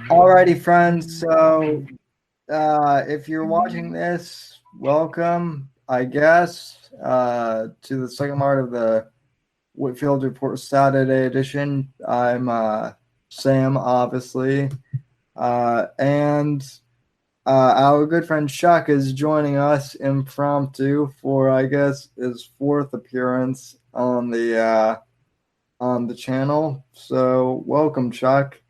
Alrighty, friends. So, if you're watching this, welcome, I guess, to the second part of the Whitfield Report Saturday edition. I'm Sam, obviously, and our good friend Chuck is joining us impromptu for, I guess, his fourth appearance on the channel. So, welcome, Chuck.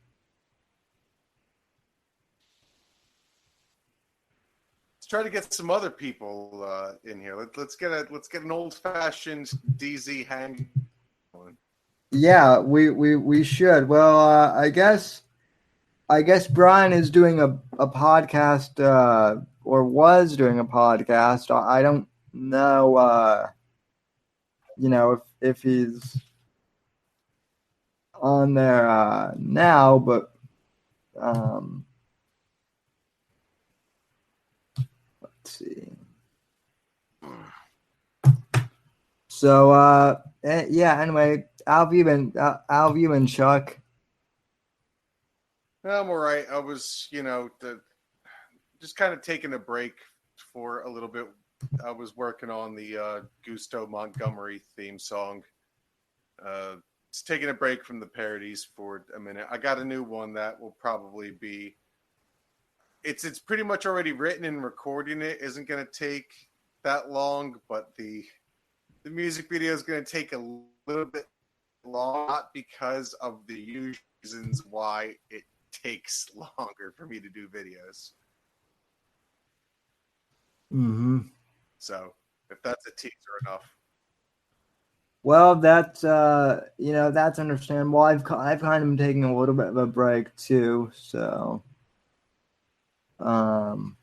Let's try to get some other people in here. Let's get an old fashioned DZ hang going. Yeah, we should. Well, I guess Brian is doing a podcast or was doing a podcast. I don't know if he's on there now, but um let's see. So yeah, anyway, how have you been, Chuck? I'm all right. I was, just kind of taking a break for a little bit. I was working on the Gusto Montgomery theme song. Just taking a break from the parodies for a minute. I got a new one that will probably be. It's pretty much already written, and recording it isn't going to take that long, but the music video is going to take a little bit long, not because of the usual reasons why it takes longer for me to do videos. Mm-hmm. So if that's a teaser enough. Well, that's understandable. I've kind of been taking a little bit of a break too, so um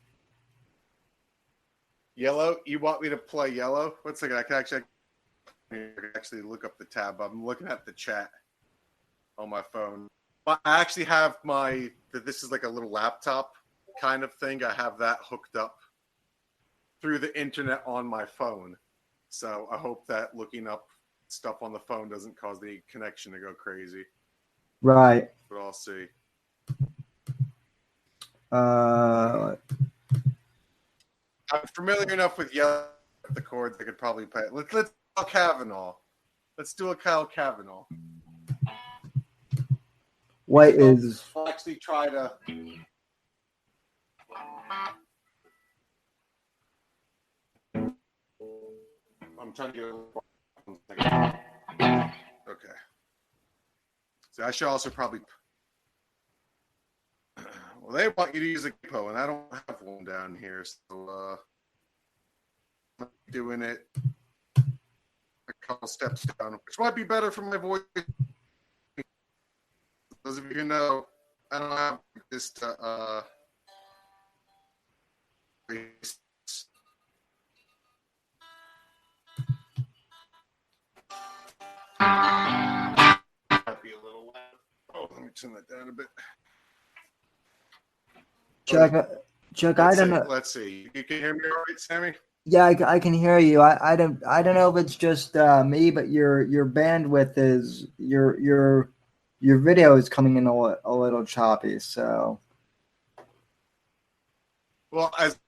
Yellow, you want me to play Yellow? One second, I can actually look up the tab. I'm looking at the chat on my phone. I actually have this is like a little laptop kind of thing. I have that hooked up through the internet on my phone. So I hope that looking up stuff on the phone doesn't cause the connection to go crazy. right. But I'll see. Uh I'm familiar enough with Yellow the chords I could probably play. Let's Kyle Kavanaugh. Let's do a Kyle Kavanaugh. what is I'll actually try to. I'm trying to get. Okay. So I should also probably. Well, they want you to use a capo, and I don't have one down here, so I'm doing it a couple steps down, which might be better for my voice. Those of you who know, I don't have this to might be a little loud. Oh, let me turn that down a bit. Chuck? Chuck, I don't know. Let's see. You can hear me all right, Sammy? Yeah, I can hear you. I don't know if it's just me, but your bandwidth is your video is coming in a little choppy. So Well, as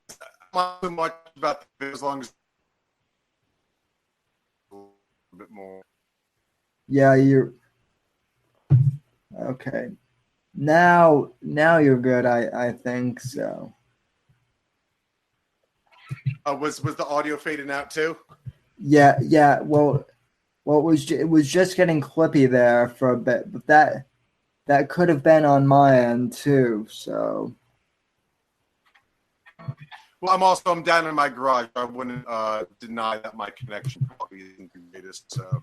not so much about the as long as a bit more. yeah, you're okay. Now you're good. I think so. Was the audio fading out too? Yeah. Well, it was just getting clippy there for a bit, but that could have been on my end too. So Well, I'm down in my garage. I wouldn't deny that my connection probably isn't the greatest. So.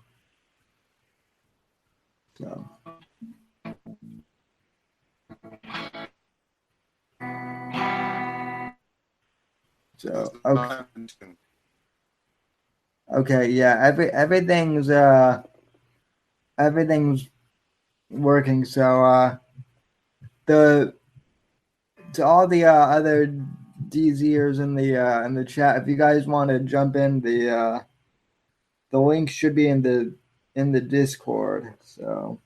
So okay, yeah. Everything's working. So the to all the other DZers in the chat, if you guys want to jump in, the link should be in the Discord. So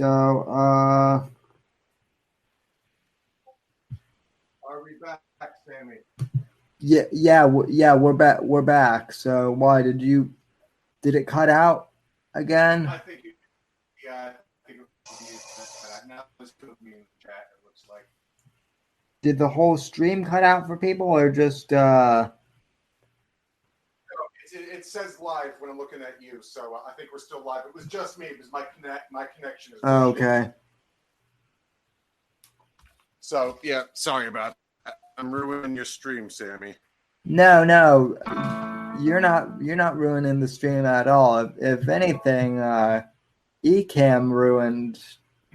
So, Are we back, Sammy? yeah, we're back. We're back. So, why did it cut out again? I think I think it was now it's put me in the chat. It looks like Did the whole stream cut out for people, or just it says live when I'm looking at you, so I think we're still live. It was just me because my connection is Oh, really okay. So yeah, sorry about that. I'm ruining your stream, Sammy. No, you're not ruining the stream at all. If anything, Ecamm ruined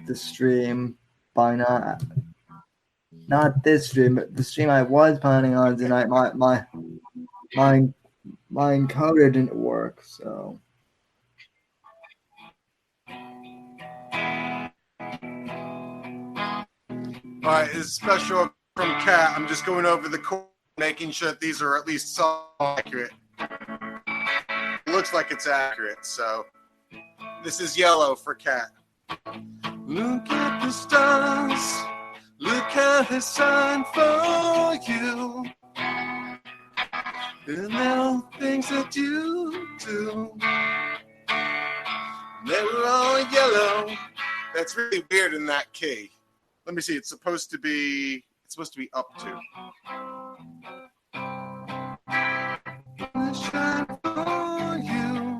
the stream by not this stream, but the stream I was planning on tonight. My encoder didn't work, so. All right, it's special from Kat. I'm just going over the chord, making sure that these are at least somewhat accurate. It looks like it's accurate, so this is yellow for Kat. Look at the stars, look how they shine for you, and now things that you do, they were all yellow. That's really weird in that key. Let me see. It's supposed to be up to. Shine for you,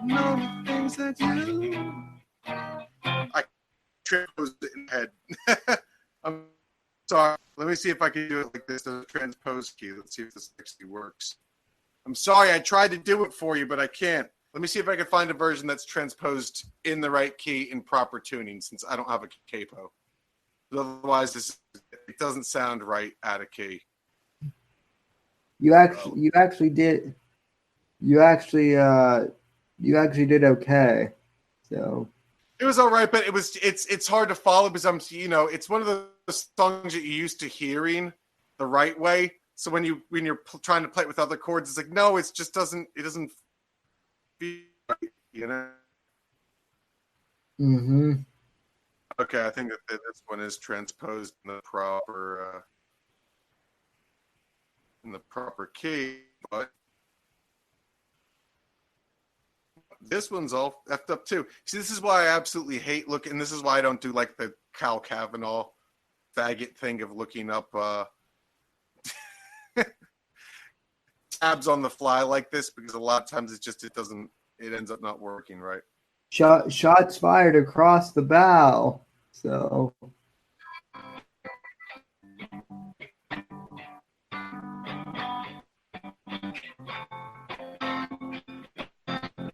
know the things that you. I transposed it in my head. I'm sorry. Let me see if I can do it like this. The transpose key. Let's see if this actually works. I'm sorry. I tried to do it for you, but I can't. Let me see if I can find a version that's transposed in the right key in proper tuning, since I don't have a capo. Otherwise, it doesn't sound right out of key. You actually did did okay. So it was all right, but it's hard to follow because it's one of the songs that you're used to hearing the right way. So when you're trying to play it with other chords, it's like no, it doesn't feel right, you know. Mm-hmm. Okay, I think that this one is transposed in the proper key, but this one's all effed up too. See, this is why I absolutely hate looking. This is why I don't do like the Cal Kavanaugh faggot thing of looking up tabs on the fly like this, because a lot of times it ends up not working right. Shots fired across the bow. So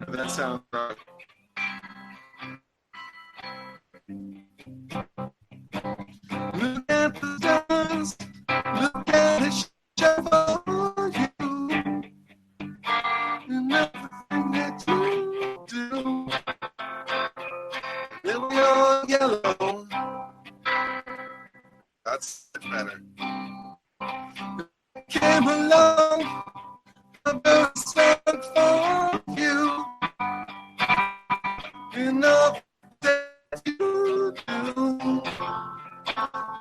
that sounds right. Look at the stars, look at it show you, and everything that you do. Then we all yellow. That's better. Came along, a bird sang for you, and all that you do.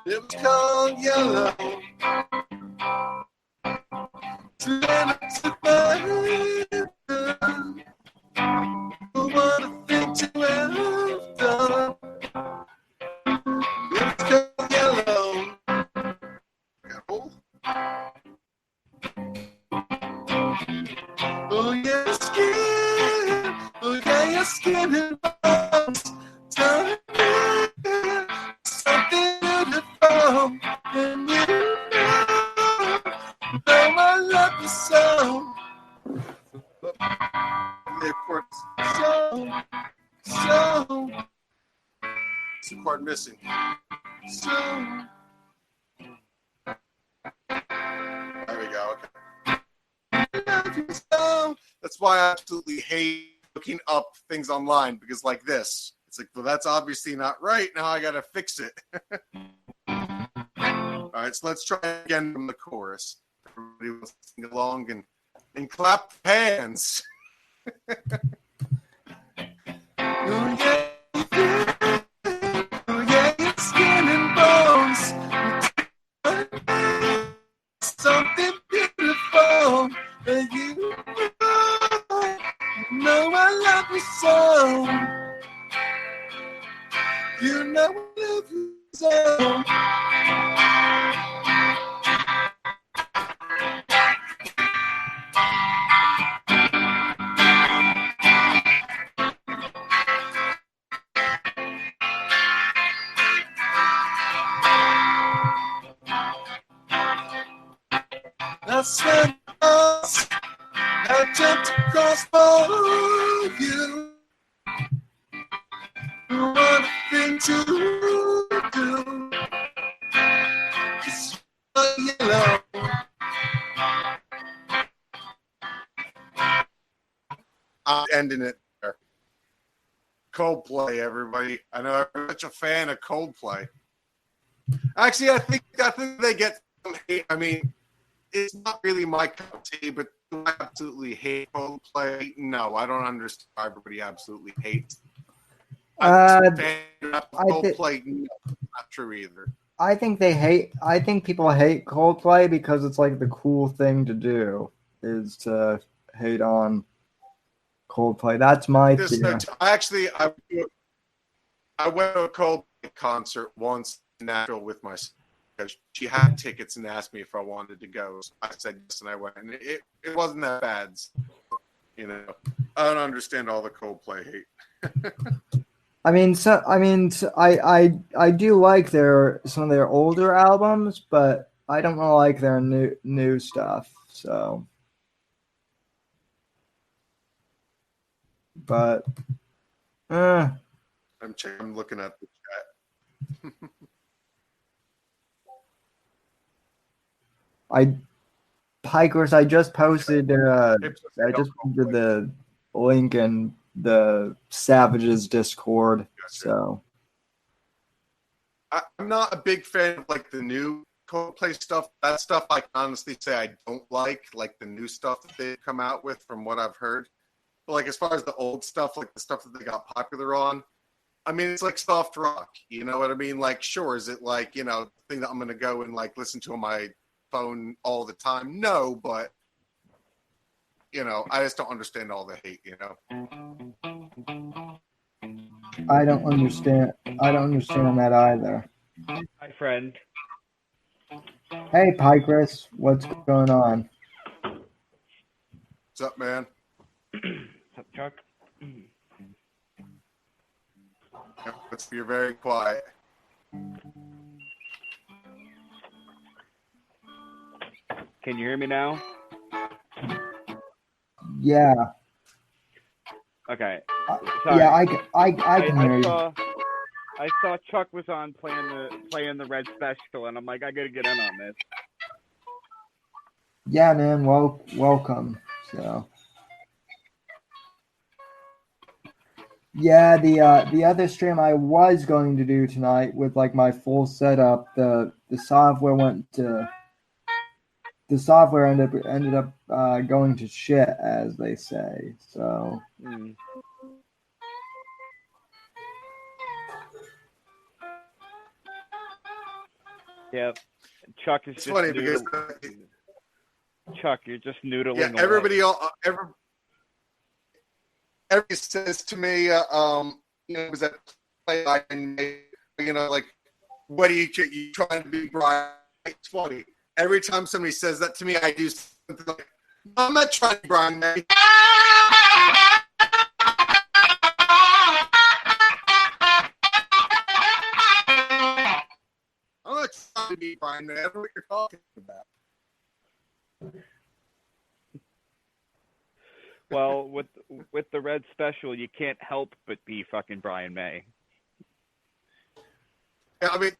It was called yellow. So then I took my hand. What a thing to have done. It was called yellow. Oh, yeah, skin. Oh, yeah, your skin and bones. Turn it something beautiful. And you know I love you so. Of course, so. It's a chord missing. So. There we go. Okay. So. That's why I absolutely hate looking up things online, because like this, it's like, well, that's obviously not right. Now I gotta fix it. All right, so let's try again from the chorus. Everybody wants to sing along and clap hands. Oh, yeah. You know I love you so. I spent us, I jumped across for you. One thing to do is yellow. I'm ending it there. Coldplay, everybody. I know I'm such a fan of Coldplay. Actually, I think they get some hate. I mean, it's not really my cup of tea, but do I absolutely hate Coldplay? No, I don't understand why everybody absolutely hates. Coldplay, no, not true either. I think people hate Coldplay because it's like the cool thing to do is to hate on Coldplay. That's my theory. I went to a Coldplay concert once in Nashville with my sister because she had tickets and asked me if I wanted to go. So I said yes, and I went, and it wasn't that bad. So, you know, I don't understand all the Coldplay hate. I do like some of their older albums, but I don't really like their new stuff. So, but I'm looking at the chat. Hikers, I just posted the link in the Savages Discord. Gotcha. So I'm not a big fan of like the new Coldplay stuff. That stuff I can honestly say I don't like the new stuff that they've come out with from what I've heard. But like as far as the old stuff, like the stuff that they got popular on, I mean it's like soft rock. You know what I mean? Like sure, is it like, you know, thing that I'm gonna go and like listen to on my phone all the time? No, but you know, I just don't understand all the hate, you know. I don't understand that either. Hi, friend. Hey, Picris, what's going on? What's up, man? What's up, Chuck? You're very quiet. Can you hear me now? Yeah. Okay. Yeah, I can hear you. I saw Chuck was on playing the Red Special, and I'm like, I gotta get in on this. Yeah, man. Welcome. So. Yeah, the other stream I was going to do tonight with like my full setup, the software ended up going to shit, as they say. So. Yep. Chuck is it's just funny because Chuck, you're just noodling. Yeah, everybody says to me, you know, was that play you know, like, what are you trying to be, Brian? It's funny. Every time somebody says that to me, I do something like, I'm not trying to be Brian May. I'm not trying to be Brian May. I don't know what you're talking about. Well, with the Red Special, you can't help but be fucking Brian May. Yeah, I mean,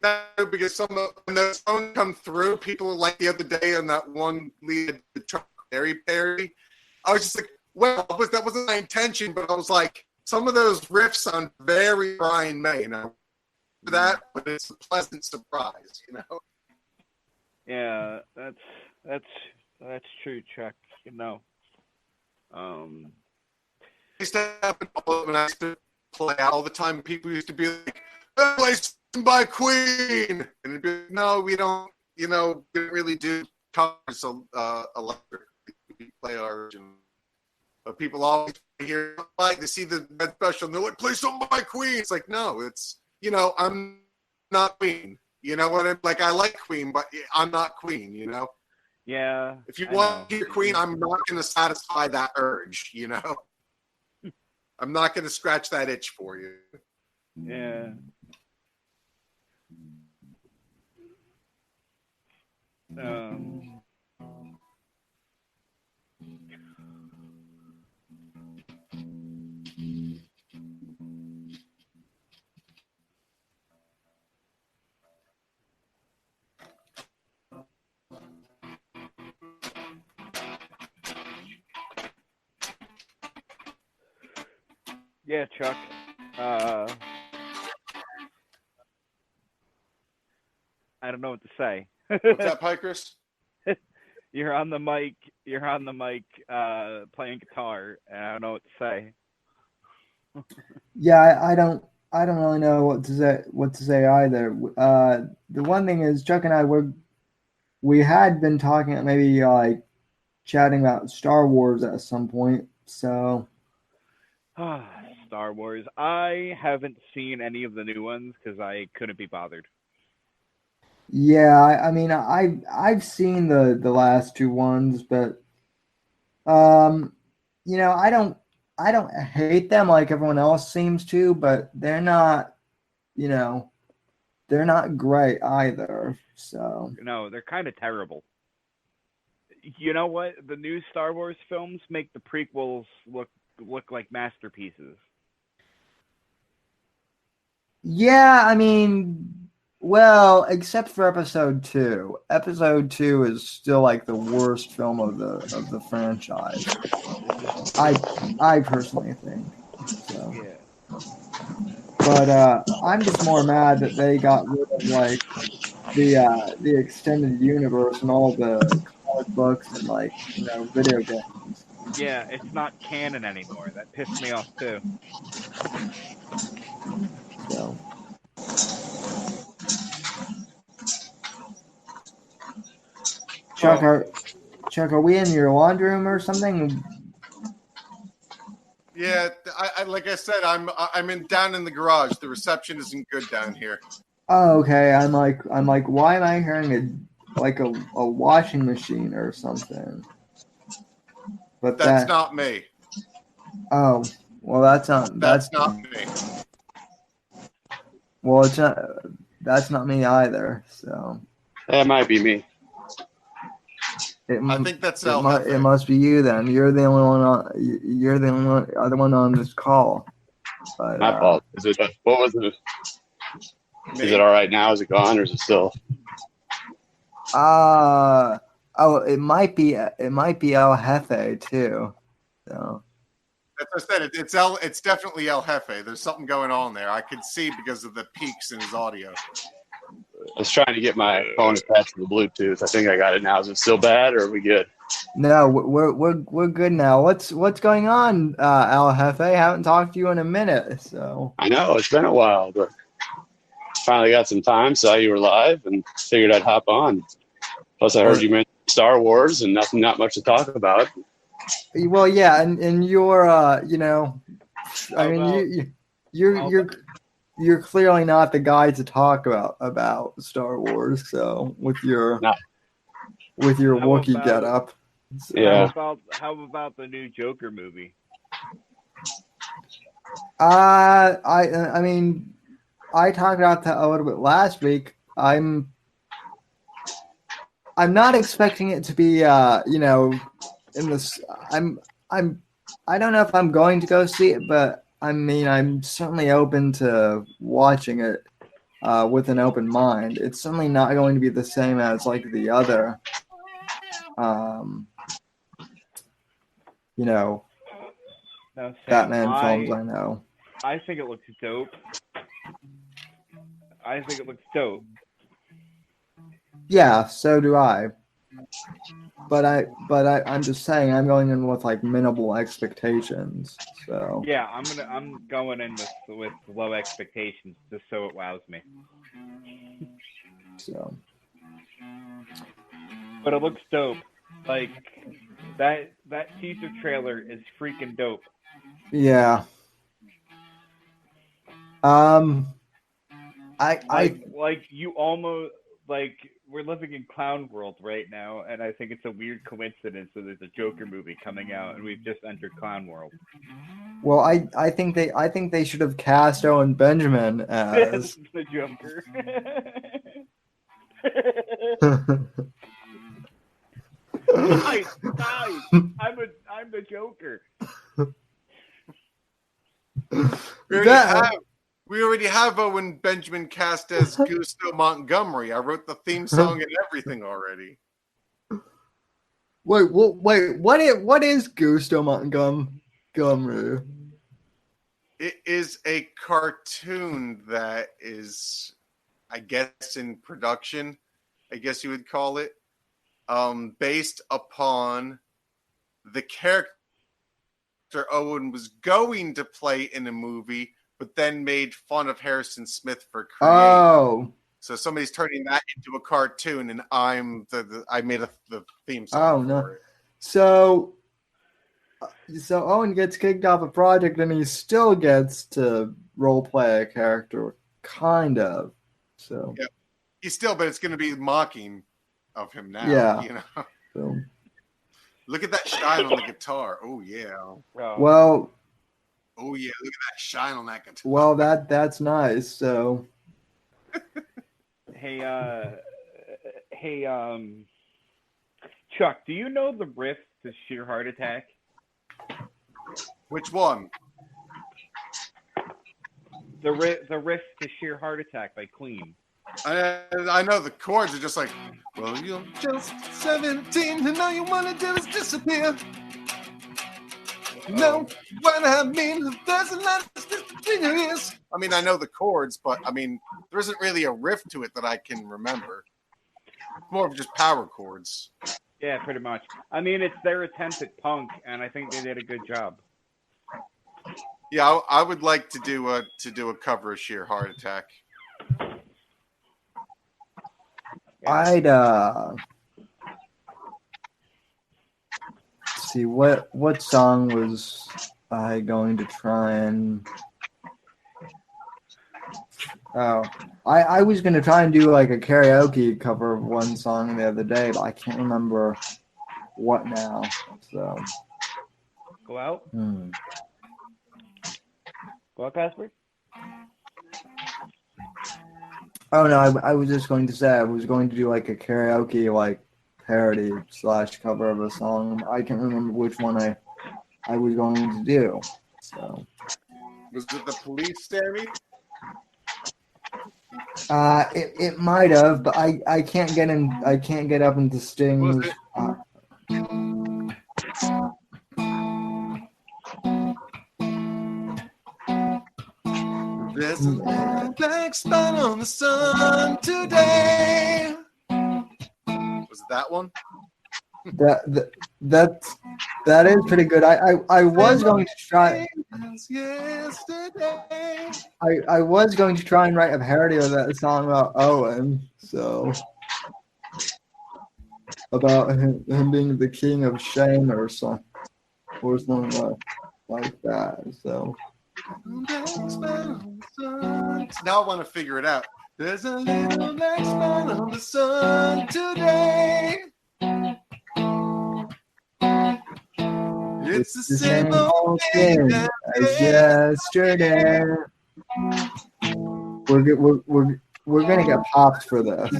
because when those phones come through, people like the other day on that one lead, the Berry Perry, I was just like, well, that wasn't my intention, but I was like, some of those riffs sound very Brian May, you know, that, but it's a pleasant surprise, you know. Yeah, that's true, Chuck. You know. Used to happen when I used to play all the time. People used to be like, "Play by Queen," and it'd be like, no, we don't. You know, we don't really do covers electric. We play our original. But people always hear like they see the Red Special and they're like, "Play something by Queen." It's like, no, it's I'm not Queen. You know what? Like, I like Queen, but I'm not Queen. Yeah. If you want to hear Queen, I'm not going to satisfy that urge. I'm not going to scratch that itch for you. Yeah. Yeah, Chuck. I don't know what to say. What's that, Pikers? You're on the mic. Playing guitar, and I don't know what to say. Yeah, I don't really know what to say either. The one thing is, Chuck and I we had been talking, maybe like chatting about Star Wars at some point. So Star Wars. I haven't seen any of the new ones because I couldn't be bothered. yeah, I mean, I've seen the last two ones, but I don't hate them like everyone else seems to, but they're not, they're not great either. So No, they're kind of terrible. You know what? The new Star Wars films make the prequels look like masterpieces. yeah, I mean, well, except for episode two. Episode two is still like the worst film of the franchise. I personally think so. Yeah. But I'm just more mad that they got rid of like the extended universe and all the comic books and like video games. Yeah, it's not canon anymore. That pissed me off too. So Chuck, Oh, are we in your laundry room or something? yeah. I like I said, I'm down in the garage. The reception isn't good down here. Oh, okay. I'm like, why am I hearing a washing machine or something? But That's not me. oh, well, That's not me. well, it's not, that's not me either. So That might be me. I think that's it must be you then. You're the only one you're the only other one on this call. But, My fault. What was it? Is it all right now? Is it gone or is it still? Oh, it might be El Jefe too. So As I said, it's definitely El Jefe. There's something going on there. I could see because of the peaks in his audio. I was trying to get my phone attached to the Bluetooth. I think I got it now. Is it still bad or are we good? no, we're good now. What's going on, El Jefe? Haven't talked to you in a minute. So I know it's been a while, but finally got some time. Saw you were live and figured I'd hop on. Plus, I heard you mention Star Wars and not much to talk about. Well, yeah, and you're I mean you're clearly not the guy to talk about Star Wars. So with your Wookiee getup. So. Yeah. How about the new Joker movie? I mean, I talked about that a little bit last week. I'm not expecting it to be in this. I don't know if I'm going to go see it, but I mean, I'm certainly open to watching it with an open mind. It's certainly not going to be the same as like the other, Batman films I know. I think it looks dope. Yeah, so do I. But I'm just saying I'm going in with like minimal expectations. So yeah, I'm going in with low expectations just so it wows me. So, but it looks dope. Like that teaser trailer is freaking dope. Yeah. like you almost like we're living in clown world right now, and I think it's a weird coincidence that there's a Joker movie coming out, and we've just entered clown world. Well, I think they should have cast Owen Benjamin as the Joker. Guys, I'm the Joker. We already have Owen Benjamin cast as Gusto Montgomery. I wrote the theme song and everything already. Wait, what is Gusto Montgomery? It is a cartoon that is, I guess, in production. I guess you would call it, based upon the character Owen was going to play in a movie, but then made fun of Harrison Smith for creating. Oh, so somebody's turning that into a cartoon, and I made the theme song. Oh no! For it. So Owen gets kicked off a project, and he still gets to role play a character, kind of. So yeah, but it's going to be mocking of him now. Yeah. You know. So. Look at that shine on the guitar. Oh yeah. Well. Oh yeah, look at that shine on that guitar. Well, that's nice. So. Hey, Chuck, do you know the riff to Sheer Heart Attack? Which one? The riff to Sheer Heart Attack by Queen. I know the chords are just like, well, you're just 17 and all you want to do is disappear. No, what I mean, there's a lot of between your ears. I mean, I know the chords, but I mean, there isn't really a riff to it that I can remember. It's more of just power chords. Yeah, pretty much. I mean, it's their attempt at punk, and I think they did a good job. Yeah, I would like to do a cover of Sheer Heart Attack. I'd see what song was I going to try and I was going to try and do like a karaoke cover of one song the other day, but I can't remember what now. So go out. Go out, Casper. Oh no, I was just going to say I was going to do like a karaoke like parody / cover of a song. I can't remember which one I was going to do. So was it the Police, Sammy? It might have, but I can't get in. I can't get up into Sting's. There's a little black spot on the sun today. Was it that one? That is pretty good. I was going to try. I was going to try and write a parody of that song about Owen. So about him being the king of shame or something like that. So. Now I want to figure it out. There's a little black spot on the sun today. It's the same old thing as yesterday. We're gonna get popped for this.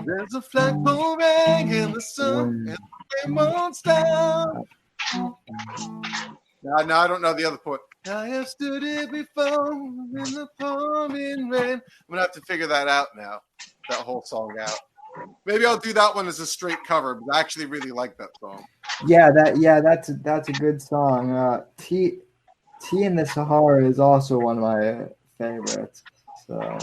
There's a flagpole rag in the sun, and it won't stop. No, I don't know the other part. I have stood it before in the pouring rain. I'm gonna have to figure that out now. That whole song out. Maybe I'll do that one as a straight cover, but I actually really like that song. Yeah, that's a good song. T in the Sahara is also one of my favorites. So.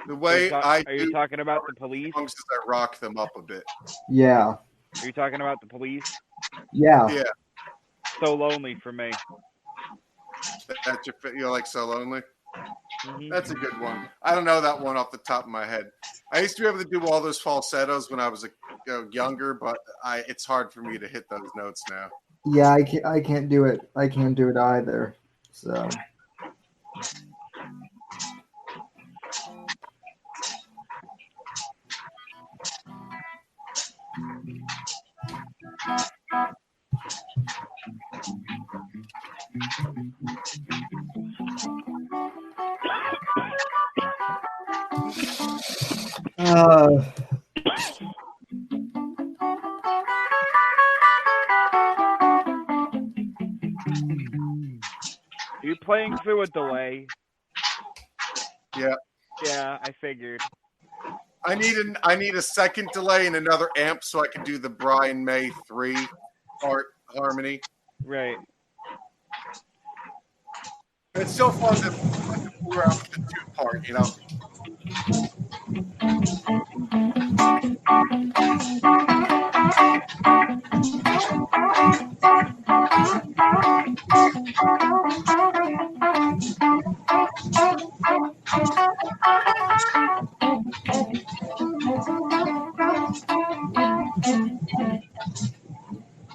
The way are you talking about the Police? Songs as I rock them up a bit. Yeah. Are you talking about the Police? Yeah. Yeah. So Lonely for me. You're like So Lonely? Mm-hmm. That's a good one. I don't know that one off the top of my head. I used to be able to do all those falsettos when I was younger, but it's hard for me to hit those notes now. Yeah, I can't do it. I can't do it either. So. Uh, Are you playing through a delay? Yeah. Yeah, I figured. I need a second delay and another amp so I can do the Brian May 3 part harmony. Right. It's still fun to fool around with the 2-part, you know.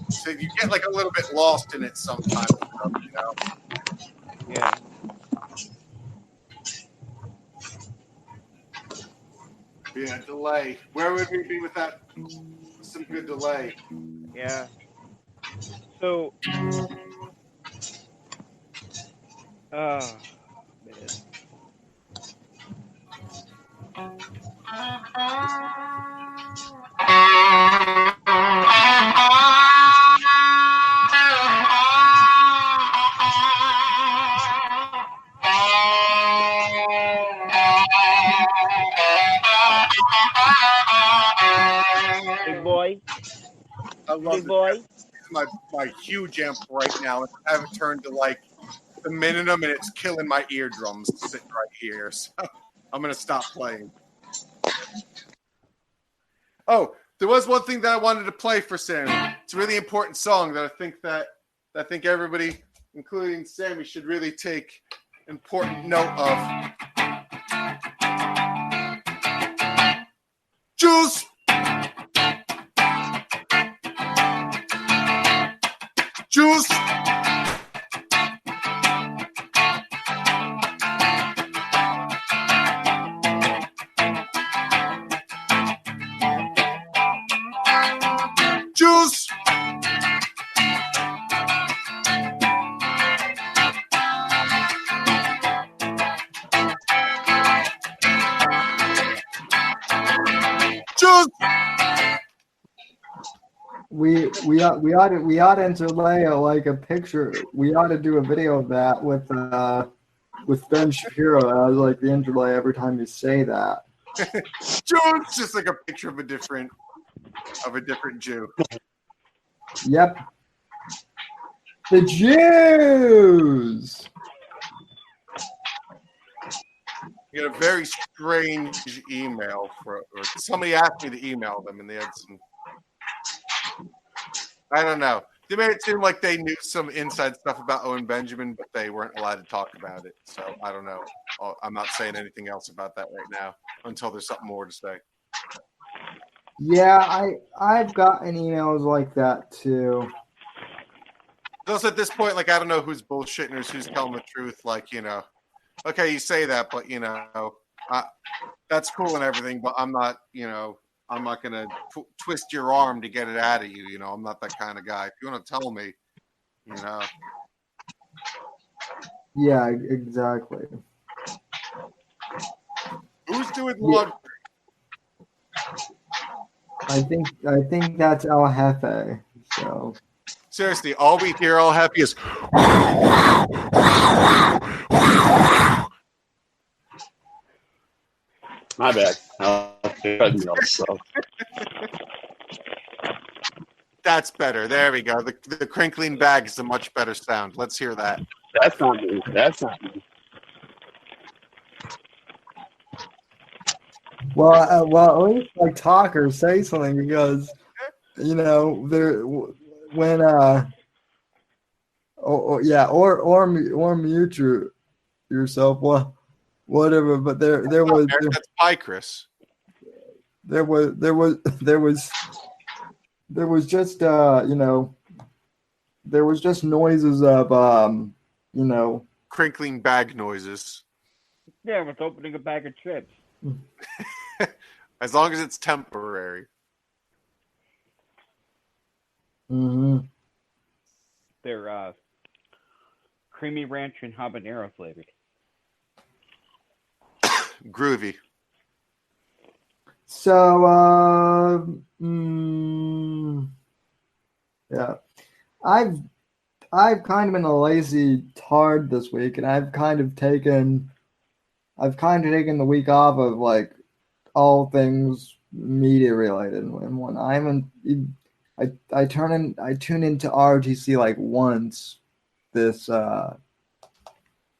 So you get like a little bit lost in it sometimes, you know. Yeah. Yeah, delay. Where would we be with that? Some good delay. Yeah. So, oh man. Big boy. I love Big this. boy. This is my huge amp right now. I have it turned to like the minimum, and it's killing my eardrums sitting right here. So I'm gonna stop playing. Oh, there was one thing that I wanted to play for Sammy. It's a really important song that I think everybody, including Sammy, should really take important note of. Juice. Juice. Juice. Juice. we ought to interlay like a picture. We ought to do a video of that with Ben Shapiro as like the interlay every time you say that. Juice. Just like a picture of a different Jew. Yep. The Jews. You got a very strange email or somebody asked me to email them, and they had some. I don't know. They made it seem like they knew some inside stuff about Owen Benjamin, but they weren't allowed to talk about it. So I don't know. I'm not saying anything else about that right now until there's something more to say. Yeah, I've gotten emails like that too. Also, at this point, like I don't know who's bullshitting or who's telling the truth. Like okay, you say that, but that's cool and everything, but I'm not. I'm not gonna twist your arm to get it out of you. I'm not that kind of guy. If you want to tell me, Yeah, exactly. Who's doing laundry? I think that's El Jefe. So Seriously, all we hear all happy is. My bad. So. That's better. There we go. The crinkling bag is a much better sound. Let's hear that. That's not me. That's not me. well, at least like talk or say something because there when or mute yourself. Well, whatever. But there was that's by Chris. There was just there was just noises of you know, Crinkling bag noises. Yeah, with opening a bag of chips. As long as it's temporary. mhm. They're creamy ranch and habanero flavored. Groovy. So yeah. I've I've kind of been a lazy tard this week, and I've kind of taken the week off of like all things media related. And when I haven't, I tune into RTC like once this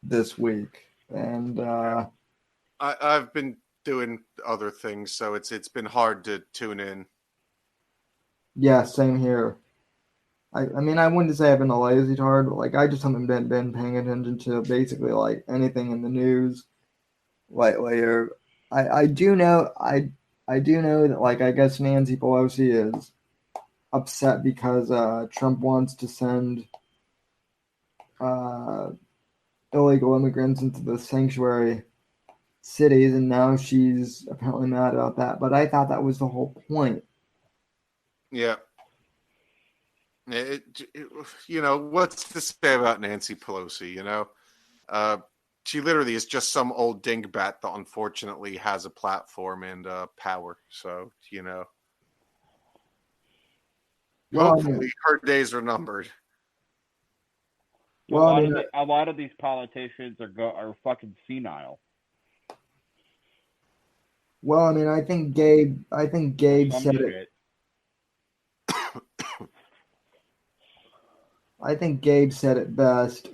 this week, and I've been doing other things, so it's been hard to tune in. yeah, same here. I mean, I wouldn't say I've been a lazy tard, but like I just haven't been paying attention to basically like anything in the news lately. Or I do know I do know that like I guess Nancy Pelosi is upset because Trump wants to send uh, illegal immigrants into the sanctuary cities, and now she's apparently mad about that. But I thought that was the whole point. Yeah. You know, what's to say about Nancy Pelosi? You know, she literally is just some old dingbat that unfortunately has a platform and power. So, you know, Well, I hopefully mean, her days are numbered. A well, I lot mean, of a lot of these politicians are fucking senile. well, I mean, I think Gabe Some said it. shit. I think Gabe said it best.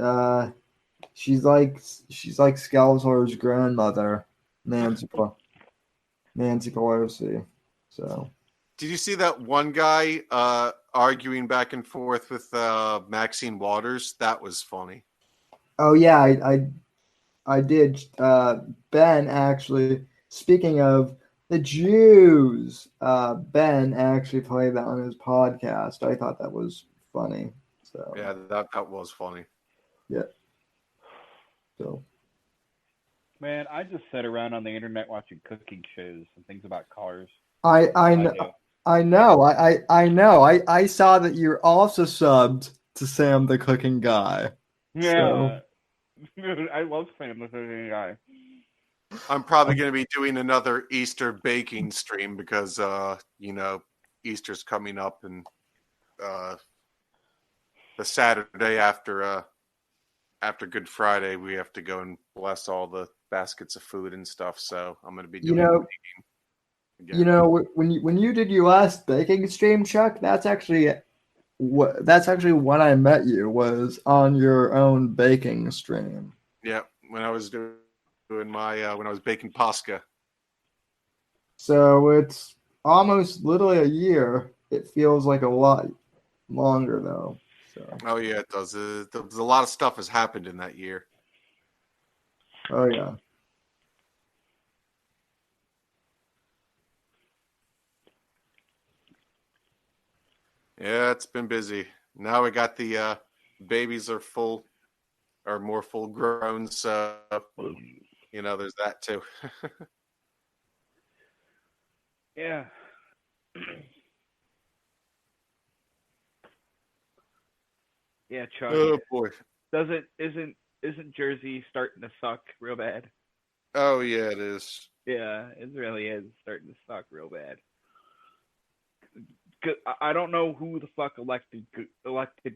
She's like Skeletor's grandmother, Nancy Pelosi. So. Did you see that one guy arguing back and forth with Maxine Waters? That was funny. Oh yeah, I did. Ben actually. Speaking of the Jews, Ben actually played that on his podcast. I thought that was funny. So Yeah, that was funny. yeah. So Man, I just sit around on the internet watching cooking shows and things about cars. I I I kn- do. I know I know I saw that you're also subbed to Sam the Cooking Guy. Yeah. So I love Sam the cooking guy. I'm probably going to be doing another Easter baking stream because, you know, Easter's coming up, and the Saturday after Good Friday, we have to go and bless all the baskets of food and stuff. So I'm going to be you doing know again. you know when you did your last baking stream, Chuck, that's actually when I met you was on your own baking stream. Yeah, when I was doing my when I was baking Pascha. So it's almost literally a year. It feels like a lot longer though. So Oh yeah, it does. There's a lot of stuff has happened in that year. oh yeah. Yeah, it's been busy. Now we got the babies are more full grown, so you know there's that too. Yeah. Yeah, Chuck. Oh boy. Isn't Jersey starting to suck real bad? Oh yeah, it is. Yeah, it really is starting to suck real bad. I don't know who the fuck elected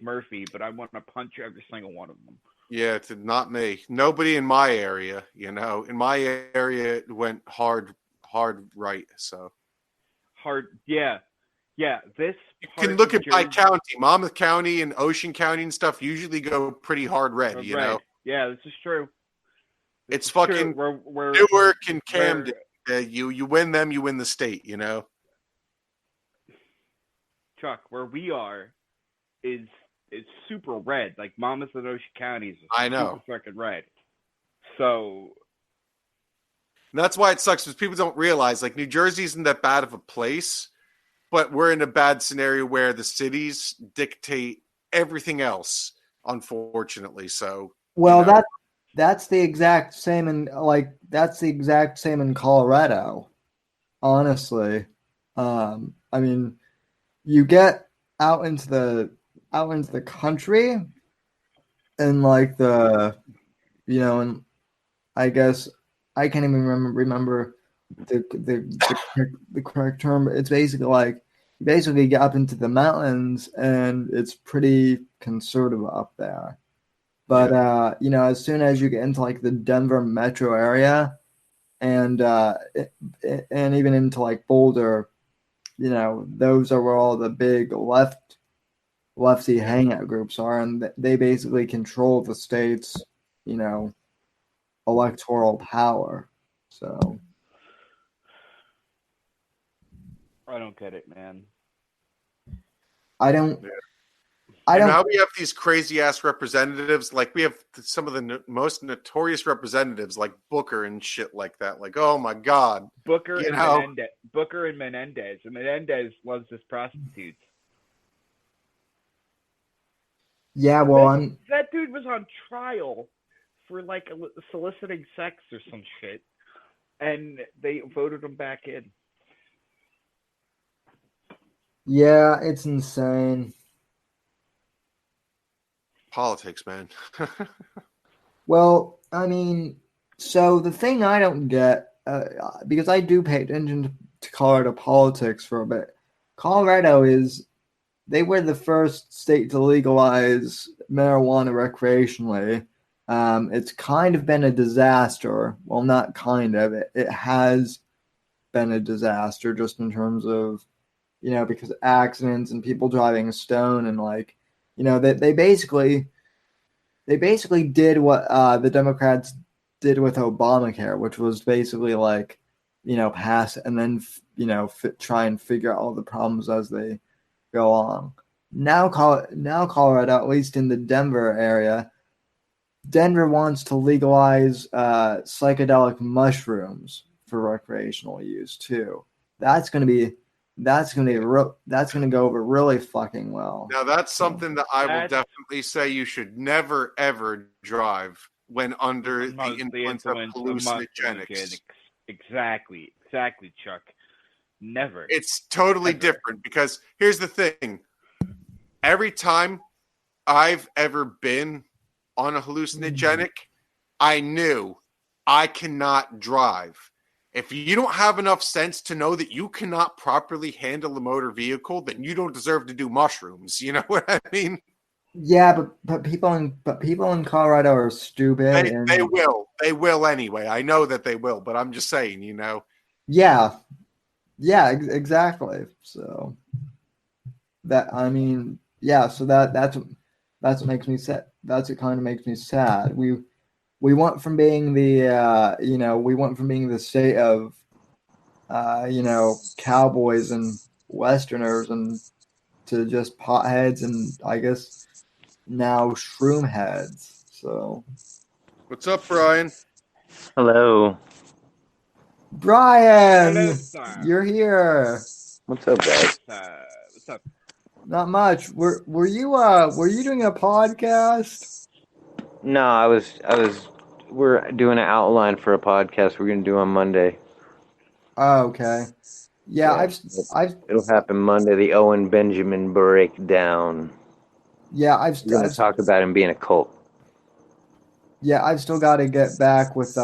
Murphy, but I want to punch every single one of them. Yeah, it's not me. Nobody in my area. You know, in my area, it went hard right. So Hard, yeah. This you part can look of at my Jersey, county, Monmouth County and Ocean County and stuff. Usually go pretty hard red. You know, red. Yeah, this is true. it's fucking We're Newark and Camden. we're You win them, you win the state. You know. Chuck, where we are is it's super red. Like Monmouth and Ocean counties is I know. super fucking red. So And that's why it sucks because people don't realize like New Jersey isn't that bad of a place, but we're in a bad scenario where the cities dictate everything else, unfortunately. So, Well, that's the exact same in Colorado, honestly. I mean, you get out into the country and like and I guess I can't even remember the correct term. But it's basically like you basically get up into the mountains and it's pretty conservative up there. But as soon as you get into like the Denver metro area and and even into like Boulder, those are where all the big lefty hangout groups are, and they basically control the state's, electoral power. So I don't get it, man. I don't. I You know don't. how we have these crazy ass representatives? Like we have some of the most notorious representatives, like Booker and shit like that. Like, oh my god, Booker you and know? Menendez. Booker and Menendez. And Menendez loves his prostitutes. Yeah, well, That dude was on trial for like soliciting sex or some shit, and they voted him back in. Yeah, it's insane. Politics, man. Well, I mean, so the thing I don't get, because I do pay attention to Colorado politics for a bit. Colorado they were the first state to legalize marijuana recreationally. It's kind of been a disaster. Well, not kind of. It has been a disaster just in terms of, because of accidents and people driving stoned and like, they basically did what the Democrats did with Obamacare, which was basically like, pass and then, try and figure out all the problems as they go on. Now Colorado, at least in the Denver area, Denver wants to legalize psychedelic mushrooms for recreational use too. That's gonna be that's gonna go over really fucking well. Now that's something that I will definitely say you should never ever drive when under the influence of hallucinogenics. Exactly, Chuck. Never. It's totally different because here's the thing. Every time I've ever been on a hallucinogenic, I knew I cannot drive. If you don't have enough sense to know that you cannot properly handle a motor vehicle, then you don't deserve to do mushrooms. You know what I mean? Yeah, but people in Colorado are stupid. They will anyway. I know that they will, but I'm just saying, Yeah, exactly. So so that's what makes me sad. That's what kind of makes me sad. We went from being the state of cowboys and westerners and to just potheads and I guess now shroom heads. So what's up, Brian? Hello. Brian, hello, sir. You're here. What's up, guys? What's up? Not much. Were you doing a podcast? No, we're doing an outline for a podcast we're gonna do on Monday. Oh, okay. Yeah, it'll happen Monday. The Owen Benjamin breakdown. Yeah, we're gonna talk about him being a cult. Yeah, I've still got to get back with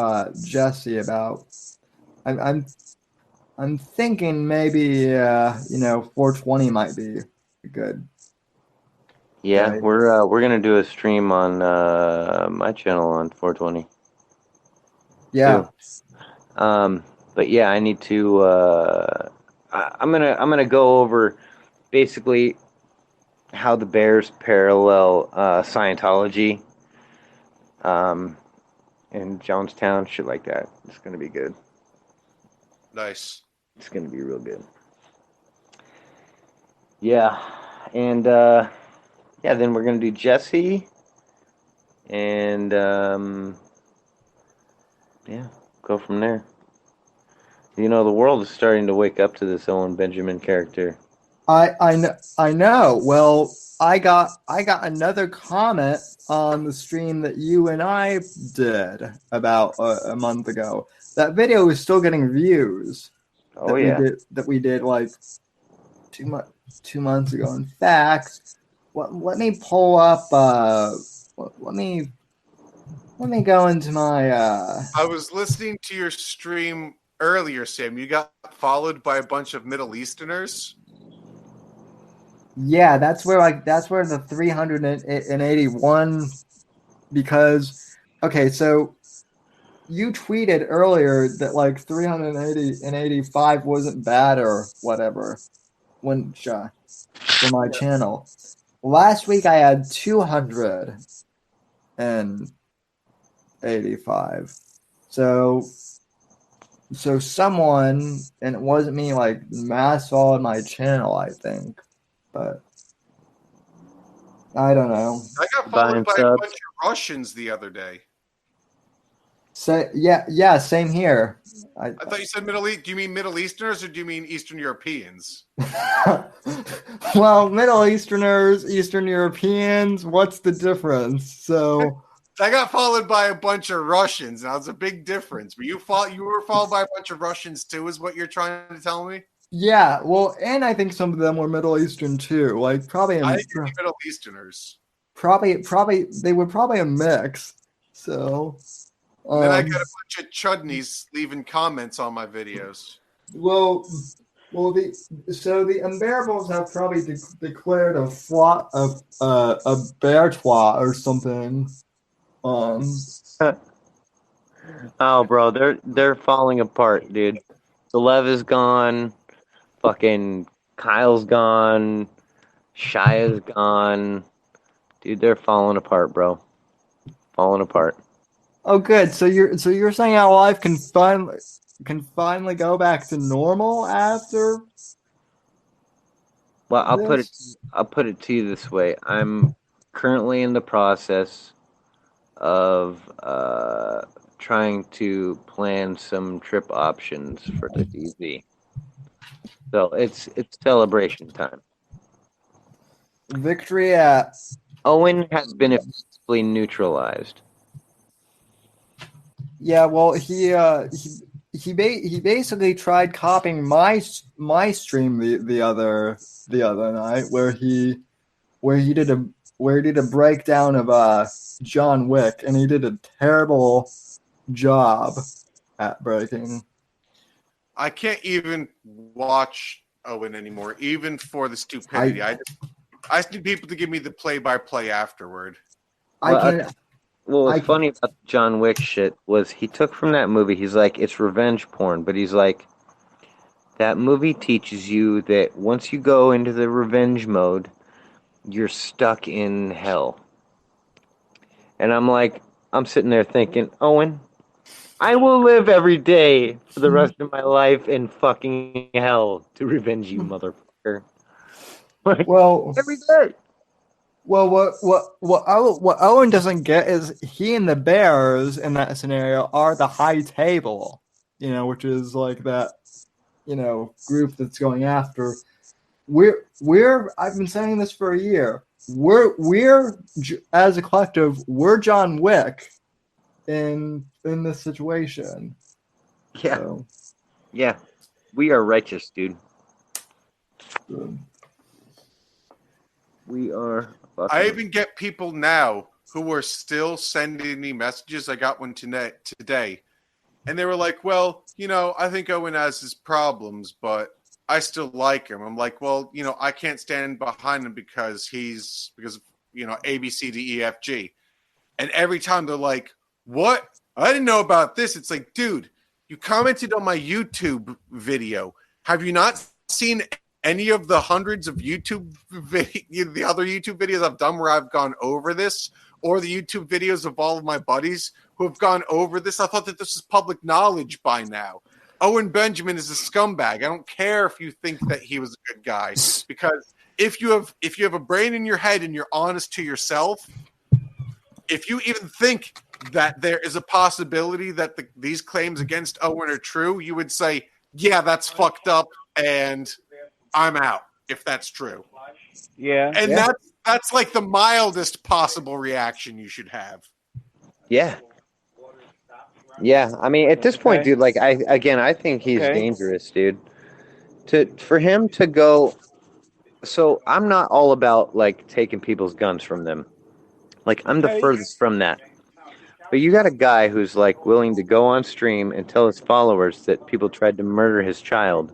Jesse about. I'm thinking maybe 420 might be good. Yeah, right. We're gonna do a stream on my channel on 420. Yeah. Too. But yeah, I need to. I'm gonna go over basically how the Bears parallel Scientology. In Jonestown, shit like that. It's gonna be good. Nice. It's gonna be real good. Yeah, and then we're gonna do Jesse, and go from there. The world is starting to wake up to this Owen Benjamin character. I know. Well, I got another comment on the stream that you and I did about a month ago. That video is still getting views. Oh yeah. That we did like 2 months ago. In fact, let me pull up. Let me go into my. I was listening to your stream earlier, Sam. You got followed by a bunch of Middle Easterners. Yeah, that's where the 381, because okay, so you tweeted earlier that like 385 wasn't bad or whatever when for my channel. Last week I had 285. So someone, and it wasn't me, like mass followed my channel, I think. But I don't know. I got followed by a bunch of Russians the other day. So yeah, same here. I thought you said Middle East. Do you mean Middle Easterners or do you mean Eastern Europeans? Well, Middle Easterners, Eastern Europeans, what's the difference? So I got followed by a bunch of Russians. Now, it's a big difference. You were followed by a bunch of Russians too, is what you're trying to tell me? yeah, well, and I think some of them were Middle Eastern too. Like probably I think Middle Easterners. Probably they were probably a mix. So then I got a bunch of chudneys leaving comments on my videos. Well, the Unbearables have probably declared a bear twat or something. Oh, bro, they're falling apart, dude. The Lev is gone. Fucking Kyle's gone. Shia's gone. Dude, they're falling apart, bro. Falling apart. Oh, good. So you're saying our life can finally go back to normal after? Well, I'll put it to you this way. I'm currently in the process of trying to plan some trip options for the DZ. So it's celebration time. Victory at Owen has been effectively neutralized. Yeah, well, he basically tried copying my stream the other night where he did a breakdown of John Wick, and he did a terrible job at breaking. I can't even watch Owen anymore, even for the stupidity. I need people to give me the play-by-play afterward. What's funny about the John Wick shit was he took from that movie, he's like, it's revenge porn, but he's like, that movie teaches you that once you go into the revenge mode, you're stuck in hell. And I'm sitting there thinking, Owen, I will live every day for the rest of my life in fucking hell to revenge you, motherfucker. Well, every day. Well, what Owen doesn't get is he and the Bears in that scenario are the high table, which is like that, group that's going after. I've been saying this for a year. We're as a collective, we're John Wick in this situation. Yeah. So. Yeah. We are righteous, dude. We are. I even get people now who are still sending me messages. I got one today, and they were like, well, I think Owen has his problems, but I still like him. I'm like, well, I can't stand behind him because A, B, C, D, E, F, G. And every time they're like, what? I didn't know about this. It's like, dude, you commented on my YouTube video. Have you not seen any of the hundreds of the other YouTube videos I've done where I've gone over this, or the YouTube videos of all of my buddies who have gone over this? I thought that this is public knowledge by now. Owen Benjamin is a scumbag. I don't care if you think that he was a good guy, because if you have a brain in your head and you're honest to yourself, if you even think that there is a possibility that these claims against Owen are true, you would say, yeah, that's fucked up, and I'm out. if that's true. Yeah. And that's like the mildest possible reaction you should have. Yeah. Yeah, I mean, at this point, dude, like I think he's dangerous, dude. For him to go, so I'm not all about like taking people's guns from them. Like I'm the furthest from that. But you got a guy who's like willing to go on stream and tell his followers that people tried to murder his child,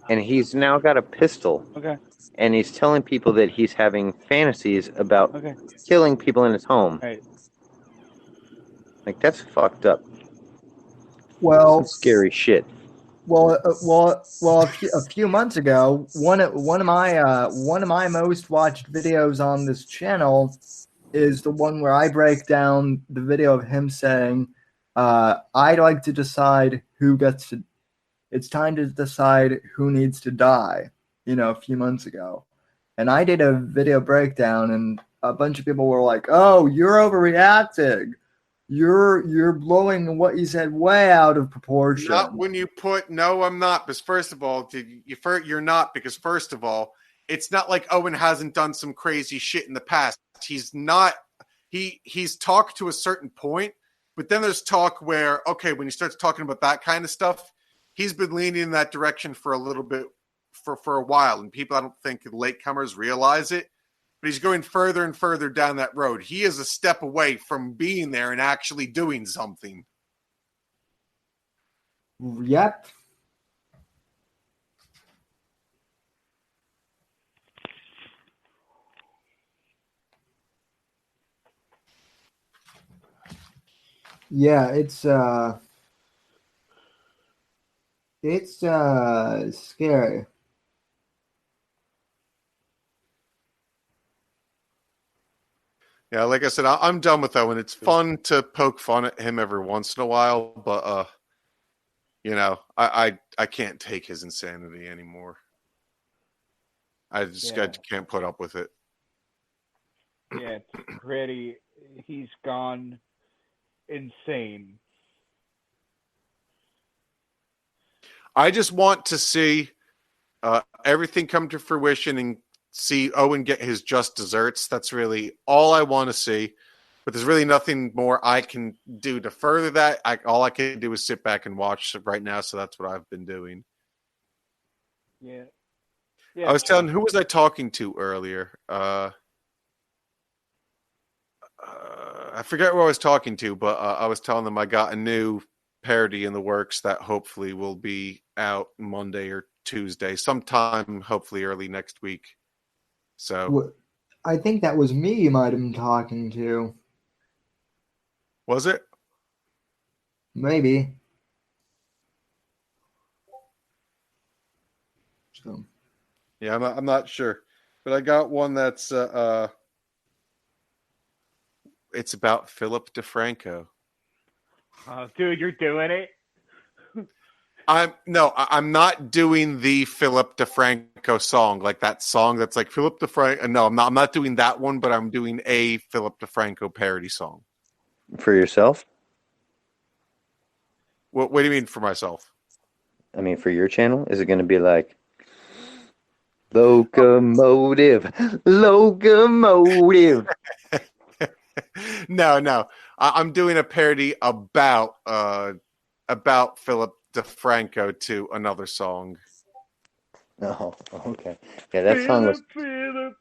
and he's now got a pistol. Okay. And he's telling people that he's having fantasies about killing people in his home. Right. Like that's fucked up. Well, some scary shit. Well, a few months ago, one of my most watched videos on this channel is the one where I break down the video of him saying, "I'd like to decide who gets to. It's time to decide who needs to die." A few months ago, and I did a video breakdown, and a bunch of people were like, "Oh, you're overreacting. You're blowing what you said way out of proportion." Not when you put no, I'm not. Because first of all, you're not. Because first of all, it's not like Owen hasn't done some crazy shit in the past. He's not. He's talked to a certain point, but then there's talk where when he starts talking about that kind of stuff, he's been leaning in that direction for a little bit for a while, and people I don't think latecomers realize it. But he's going further and further down that road. He is a step away from being there and actually doing something. Yep. Yeah, it's scary. Yeah, like I said, I'm done with Owen. It's fun to poke fun at him every once in a while, but I can't take his insanity anymore. I can't put up with it. Yeah, it's pretty. He's gone insane. I just want to see everything come to fruition and see Owen get his just desserts. That's really all I want to see. But there's really nothing more I can do to further that. All I can do is sit back and watch right now. So that's what I've been doing. Yeah. I was telling, who was I talking to earlier? I forget who I was talking to, but I was telling them I got a new parody in the works that hopefully will be out Monday or Tuesday, sometime hopefully early next week. So I think that was me you might have been talking to. Was it? Maybe. So. Yeah, I'm not sure, but I got one that's it's about Philip DeFranco. Oh, dude, you're doing it. I'm not doing the Philip DeFranco song, like that song that's like Philip DeFranco. No, I'm not doing that one, but I'm doing a Philip DeFranco parody song. For yourself? What do you mean for myself? I mean, for your channel, is it going to be like locomotive? No. I'm doing a parody about Philip DeFranco to another song. Oh, okay. Yeah, that song was. Philip.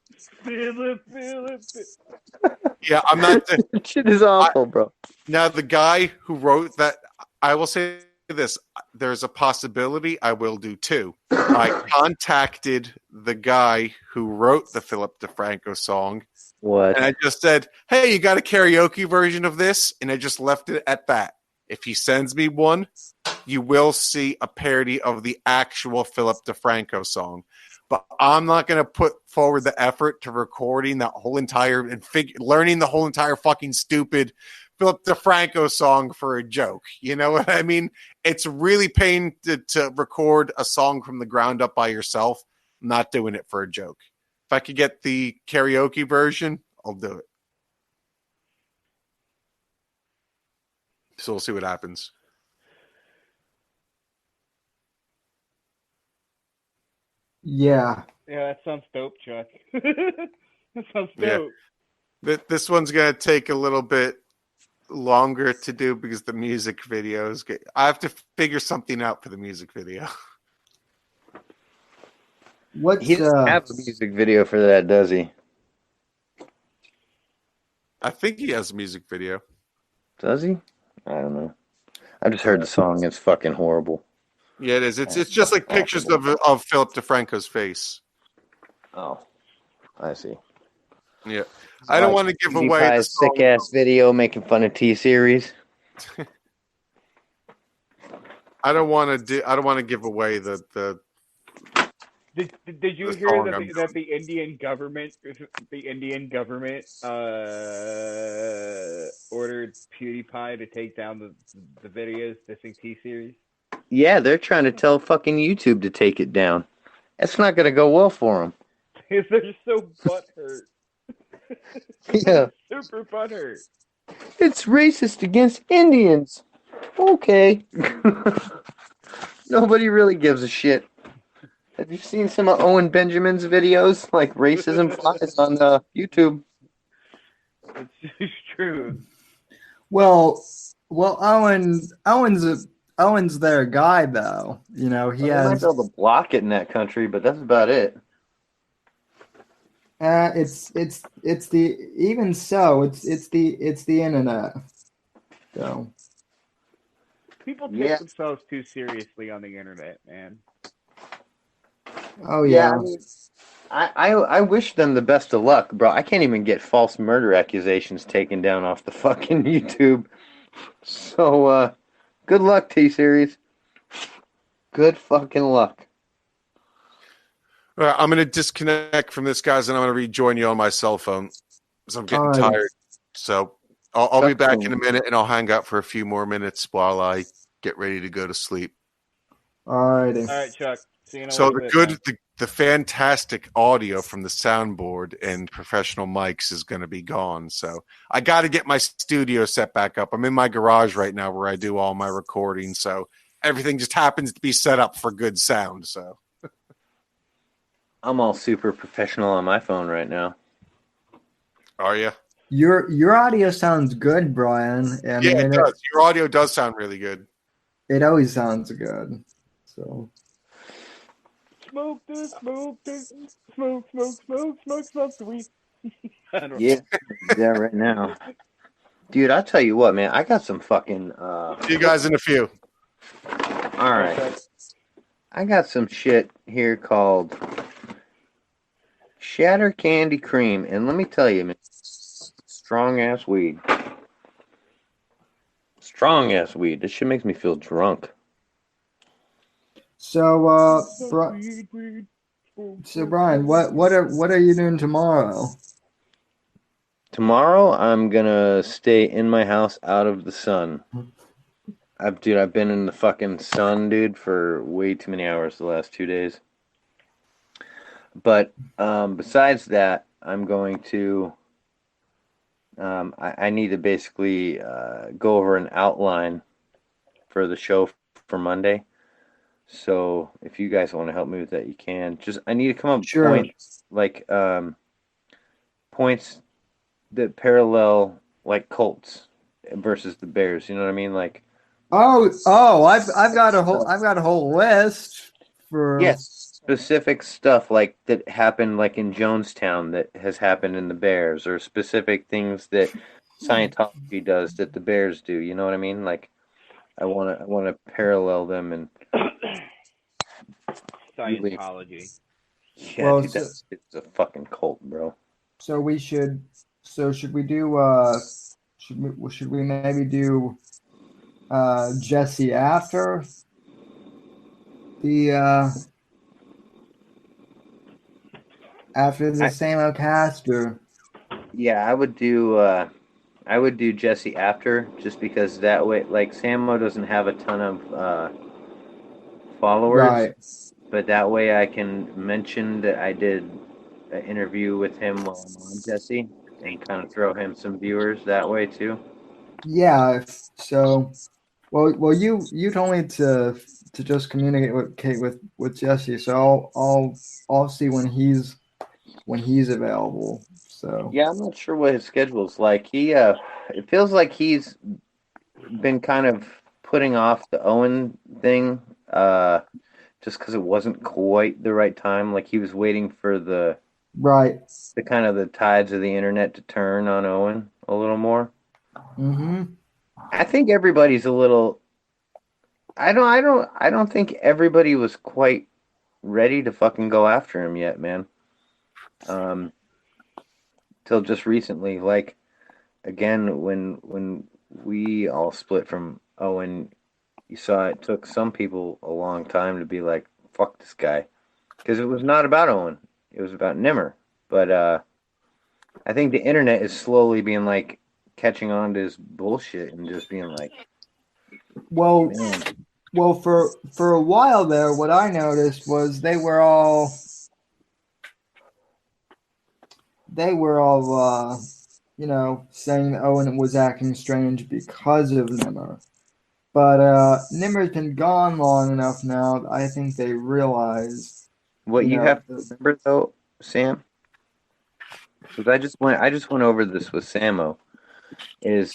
Yeah, I'm not. Shit is awful, bro. Now, the guy who wrote that, I will say this: there's a possibility I will do two. I contacted the guy who wrote the Philip DeFranco song. What? And I just said, "Hey, you got a karaoke version of this?" And I just left it at that. If he sends me one, you will see a parody of the actual Philip DeFranco song. But I'm not going to put forward the effort to recording that whole entire and learning the whole entire fucking stupid Philip DeFranco song for a joke. You know what I mean? It's really pain to record a song from the ground up by yourself. I'm not doing it for a joke. If I could get the karaoke version, I'll do it. So we'll see what happens. Yeah. Yeah, that sounds dope, Chuck. That sounds dope. This one's gonna take a little bit longer to do because the music videos. I have to figure something out for the music video. He doesn't have a music video for that, does he? I think he has a music video. Does he? I don't know. I just heard the song. It's fucking horrible. Yeah, it is. It's just like pictures of Philip DeFranco's face. Oh, I see. Yeah, I don't want to give away the sick ass video making fun of T-Series. I don't want to give away the. Did you hear that the Indian government ordered PewDiePie to take down the videos dissing T-Series? Yeah, they're trying to tell fucking YouTube to take it down. That's not gonna go well for them. They're so butthurt. Yeah, super butthurt. It's racist against Indians. Okay. Nobody really gives a shit. Have you seen some of Owen Benjamin's videos, like racism flies on YouTube? It's true. Well, Owen's their guy though. You know, he has. Might be able to block it in that country, but that's about it. It's the even so it's the internet. So people take themselves too seriously on the internet, man. Oh yeah. I wish them the best of luck, bro. I can't even get false murder accusations taken down off the fucking YouTube. So good luck, T-Series. Good fucking luck. All right, I'm going to disconnect from this, guys, and I'm going to rejoin you on my cell phone because I'm getting tired. So I'll be back in a minute, and I'll hang out for a few more minutes while I get ready to go to sleep. All right, Chuck. So the fantastic audio from the soundboard and professional mics is going to be gone. So I got to get my studio set back up. I'm in my garage right now where I do all my recording. So everything just happens to be set up for good sound. So I'm all super professional on my phone right now. Are you? Your audio sounds good, Brian. Yeah, it does. Your audio does sound really good. It always sounds good. So. Smoke this, smoke the weed. Yeah, right now. Dude, I'll tell you what, man. I got some fucking... See you guys in a few. All right. I got some shit here called Shatter Candy Cream. And let me tell you, man, strong-ass weed. Strong-ass weed. This shit makes me feel drunk. So, Brian, what are you doing tomorrow? Tomorrow, I'm gonna stay in my house, out of the sun. I've been in the fucking sun, dude, for way too many hours the last 2 days. But besides that, I'm going to. I need to basically go over an outline for the show for Monday. So if you guys want to help me with that, you can. I need to come up with points, like points that parallel like Colts versus the Bears. You know what I mean? Like I've got a whole list for specific stuff like that happened like in Jonestown that has happened in the Bears, or specific things that Scientology does that the Bears do. You know what I mean? Like I want to parallel them and. Scientology. Yeah, well, dude, it's a fucking cult, bro. So should we do should we maybe do Jesse after the Samo cast, or? Yeah, I would do Jesse after, just because that way, like, Samo doesn't have a ton of followers, right? But that way I can mention that I did an interview with him while I'm on Jesse, and kind of throw him some viewers that way too. Yeah. So Well, you told me to just communicate with Kate with Jesse, so I'll see when he's available. So Yeah, I'm not sure what his schedule's like. It feels like he's been kind of putting off the Owen thing, just because it wasn't quite the right time. Like he was waiting for right. the kind of the tides of the internet to turn on Owen a little more. Mm-hmm. I think everybody's a little. I don't think everybody was quite ready to fucking go after him yet, man. Um, till just recently, like again when we all split from Owen, you saw it took some people a long time to be like, fuck this guy. Because it was not about Owen. It was about Nimmer. But I think the internet is slowly being like catching on to his bullshit and just being like, Well, man, for a while there, what I noticed was they were all saying that Owen was acting strange because of Nimmer. But Nimmer's been gone long enough now that I think they realize, what you you know, have to remember though, Sam, because I just went over this with Samo, is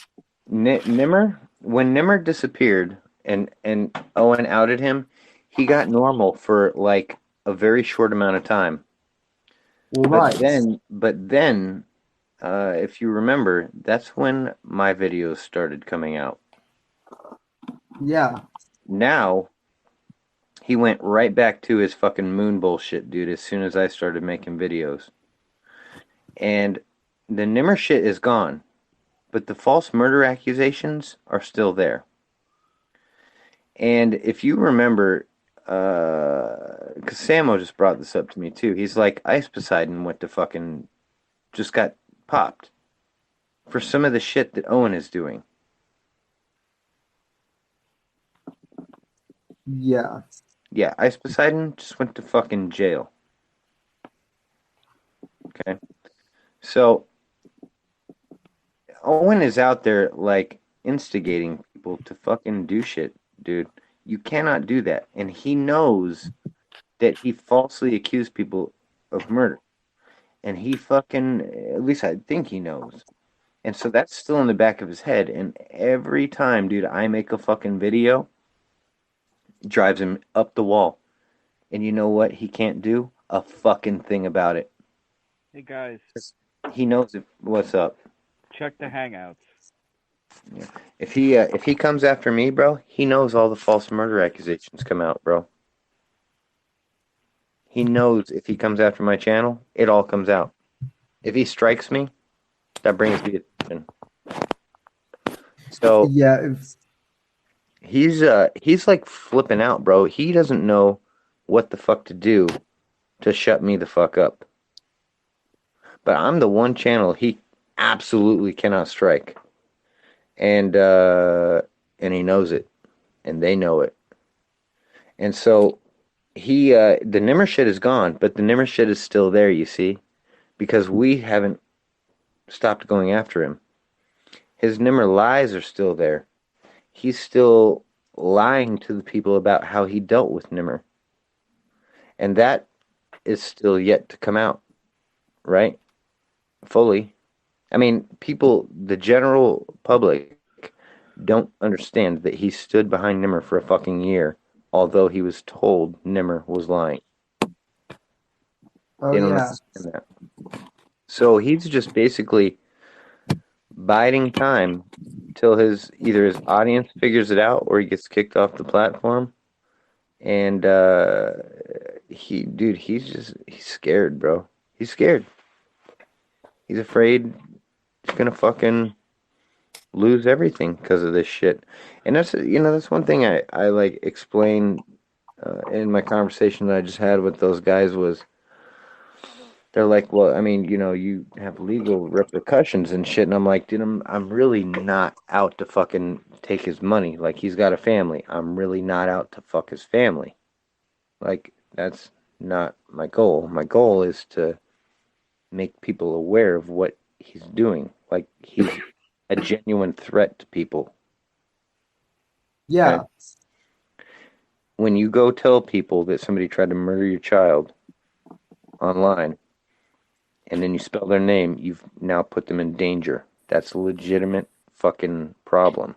Nimmer, when Nimmer disappeared and Owen outed him, he got normal for like a very short amount of time. well, But right. then, if you remember, that's when my videos started coming out. Yeah. Now, he went right back to his fucking moon bullshit, dude, as soon as I started making videos. And the Nimmer shit is gone, but the false murder accusations are still there. And if you remember, because Samo just brought this up to me too, he's like, Ice Poseidon went to fucking, just got popped for some of the shit that Owen is doing. Yeah. Yeah, Ice Poseidon just went to fucking jail. Okay. So Owen is out there like instigating people to fucking do shit, dude. You cannot do that. And he knows that he falsely accused people of murder. And he fucking, at least I think he knows. And so that's still in the back of his head. And every time, dude, I make a fucking video, it drives him up the wall. And you know what? He can't do a fucking thing about it. Hey guys, He knows it. What's up? check the Hangouts. Yeah. If he comes after me, bro, he knows all the false murder accusations come out, bro. He knows if he comes after my channel, it all comes out. If he strikes me, that brings the attention. So Yeah. he's like flipping out, bro. He doesn't know what the fuck to do to shut me the fuck up. But I'm the one channel he absolutely cannot strike. And he knows it. And they know it. And so the Nimmer shit is gone, but the Nimmer shit is still there, you see? Because we haven't stopped going after him. His Nimmer lies are still there. He's still lying to the people about how he dealt with Nimmer. And that is still yet to come out, right? Fully. I mean, people, the general public, don't understand that he stood behind Nimmer for a fucking year, although he was told Nimmer was lying. Oh They don't yeah. understand that. So he's just basically biding time till either his audience figures it out or he gets kicked off the platform. And he's scared, bro. He's scared. He's afraid he's gonna fucking lose everything because of this shit. And that's one thing I like explained in my conversation that I just had with those guys was they're like, well, I mean, you have legal repercussions and shit. And I'm like, dude, I'm really not out to fucking take his money. Like, he's got a family. I'm really not out to fuck his family. Like, that's not my goal. My goal is to make people aware of what he's doing. Like, he's a genuine threat to people. Yeah. Okay? When you go tell people that somebody tried to murder your child online, and then you spell their name, you've now put them in danger. That's a legitimate fucking problem.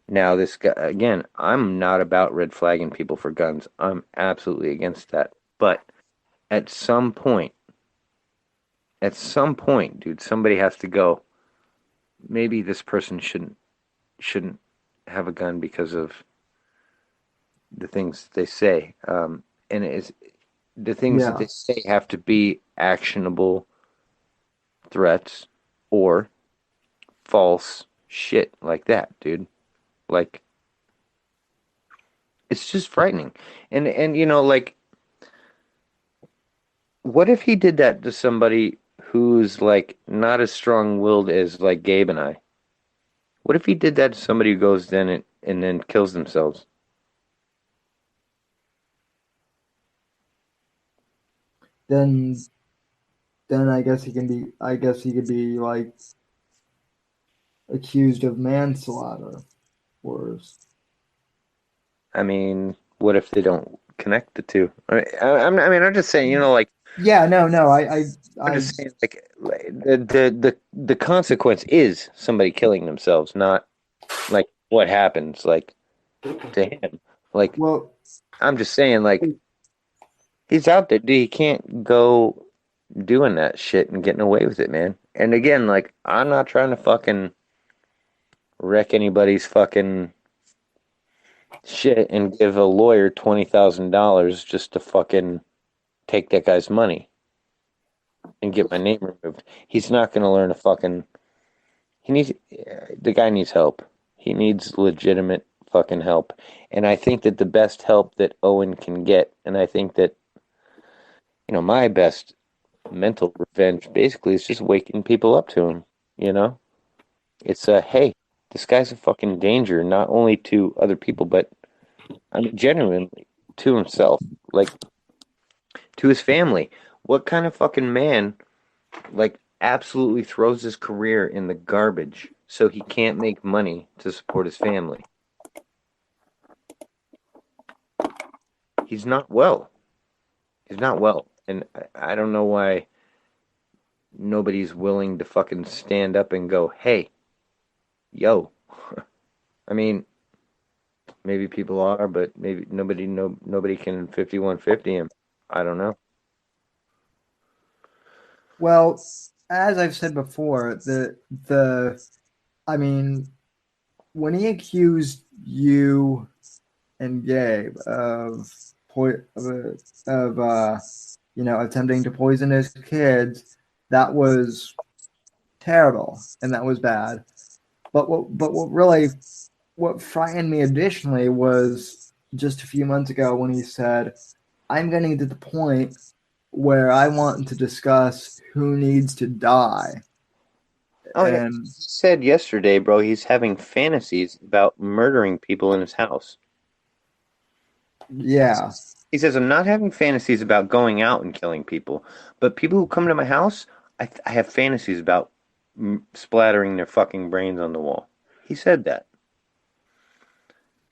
Now, this guy, again, I'm not about red flagging people for guns. I'm absolutely against that. But at some point, dude, somebody has to go, maybe this person shouldn't have a gun because of the things they say. And the things that Yeah. they say have to be actionable threats or false shit like that, dude. Like, it's just frightening. And like, what if he did that to somebody who's like not as strong-willed as like Gabe and I? What if he did that to somebody who goes then and then kills themselves? Then I guess he can be. I guess he could be like accused of manslaughter. Worse. I mean, what if they don't connect the two? I'm just saying, like, Yeah. No. No. I'm I. just saying, like the consequence is somebody killing themselves, not like what happens, like to him. Like, Well. I'm just saying, like, he's out there, dude. He can't go doing that shit and getting away with it, man. And again, like, I'm not trying to fucking wreck anybody's fucking shit and give a lawyer $20,000 just to fucking take that guy's money and get my name removed. He's not gonna learn a fucking. He needs. The guy needs help. He needs legitimate fucking help. And I think that the best help that Owen can get, and I think that my best mental revenge basically is just waking people up to him. You know, it's hey, this guy's a fucking danger, not only to other people, but I mean, genuinely to himself, like to his family. What kind of fucking man, like, absolutely throws his career in the garbage so he can't make money to support his family? He's not well. He's not well. And I don't know why nobody's willing to fucking stand up and go, hey, yo. I mean, maybe people are, but maybe nobody can 5150 him. I don't know. Well, as I've said before, I mean, when he accused you and Gabe of attempting to poison his kids, that was terrible and that was bad. But what frightened me additionally was just a few months ago when he said, "I'm getting to the point where I want to discuss who needs to die." Oh, yeah. And He said yesterday, bro, he's having fantasies about murdering people in his house. yeah, He says, I'm not having fantasies about going out and killing people, but people who come to my house, I have fantasies about splattering their fucking brains on the wall. He said that.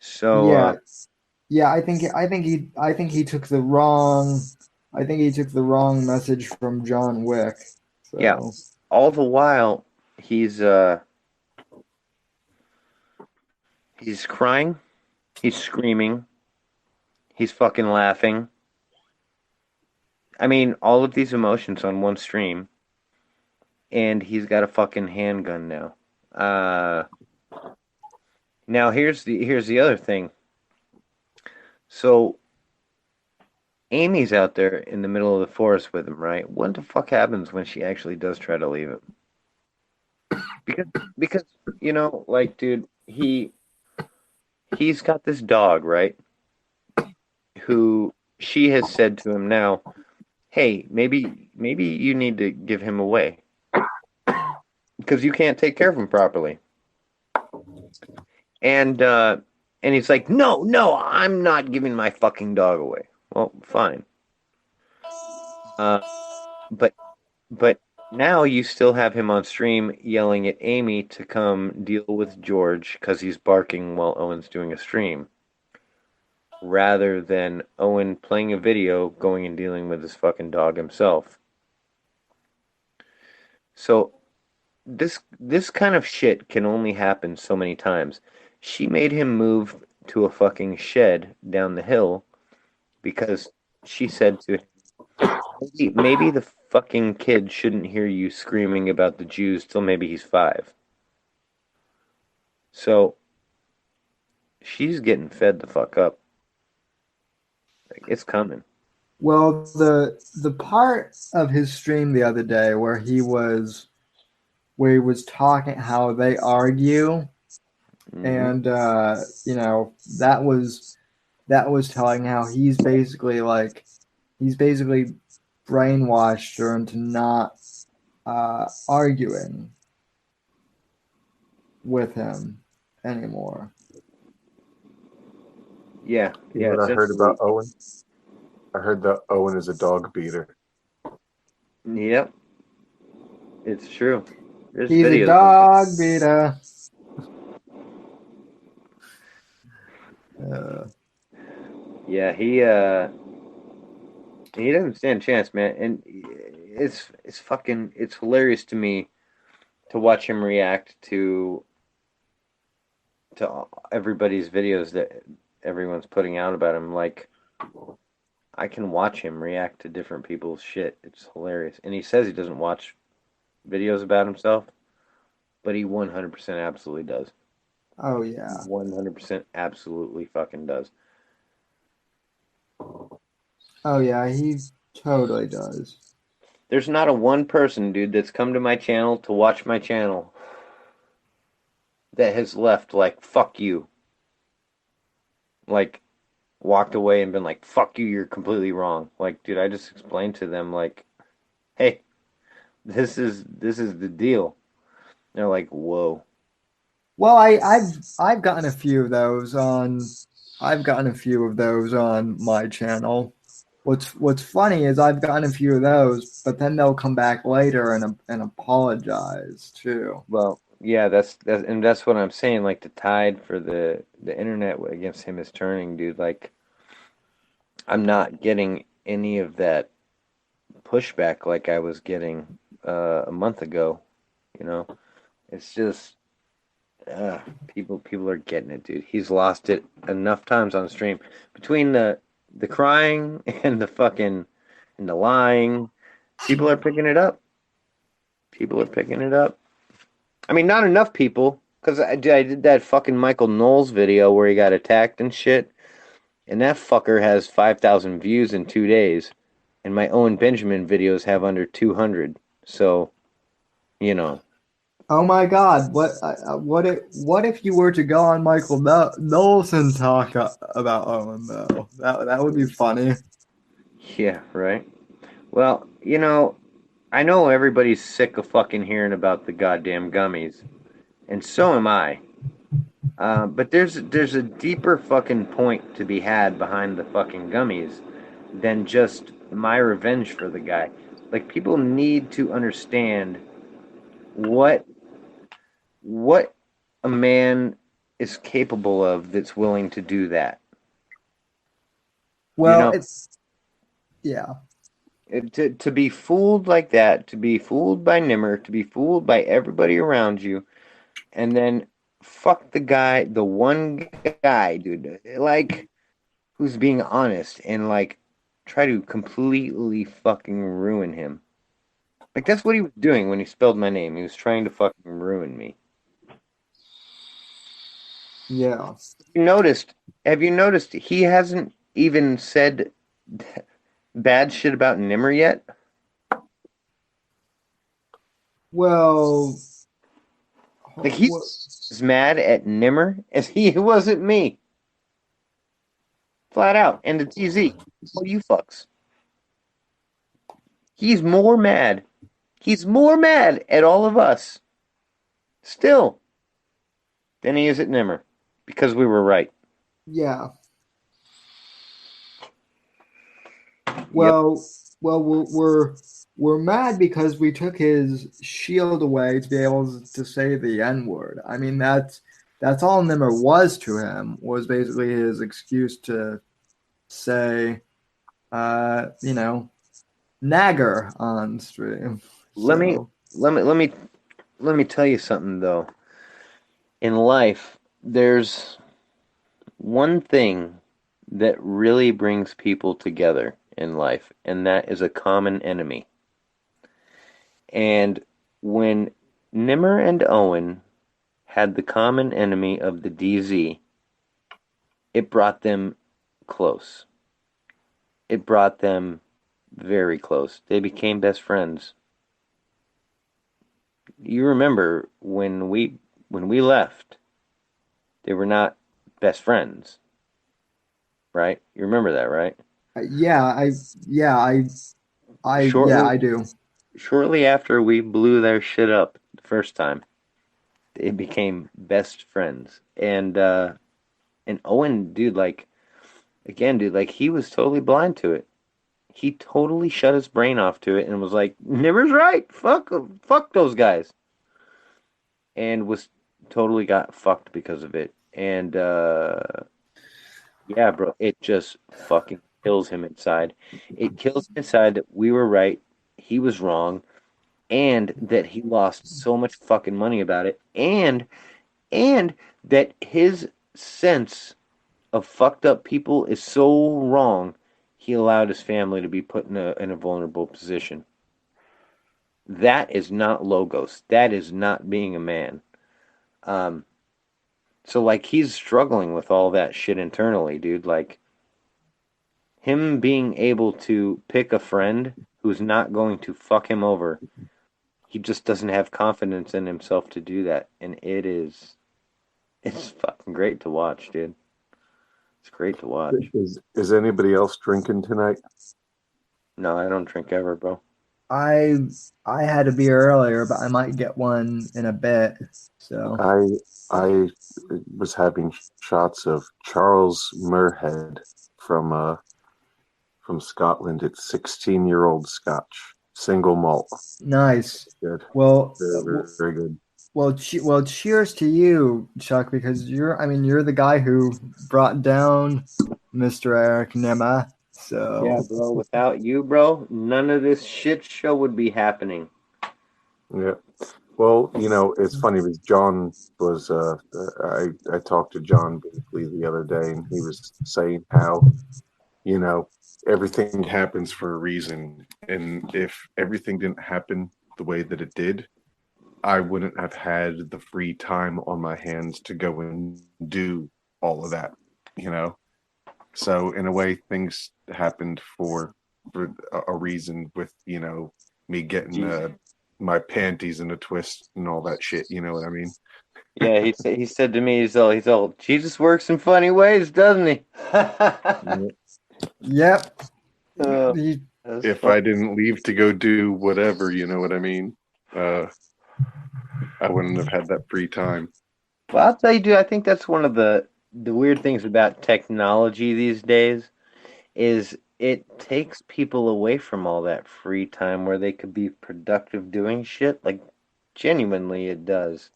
So, yeah, yeah. I think he took the wrong. I think he took the wrong message from John Wick. yeah, So all the while he's crying, he's screaming, he's fucking laughing. I mean, all of these emotions on one stream, and he's got a fucking handgun now. Now here's the other thing. So Amy's out there in the middle of the forest with him, right? What the fuck happens when she actually does try to leave him? Because like, dude, he's got this dog, right? Who she has said to him now, hey, maybe you need to give him away because you can't take care of him properly. And he's like, no, I'm not giving my fucking dog away. Well, fine. But Now you still have him on stream yelling at Amy to come deal with George because he's barking while Owen's doing a stream, rather than Owen playing a video, going and dealing with his fucking dog himself. So this kind of shit can only happen so many times. She made him move to a fucking shed down the hill because she said to him, maybe the fucking kid shouldn't hear you screaming about the Jews till maybe he's 5. So she's getting fed the fuck up. Like, it's coming. Well, the part of his stream the other day where he was talking how they argue, and that was telling how he's basically brainwashed her into not arguing with him anymore. Yeah. You know what I heard about Owen? I heard that Owen is a dog beater. Yep. It's true. He's a dog beater. Yeah, he doesn't stand a chance, man. And it's hilarious to me to watch him react to everybody's videos that everyone's putting out about him. Like, I can watch him react to different people's shit. It's hilarious. And he says he doesn't watch videos about himself, but he 100% absolutely does. Oh, yeah. 100% absolutely fucking does. Oh, yeah, he totally does. There's not a one person, dude, that's come to my channel to watch my channel that has left like, fuck you. Like, walked away and been like, fuck you, you're completely wrong. Like, dude, I just explained to them, like, hey, this is the deal. They're like, whoa. Well, I've gotten a few of those on my channel. What's funny is I've gotten a few of those, but then they'll come back later and apologize too. Well, yeah, that's what I'm saying. Like, the tide for the internet against him is turning, dude. Like, I'm not getting any of that pushback like I was getting a month ago. You know, it's just people are getting it, dude. He's lost it enough times on stream between the crying and the fucking and the lying. People are picking it up. I mean, not enough people, because I did that fucking Michael Knowles video where he got attacked and shit, and that fucker has 5,000 views in 2 days, and my Owen Benjamin videos have under 200. So, you know. Oh my God! What if you were to go on Michael Knowles and talk about Owen though? That would be funny. Yeah, right. Well, you know, I know everybody's sick of fucking hearing about the goddamn gummies, and so am I. But there's a deeper fucking point to be had behind the fucking gummies than just my revenge for the guy. Like, people need to understand what a man is capable of that's willing to do that. Well, you know, it's yeah. To be fooled like that, to be fooled by Nimmer, to be fooled by everybody around you, and then fuck the guy, the one guy, dude, like, who's being honest, and like try to completely fucking ruin him. Like, that's what he was doing when he spelled my name. He was trying to fucking ruin me. Yeah. Have you noticed he hasn't even said bad shit about Nimmer yet? Well, like, he's as mad at Nimmer as he wasn't me. Flat out. And the TZ. Oh, you fucks. He's more mad. He's more mad at all of us still than he is at Nimmer, because we were right. Yeah. Well, we're we're mad because we took his shield away to be able to say the N-word. I mean, that's all Nimmer was to him, was basically his excuse to say, nagger on stream. Let me So, let me tell you something though. In life, there's one thing that really brings people together in life, and that is a common enemy. And when Nimmer and Owen had the common enemy of the DZ, it brought them close. It brought them very close. They became best friends. You remember when we left, they were not best friends, right? You remember that, right? I do. Shortly after we blew their shit up the first time, they became best friends. And Owen, dude, like he was totally blind to it. He totally shut his brain off to it and was like, Nimmer's right. Fuck those guys. And was totally got fucked because of it. And yeah, bro, it just fucking kills him inside. It kills him inside that we were right, he was wrong, and that he lost so much fucking money about it, and that his sense of fucked up people is so wrong, he allowed his family to be put in a vulnerable position. That is not logos. That is not being a man. So like he's struggling with all that shit internally, dude. Like him being able to pick a friend who's not going to fuck him over. He just doesn't have confidence in himself to do that, and it's fucking great to watch, dude. It's great to watch. Is anybody else drinking tonight? No, I don't drink ever, bro. I had a beer earlier, but I might get one in a bit. So I was having shots of Charles Muirhead from Scotland. It's 16-year-old Scotch, single malt. Nice. Good. Well, very good. Well, cheers to you, Chuck, because you're the guy who brought down Mr. Eric Nimmer. So yeah, bro. Without you, bro, none of this shit show would be happening. Yeah. Well, it's funny because John was. I talked to John briefly the other day, and he was saying how, everything happens for a reason, and if everything didn't happen the way that it did, I wouldn't have had the free time on my hands to go and do all of that, So in a way, things happened for a reason with, me getting my panties in a twist and all that shit. You know what I mean? Yeah, he said to me, he's all, Jesus works in funny ways, doesn't he? Yep. If fun. I didn't leave to go do whatever, you know what I mean? I wouldn't have had that free time. Well, I'll tell you, dude, I think that's one of the weird things about technology these days is it takes people away from all that free time where they could be productive doing shit. Like, genuinely, it does.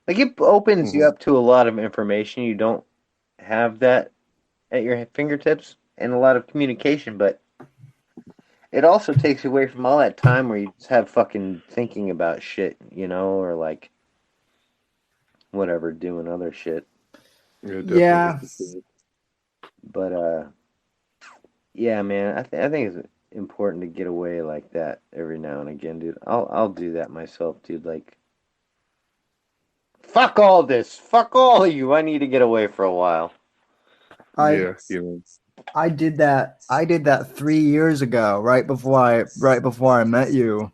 Like, it opens you up to a lot of information. You don't have that at your fingertips and a lot of communication, but it also takes you away from all that time where you just have fucking thinking about shit, or like whatever, doing other shit. Yeah. But yeah, man, I think it's important to get away like that every now and again, dude. I'll do that myself, dude. Like, fuck all this, fuck all of you. I need to get away for a while. I did that 3 years ago, right before I met you.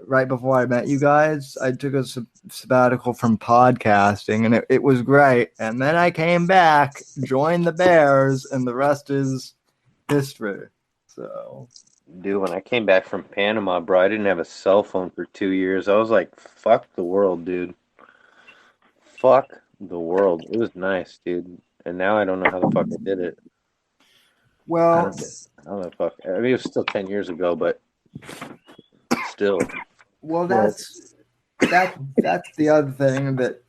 Right before I met you guys, I took a sabbatical from podcasting, and it was great. And then I came back, joined the Bears, and the rest is history. So, dude, when I came back from Panama, bro, I didn't have a cell phone for 2 years. I was like, fuck the world, dude. Fuck the world. It was nice, dude. And now I don't know how the fuck I did it. Well, I don't know, fuck. I mean, it was still 10 years ago, but Still. Well, that's the other thing that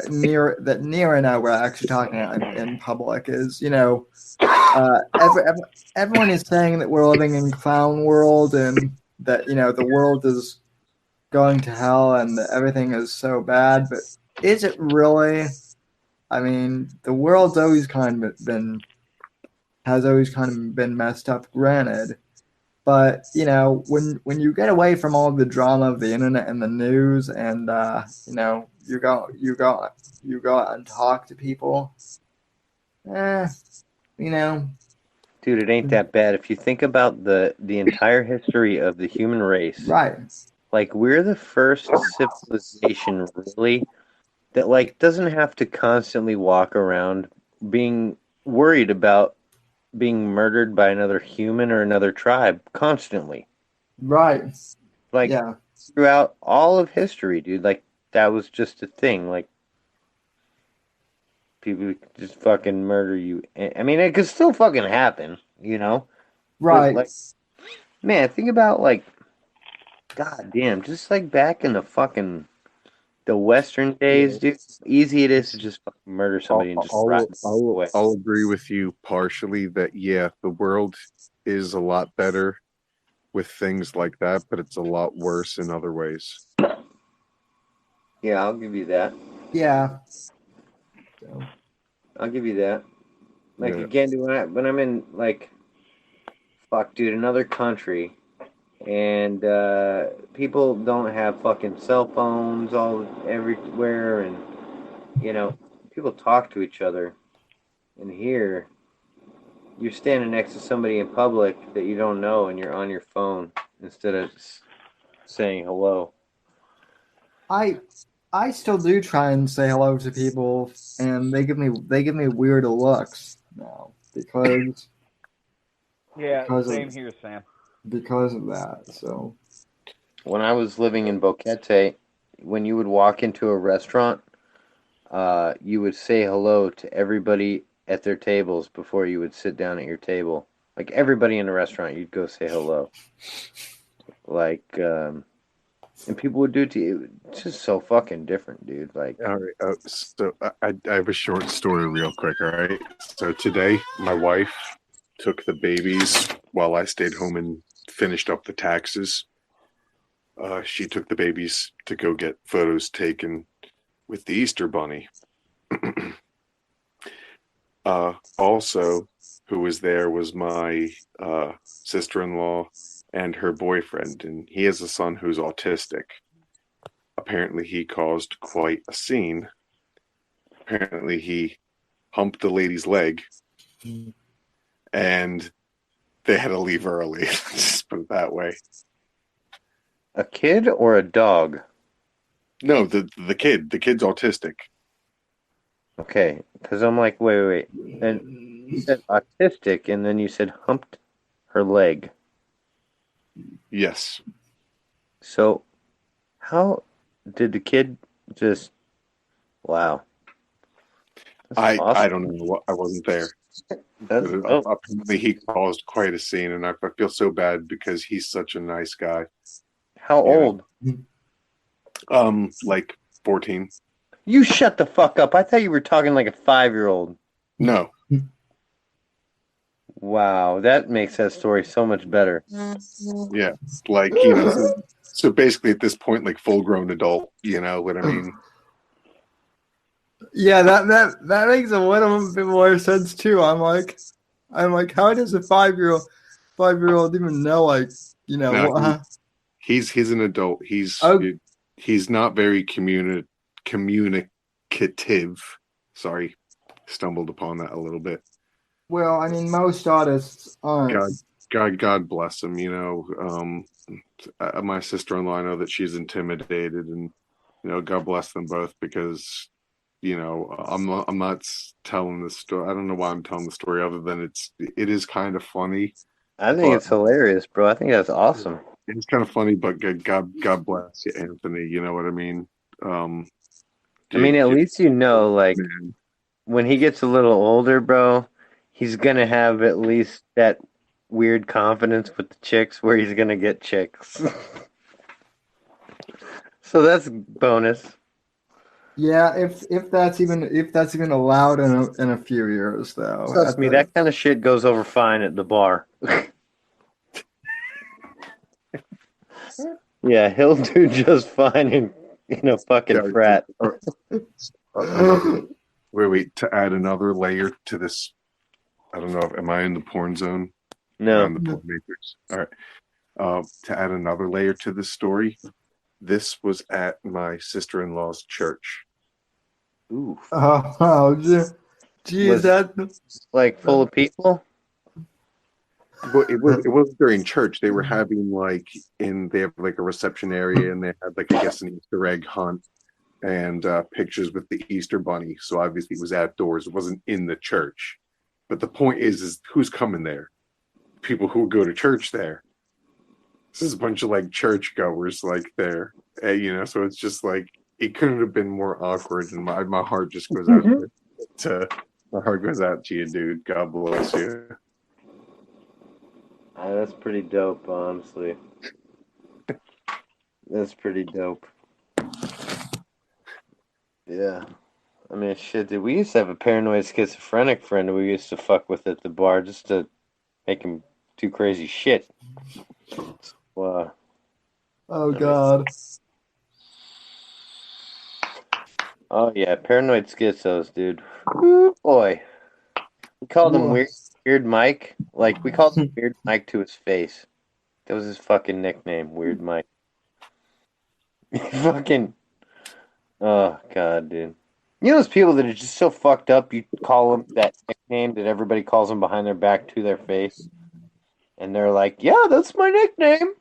Near and I were actually talking in public is, everyone is saying that we're living in clown world and that the world is going to hell and that everything is so bad, but is it really? I mean, the world's always kind of been messed up, granted. But when you get away from all the drama of the internet and the news, and you go out and talk to people, eh, you know, Dude, it ain't that bad. If you think about the entire history of the human race, right? like we're the first civilization really that like doesn't have to constantly walk around being worried about being murdered by another human or another tribe constantly. Right. Like Yeah. throughout all of history, dude, like that was just a thing. Like people could just fucking murder you. I mean, it could still fucking happen, Right. But, like, man, think about like, god damn, just like back in the Western days, dude. Easy it is to just fucking murder somebody and just rot away. I'll agree with you partially that yeah, the world is a lot better with things like that, but it's a lot worse in other ways. Yeah, I'll give you that. Yeah. I'll give you that. Like Yeah. again, dude, when I'm in like, fuck, dude, another country, and people don't have fucking cell phones all everywhere, and people talk to each other. And here, you're standing next to somebody in public that you don't know, and you're on your phone instead of saying hello. I still do try and say hello to people, and they give me weird looks now because same here, Sam. Because of that. So when I was living in Boquete, when you would walk into a restaurant, you would say hello to everybody at their tables before you would sit down at your table. Like everybody in the restaurant, you'd go say hello. Like, and people would do it to you. It's just so fucking different, dude. Like, all right. So I have a short story, real quick. All right. So today, my wife took the babies while I stayed home and finished up the taxes. She took the babies to go get photos taken with the Easter Bunny. Also, who was there was my sister-in-law and her boyfriend, and he has a son who's autistic. Apparently, he caused quite a scene. Apparently, he humped the lady's leg, and they had to leave early. Just put it that way. a kid or a dog? No, the kid. The kid's autistic. Okay, because I'm like, wait. And you said autistic, and then you said humped her leg. Yes. So, how did the kid just? Wow. That's awesome. I don't know. I wasn't there. That's Apparently, he caused quite a scene, and I feel so bad because he's such a nice guy. How old? Like 14. You shut the fuck up. I thought you were talking like a 5-year-old. No. Wow, that makes that story so much better. Yeah. Like, so basically at this point, like full grown adult, you know what I mean? yeah, that makes a little bit more sense too. I'm like, how does a 5-year-old even know, like, No, he's an adult. He's not very communicative. Sorry, stumbled upon that a little bit. Well, I mean, most artists aren't. God bless him. My sister-in-law, I know that she's intimidated, and God bless them both because I'm not telling this story. I don't know why I'm telling the story other than it is kind of funny. I think it's hilarious, bro. I think that's awesome. It's kind of funny, but God bless you, Anthony. You know what I mean? I mean, at least like, when he gets a little older, bro, he's gonna have at least that weird confidence with the chicks where he's gonna get chicks. So that's bonus. Yeah, if that's even allowed in a few years, though. Trust me, that kind of shit goes over fine at the bar. Yeah, he'll do just fine in a fucking frat. Wait. To add another layer to this, I don't know. Am I in the porn zone? Am I No. in the porn matrix? All right. To add another layer to this story, this was at my sister-in-law's church. Ooh. Oh, geez, that like full of people. Well, it was during church. They were having they have like a reception area, and they had like, I guess, an Easter egg hunt and pictures with the Easter bunny. So obviously it was outdoors. It wasn't in the church. But the point is who's coming there? People who go to church there. This is a bunch of like church goers there. So it's just like it couldn't have been more awkward, and my heart just goes out to you, dude. God bless you. That's pretty dope, honestly. That's pretty dope. Yeah. I mean, shit, dude. We used to have a paranoid schizophrenic friend we used to fuck with at the bar just to make him do crazy shit. Oh, God. Oh, yeah. Paranoid schizos, dude. Ooh, boy. We called him Weird Mike. Like, we called him Weird Mike to his face. That was his fucking nickname, Weird Mike. Fucking... Oh, God, dude. You know those people that are just so fucked up, you call them that nickname that everybody calls them behind their back to their face? And they're like, yeah, that's my nickname.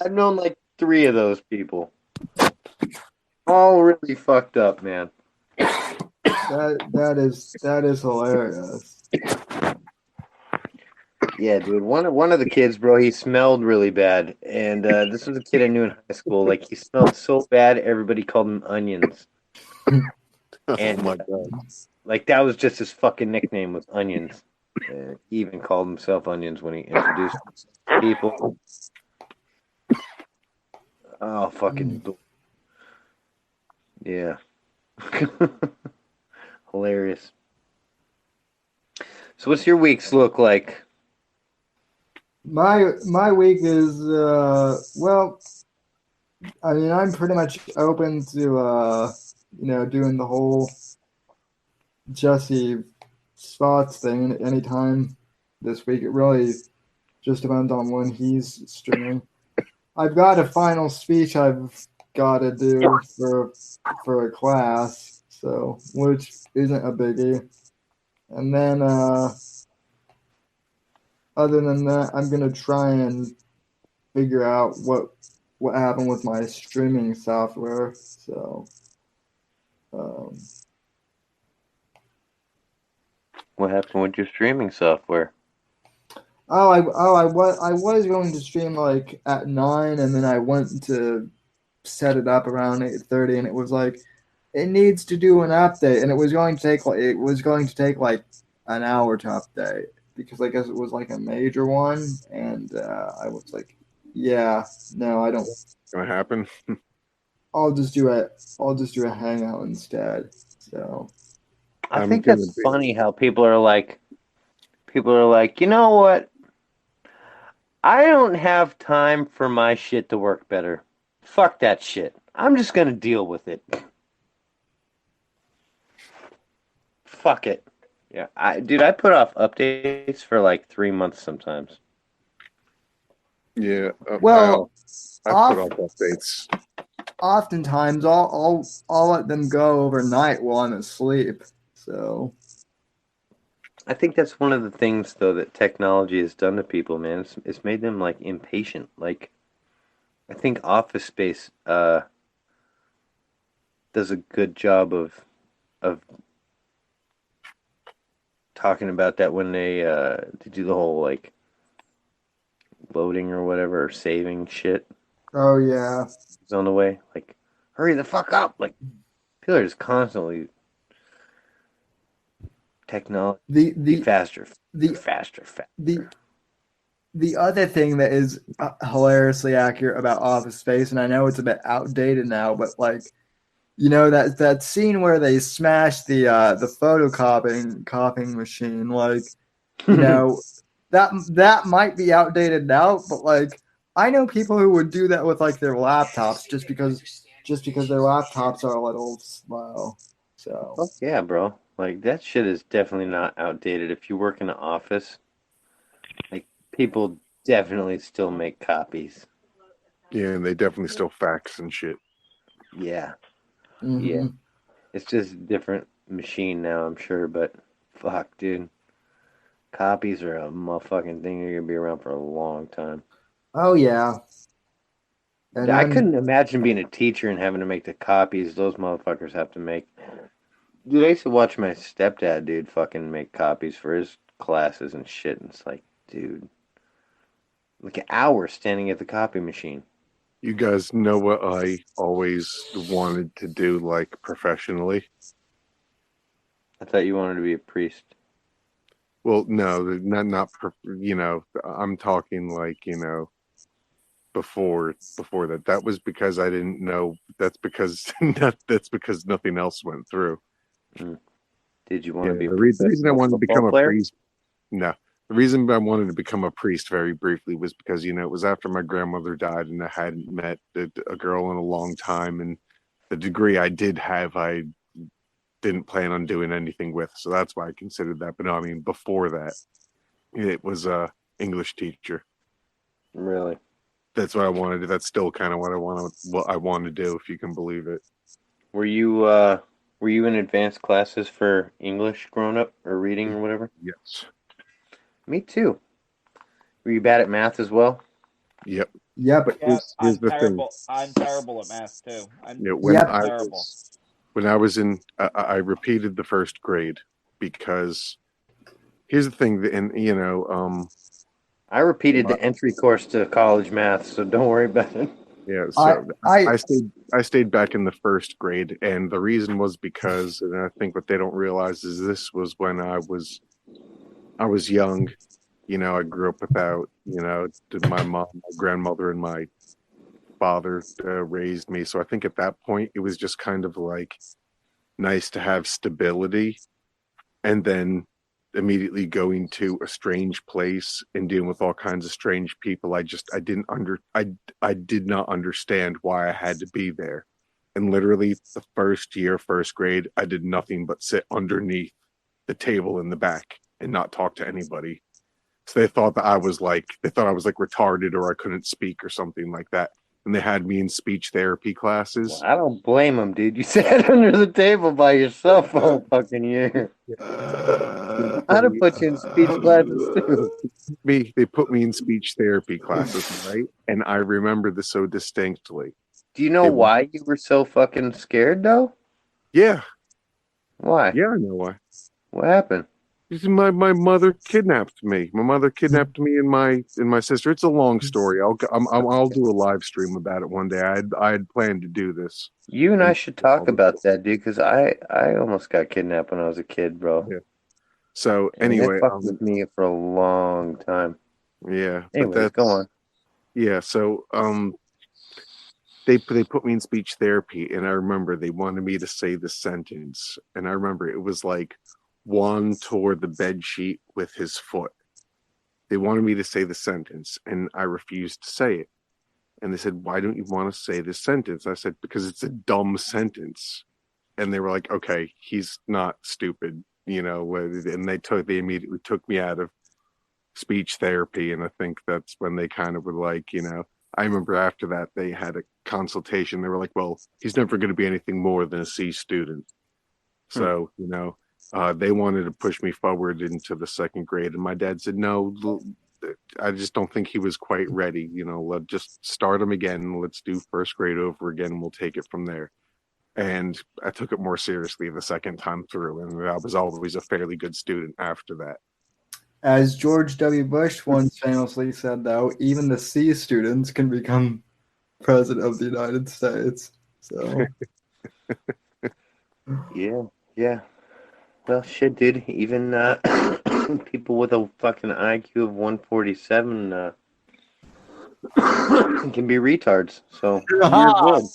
I've known like 3 of those people. All really fucked up, man. That is hilarious. Yeah, dude. One of the kids, bro, he smelled really bad, and this was a kid I knew in high school. Like he smelled so bad, everybody called him Onions. And oh my God, like that was just his fucking nickname was Onions. He even called himself Onions when he introduced people. Oh, fucking yeah. Hilarious. So what's your weeks look like? My week is well, I mean, I'm pretty much open to doing the whole Jesse Spots thing anytime this week. It really just depends on when he's streaming. I've got a final speech I've got to do for a class, so which isn't a biggie. And then other than that, I'm gonna try and figure out what happened with my streaming software. So, What happened with your streaming software? I was going to stream like at 9, and then I went to set it up around 8:30, and it was like it needs to do an update, and it was going to take like an hour to update because I guess it was like a major one, and I was like, yeah, no, I don't. What's gonna happen? I'll just do a hangout instead. So I think that's funny how people are like, you know what? I don't have time for my shit to work better. Fuck that shit. I'm just gonna deal with it. Fuck it. Yeah, I put off updates for like 3 months sometimes. Yeah. well, I put off updates. Oftentimes, I'll let them go overnight while I'm asleep. So I think that's one of the things, though, that technology has done to people, man. It's made them like impatient. Like, I think Office Space does a good job of talking about that when they do the whole like loading or whatever or saving shit. Oh yeah, It's on the way. Like, hurry the fuck up! Like, people are just constantly technology. The Faster. the the other thing that is hilariously accurate about Office Space, and I know it's a bit outdated now, but like, that scene where they smash the copying machine, like, that might be outdated now, but like, I know people who would do that with like their laptops just because their laptops are a little slow. So Fuck yeah, bro. Like that shit is definitely not outdated. If you work in an office, like people definitely still make copies. Yeah, and they definitely still fax and shit. Yeah. mhm. Yeah. It's just a different machine now, I'm sure, but fuck, dude. Copies are a motherfucking thing. You're gonna be around for a long time. Oh yeah. And I then couldn't imagine being a teacher and having to make the copies those motherfuckers have to make. Dude, I used to watch my stepdad, dude, fucking make copies for his classes and shit. And it's like, dude, like an hour standing at the copy machine. You guys know what I always wanted to do, like, professionally? I thought you wanted to be a priest. Well, no, I'm talking like, before that. That was because I didn't know. That's because nothing else went through. Did you want Yeah, to be a the reason I professional wanted to football become a player? priest. No, the reason I wanted to become a priest very briefly was because it was after my grandmother died and I hadn't met a girl in a long time, and the degree I did have, I didn't plan on doing anything with, so that's why I considered that. But no, I mean, before that, it was a English teacher. Really? That's what I wanted to do. That's still kind of what I want to do, if you can believe it. Were you in advanced classes for English growing up or reading or whatever? Yes. Me too. Were you bad at math as well? Yep. yep. But Yeah, here's the thing. I'm terrible at math too. When Yep. Terrible. when I was in, I repeated the first grade because here's the thing, and I repeated the entry course to college math, so don't worry about it. yeah. So I I stayed back in the first grade, and the reason was because, and I think what they don't realize is this was when I was young. I grew up without, my mom, my grandmother, and my father raised me. So I think at that point it was just kind of like nice to have stability, and then immediately going to a strange place and dealing with all kinds of strange people. I did not understand why I had to be there. And literally the first year, first grade, I did nothing but sit underneath the table in the back and not talk to anybody. So they thought I was like retarded, or I couldn't speak or something like that. And they had me in speech therapy classes. Well, I don't blame them, dude. You sat under the table by yourself all fucking year. I'd have put you in speech classes too. They put me in speech therapy classes, right? And I remember this so distinctly. Do you know why you were so fucking scared, though? Yeah. Why? Yeah, I know why. What happened? My mother kidnapped me. My mother kidnapped me and my sister. It's a long story. I'll do a live stream about it one day. I had planned to do this. You and I should talk about that, dude, because I almost got kidnapped when I was a kid, bro. Yeah. So And anyway, it fucked with me for a long time. Yeah. Anyways, go on. Yeah. So they put me in speech therapy, and I remember they wanted me to say the sentence, and I remember it was like, Juan tore the bed sheet with his foot. They wanted me to say the sentence, and I refused to say it. And they said, "Why don't you want to say this sentence?" I said, "Because it's a dumb sentence." And they were like, "Okay, he's not stupid, And they immediately took me out of speech therapy, and I think that's when they kind of were like, I remember after that they had a consultation. They were like, "Well, he's never going to be anything more than a C student." So, they wanted to push me forward into the second grade, and my dad said, "No, I just don't think he was quite ready. Let's just start him again. Let's do first grade over again, and we'll take it from there." And I took it more seriously the second time through, and I was always a fairly good student after that. As George W. Bush once famously said, though, even the C students can become president of the United States. So, yeah. Well, shit, dude. Even people with a fucking IQ of 147 can be retards. So weird world.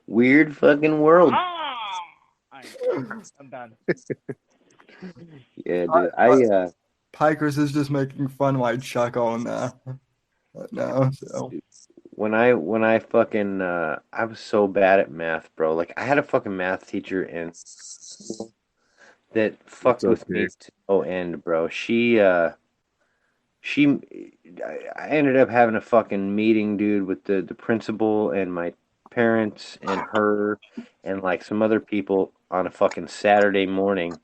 Weird fucking world. I'm done. Yeah, dude. Pikers is just making fun of my chuckle now. No, so When I fucking I was so bad at math, bro. Like I had a fucking math teacher in school that What's fucked up, with me Dave? to no end, bro. I ended up having a fucking meeting, dude, with the principal and my parents and her and like some other people on a fucking Saturday morning,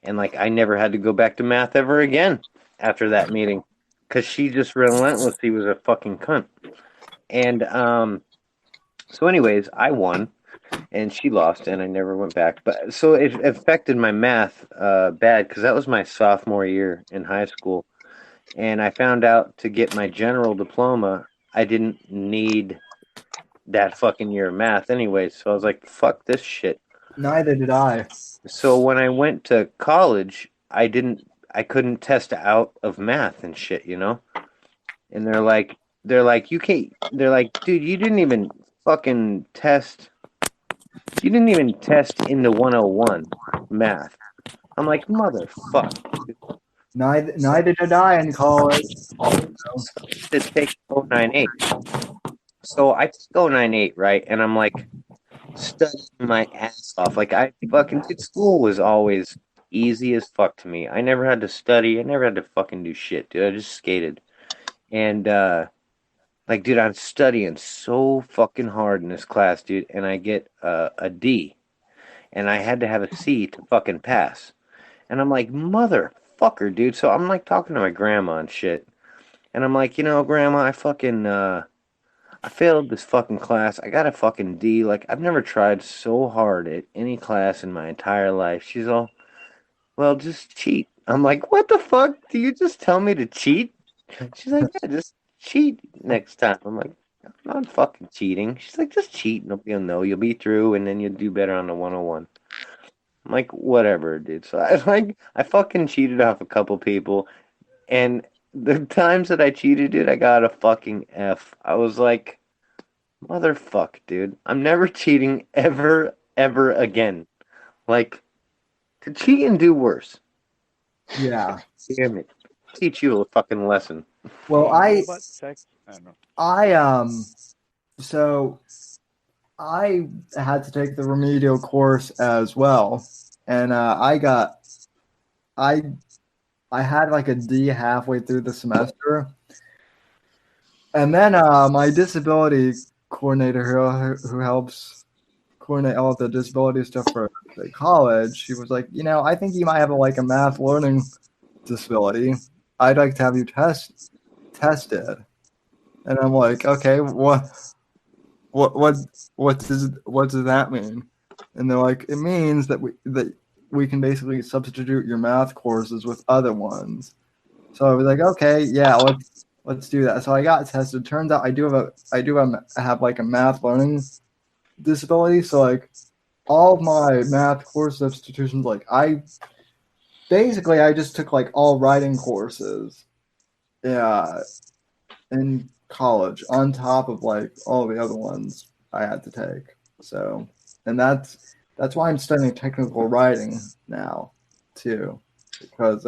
and like I never had to go back to math ever again after that meeting, because she just relentlessly was a fucking cunt. And so anyways, I won and she lost and I never went back. But so it affected my math bad because that was my sophomore year in high school. And I found out to get my general diploma, I didn't need that fucking year of math anyway. So I was like, fuck this shit. neither did I. So when I went to college, I couldn't test out of math and shit, you know? And they're like, you can't, they're like, dude, you didn't even test in the 101 math. I'm like, motherfucker. Neither did I in college. To take 098. So I took 098, right? And I'm like studying my ass off. Like I fucking did school was always easy as fuck to me. I never had to study. I never had to fucking do shit, dude. I just skated. And like, dude, I'm studying so fucking hard in this class, dude, and I get a D. And I had to have a C to fucking pass. And I'm like, motherfucker, dude. So I'm like talking to my grandma and shit. And I'm like, grandma, I failed this fucking class. I got a fucking D. Like, I've never tried so hard at any class in my entire life. She's all, well, just cheat. I'm like, what the fuck? Do you just tell me to cheat? She's like, yeah, just cheat next time. I'm like, I'm not fucking cheating. She's like, just cheat. Nobody will know. You'll be through and then you'll do better on the 101. I'm like, whatever, dude. So I fucking cheated off a couple people. And the times that I cheated, dude, I got a fucking F. I was like, motherfuck, dude. I'm never cheating ever again. Like, to cheat and do worse. Yeah. Damn it. Teach you a fucking lesson. Well, I don't know. so I had to take the remedial course as well, and I had like a D halfway through the semester, and then my disability coordinator who helps coordinate all the disability stuff for the college, she was like, I think you might have a math learning disability. I'd like to have you tested. And I'm like, okay, what does that mean? And they're like, it means that we can basically substitute your math courses with other ones. So I was like, okay, yeah, let's do that. So I got tested. Turns out I have like a math learning disability. So like all of my math course substitutions, like I just took like all writing courses, yeah, in college on top of like all the other ones I had to take. So, and that's why I'm studying technical writing now too, because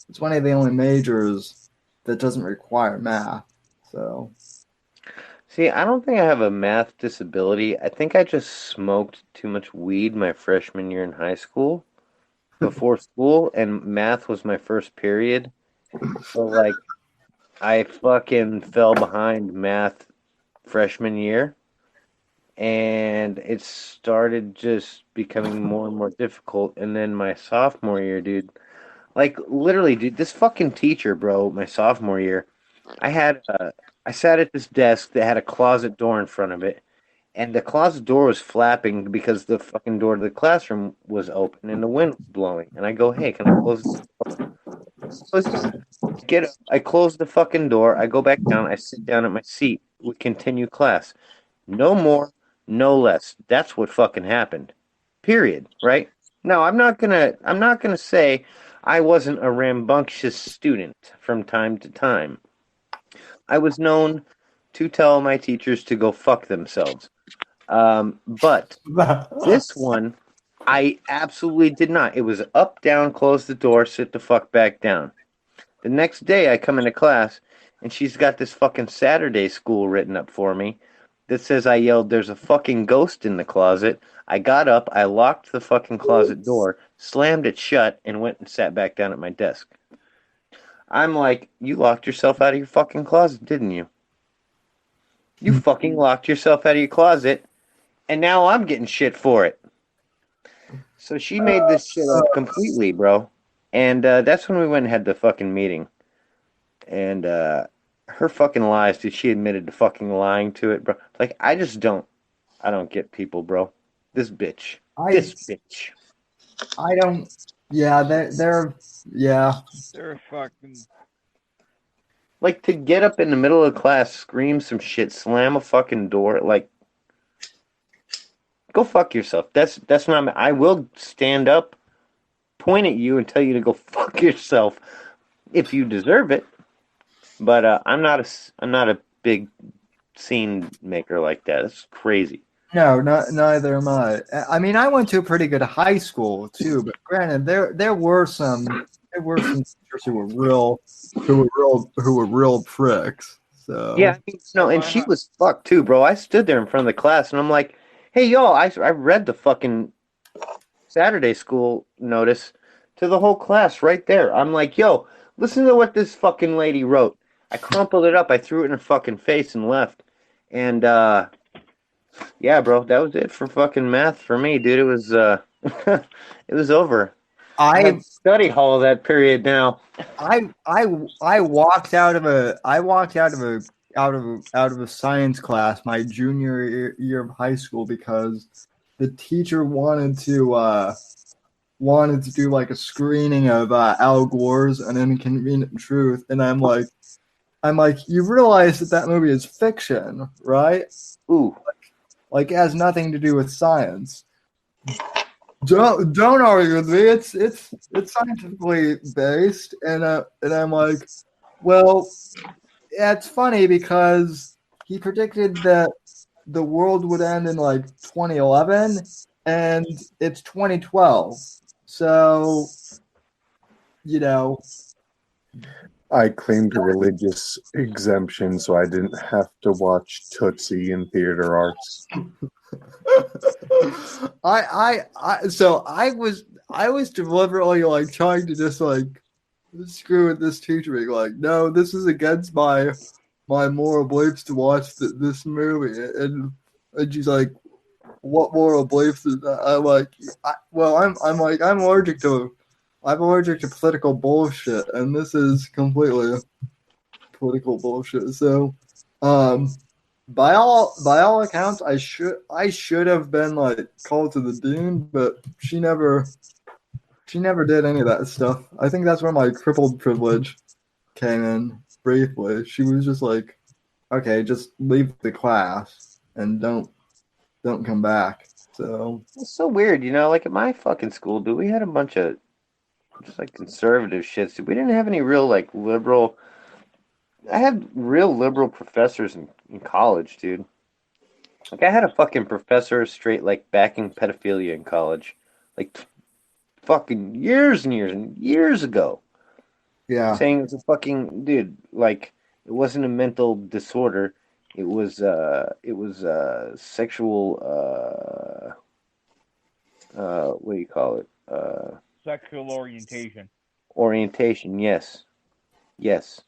it's one of the only majors that doesn't require math. So, See, I don't think I have a math disability. I think I just smoked too much weed my freshman year in high school before school, and math was my first period. So, like, I fucking fell behind math freshman year, and it started just becoming more and more difficult. And then my sophomore year, dude, like literally, dude, this fucking teacher, bro, my sophomore year, I sat at this desk that had a closet door in front of it, and the closet door was flapping because the fucking door to the classroom was open and the wind was blowing. And I go, hey, can I close the door? I close the fucking door. I go back down. I sit down at my seat. We continue class. No more, no less. That's what fucking happened. Period. Right? No, I'm not gonna say I wasn't a rambunctious student from time to time. I was known to tell my teachers to go fuck themselves. But this one, I absolutely did not. It was up, down, close the door, sit the fuck back down. The next day, I come into class, and she's got this fucking Saturday school written up for me that says I yelled, "There's a fucking ghost in the closet." I got up, I locked the fucking closet door, slammed it shut, and went and sat back down at my desk. I'm like, you locked yourself out of your fucking closet, didn't you? You fucking locked yourself out of your closet, and now I'm getting shit for it. So she made this shit up completely, bro. And that's when we went and had the fucking meeting. And her fucking lies, dude, she admitted to fucking lying to it, bro. Like, I don't get people, bro. This bitch. I don't. Yeah, yeah. They're fucking. Like, to get up in the middle of class, scream some shit, slam a fucking door, like, go fuck yourself. That's not. I will stand up, point at you, and tell you to go fuck yourself if you deserve it. But I'm not a big scene maker like that. It's crazy. No, neither am I. I mean, I went to a pretty good high school too, but granted, there were some teachers who were real pricks. So Yeah, no, and she was fucked too, bro. I stood there in front of the class, and I'm like, "Hey, y'all, I read the fucking Saturday school notice to the whole class right there." I'm like, "Yo, listen to what this fucking lady wrote." I crumpled it up, I threw it in her fucking face, and left. And yeah, bro, that was it for fucking math for me, dude. It was it was over. I have study hall that period now. I walked out of a science class my junior year of high school because the teacher wanted to do like a screening of Al Gore's An Inconvenient Truth, and I'm like, you realize that movie is fiction, right? Ooh. Like it has nothing to do with science. Don't argue with me. It's scientifically based, and I'm like, well, yeah, it's funny because he predicted that the world would end in like 2011, and it's 2012. So, you know, I claimed a religious exemption, so I didn't have to watch Tootsie in theater arts. So I was deliberately like trying to just like screw with this teacher, being like, no, this is against my moral beliefs to watch this movie, and she's like, what moral beliefs is that? I'm like, I'm allergic to political bullshit, and this is completely political bullshit. So, by all accounts, I should have been like called to the dean, but she never did any of that stuff. I think that's where my crippled privilege came in briefly. She was just like, okay, just leave the class and don't come back. So it's so weird, you know, like at my fucking school, dude, we had a bunch of just like conservative shits. We didn't have any real like liberal. I had real liberal professors in college, dude. Like I had a fucking professor straight like backing pedophilia in college, like fucking years and years and years ago. yeah, saying it's a fucking dude. Like it wasn't a mental disorder. It was sexual. What do you call it? Sexual orientation. Orientation. Yes. Yes.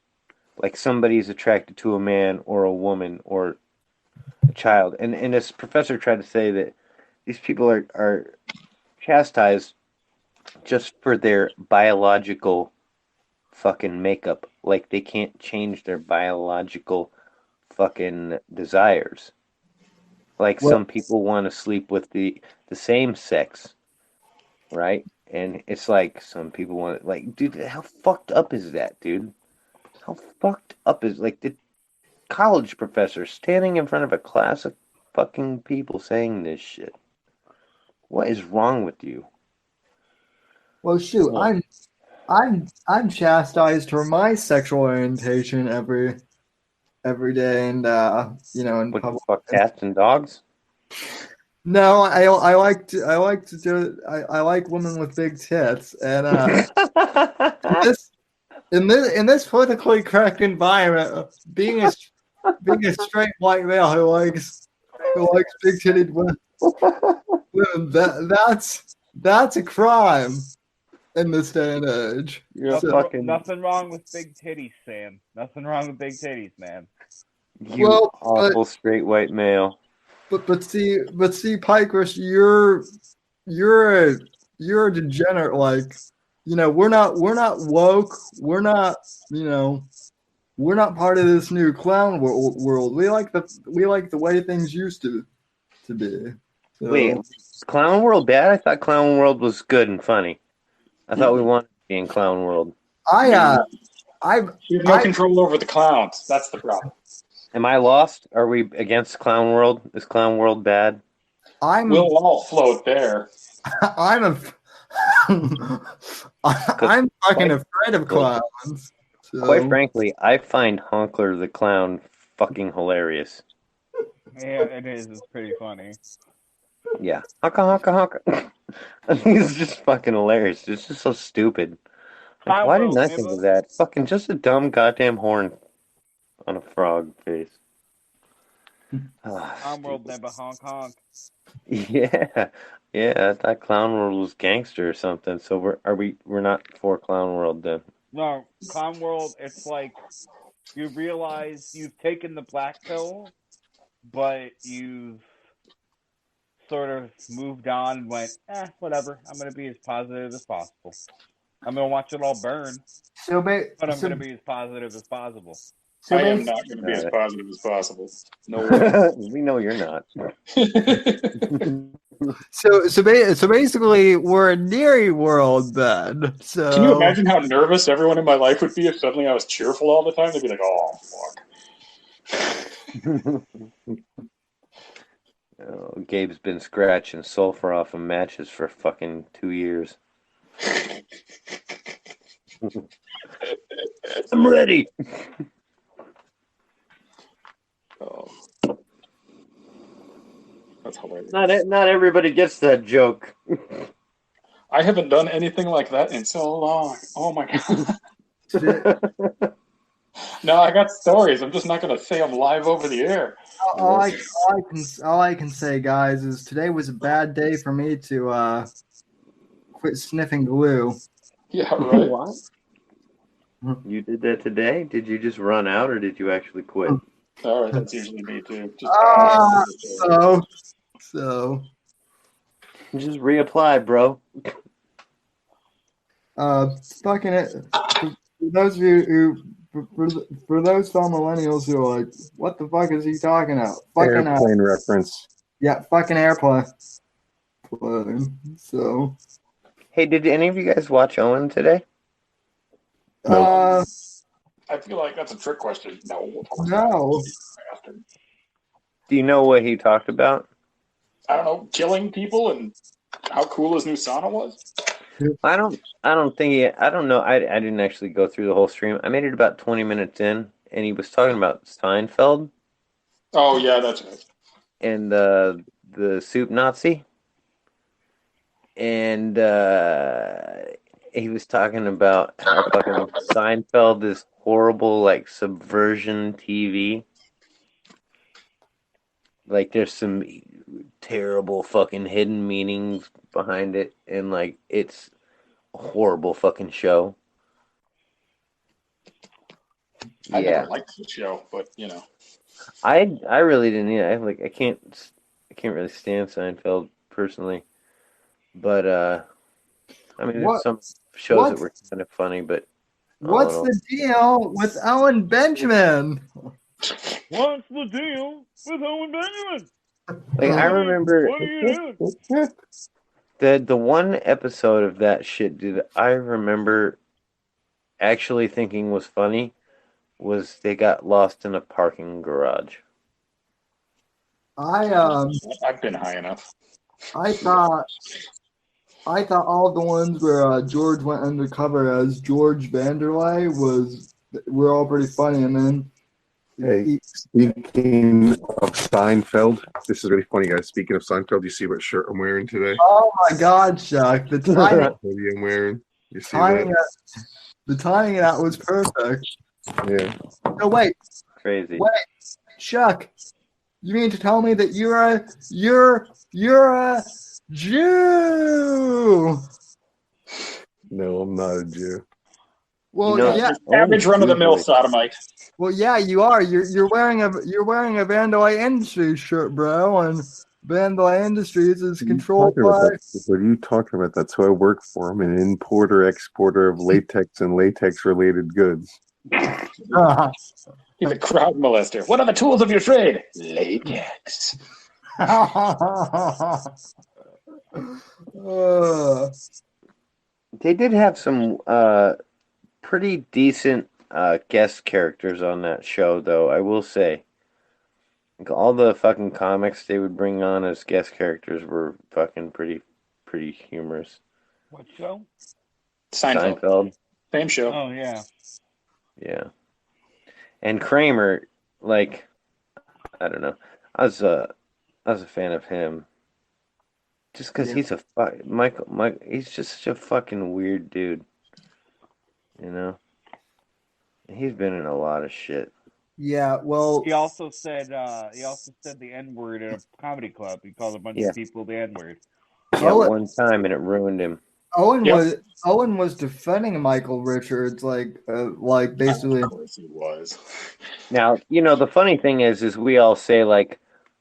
Like somebody's attracted to a man or a woman or a child, and this professor tried to say that these people are chastised just for their biological fucking makeup. Like they can't change their biological fucking desires. Like some people want to sleep with the same sex, right? And it's like some people want like, dude, how fucked up is that, dude? How fucked up is like the college professor standing in front of a class of fucking people saying this shit? What is wrong with you? Well, shoot, I'm chastised for my sexual orientation every day, and in What the public. fuck, cats and dogs? No, I like to do it. I like women with big tits, and this in this politically correct environment, being a straight white male who likes big titted women, that's a crime in this day and age. You're Nothing wrong with big titties, Sam. Nothing wrong with big titties, man. You awful straight white male. But see, Pikers, you're a degenerate. Like, we're not woke. We're not we're not part of this new clown world. We like the way things used to be. So, wait, is Clown World bad? I thought Clown World was good and funny. I thought we wanted to be in Clown World. You have no control over the clowns. That's the problem. Am I lost? Are we against Clown World? Is Clown World bad? We'll all float there. I'm fucking afraid of clowns. So. Quite frankly, I find Honkler the Clown fucking hilarious. Yeah, it is. It's pretty funny. Yeah. Honka, honka, honka. I think it's just fucking hilarious. It's just so stupid. Like, why didn't I think of that? Fucking just a dumb goddamn horn on a frog face. Clown World never honk honk. Yeah. I thought Clown World was gangster or something. So we're not for Clown World then. No, Clown World, it's like you realize you've taken the black pill, but you've sort of moved on and went, whatever. I'm going to be as positive as possible. I'm going to watch it all burn, but I'm going to be as positive as possible. I am not going to be as positive as possible. No way. We know you're not. So basically, we're a Neary world then. So can you imagine how nervous everyone in my life would be if suddenly I was cheerful all the time? They'd be like, "Oh fuck." Oh, Gabe's been scratching sulfur off of matches for fucking 2 years. I'm ready. Oh. That's hilarious. Not everybody gets that joke. I haven't done anything like that in so long. Oh my god. No, I got stories. I'm just not going to say them live over the air. All I can say, guys, is today was a bad day for me to quit sniffing glue. Yeah, right. What? You did that today? Did you just run out, or did you actually quit? All right, that's usually me too. So just reapply, bro. Fucking it. For those of you for those fellow millennials who are like, what the fuck is he talking about? Fucking airplane reference. Yeah, fucking airplane. So. Hey, did any of you guys watch Owen today? I feel like that's a trick question. No. No. Do you know what he talked about? I don't know, killing people and how cool his new sauna was. I don't know. I didn't actually go through the whole stream. I made it about 20 minutes in, and he was talking about Seinfeld. Oh yeah, that's right. And the soup Nazi. And he was talking about how fucking Seinfeld is horrible, like subversion TV. Like there's some terrible fucking hidden meanings behind it, and like it's a horrible fucking show. I never liked the show, but you know, I really didn't either. I can't really stand Seinfeld personally, but I mean there's some shows that were kind of funny, but what's the deal with Owen Benjamin? What's the deal with Owen Benjamin? Like I remember what are you doing? The one episode of that shit, dude, I remember actually thinking was funny was they got lost in a parking garage. I've been high enough. I thought I thought all the ones where George went undercover as George Vanderlei were all pretty funny, and then Hey, speaking of Seinfeld, this is really funny, guys. Speaking of Seinfeld, you see what shirt I'm wearing today? oh my God, Chuck, the timing, Hoodie I'm wearing. You see timing that? the timing of that was perfect. Yeah. No, wait, Crazy. Chuck, you mean to tell me that you're a Jew? No, I'm not a Jew. Well, You know, yeah. Average run of the mill sodomite. Well, yeah, you are. You're wearing a Vandelay Industries shirt, bro, and Vandelay Industries is controlled by. What are you talking about? That's who I work for. I'm an importer, exporter of latex and latex-related goods. He's a crowd molester. What are the tools of your trade? Latex. they did have some pretty decent guest characters on that show, though, I will say. Like, all the fucking comics they would bring on as guest characters were fucking pretty humorous. What show? Seinfeld. Same show. Oh, yeah. Yeah. And Kramer, like, I don't know. I was a fan of him. Just because he's Michael, he's just such a fucking weird dude. You know? He's been in a lot of shit. Yeah, well, He also said the N-word at a comedy club. He called a bunch of people the N-word. Yeah, one time, and it ruined him. Owen was defending Michael Richards, like basically. Of course he was. Now, the funny thing is we all say like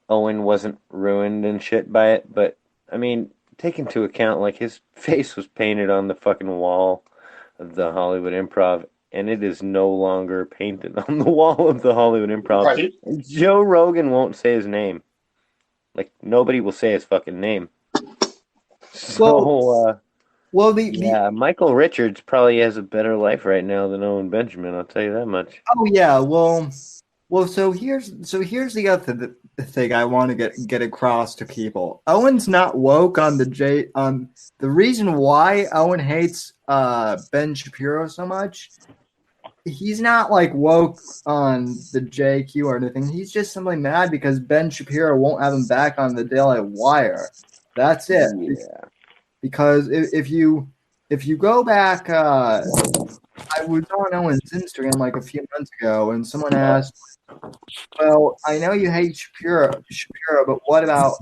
Owen wasn't ruined and shit by it, but I mean, take into account like his face was painted on the fucking wall of the Hollywood Improv, and it is no longer painted on the wall of the Hollywood Improv. Right. And Joe Rogan won't say his name. Like, nobody will say his fucking name. So, Michael Richards probably has a better life right now than Owen Benjamin, I'll tell you that much. Oh yeah, well, so here's the other thing I want to get across to people. Owen's not woke on the reason why Owen hates Ben Shapiro so much. He's not like woke on the JQ or anything. He's just simply mad because Ben Shapiro won't have him back on the Daily Wire. That's it. Yeah. Because if you go back, I was on Owen's Instagram like a few months ago, and someone asked, "Well, I know you hate Shapiro, but what about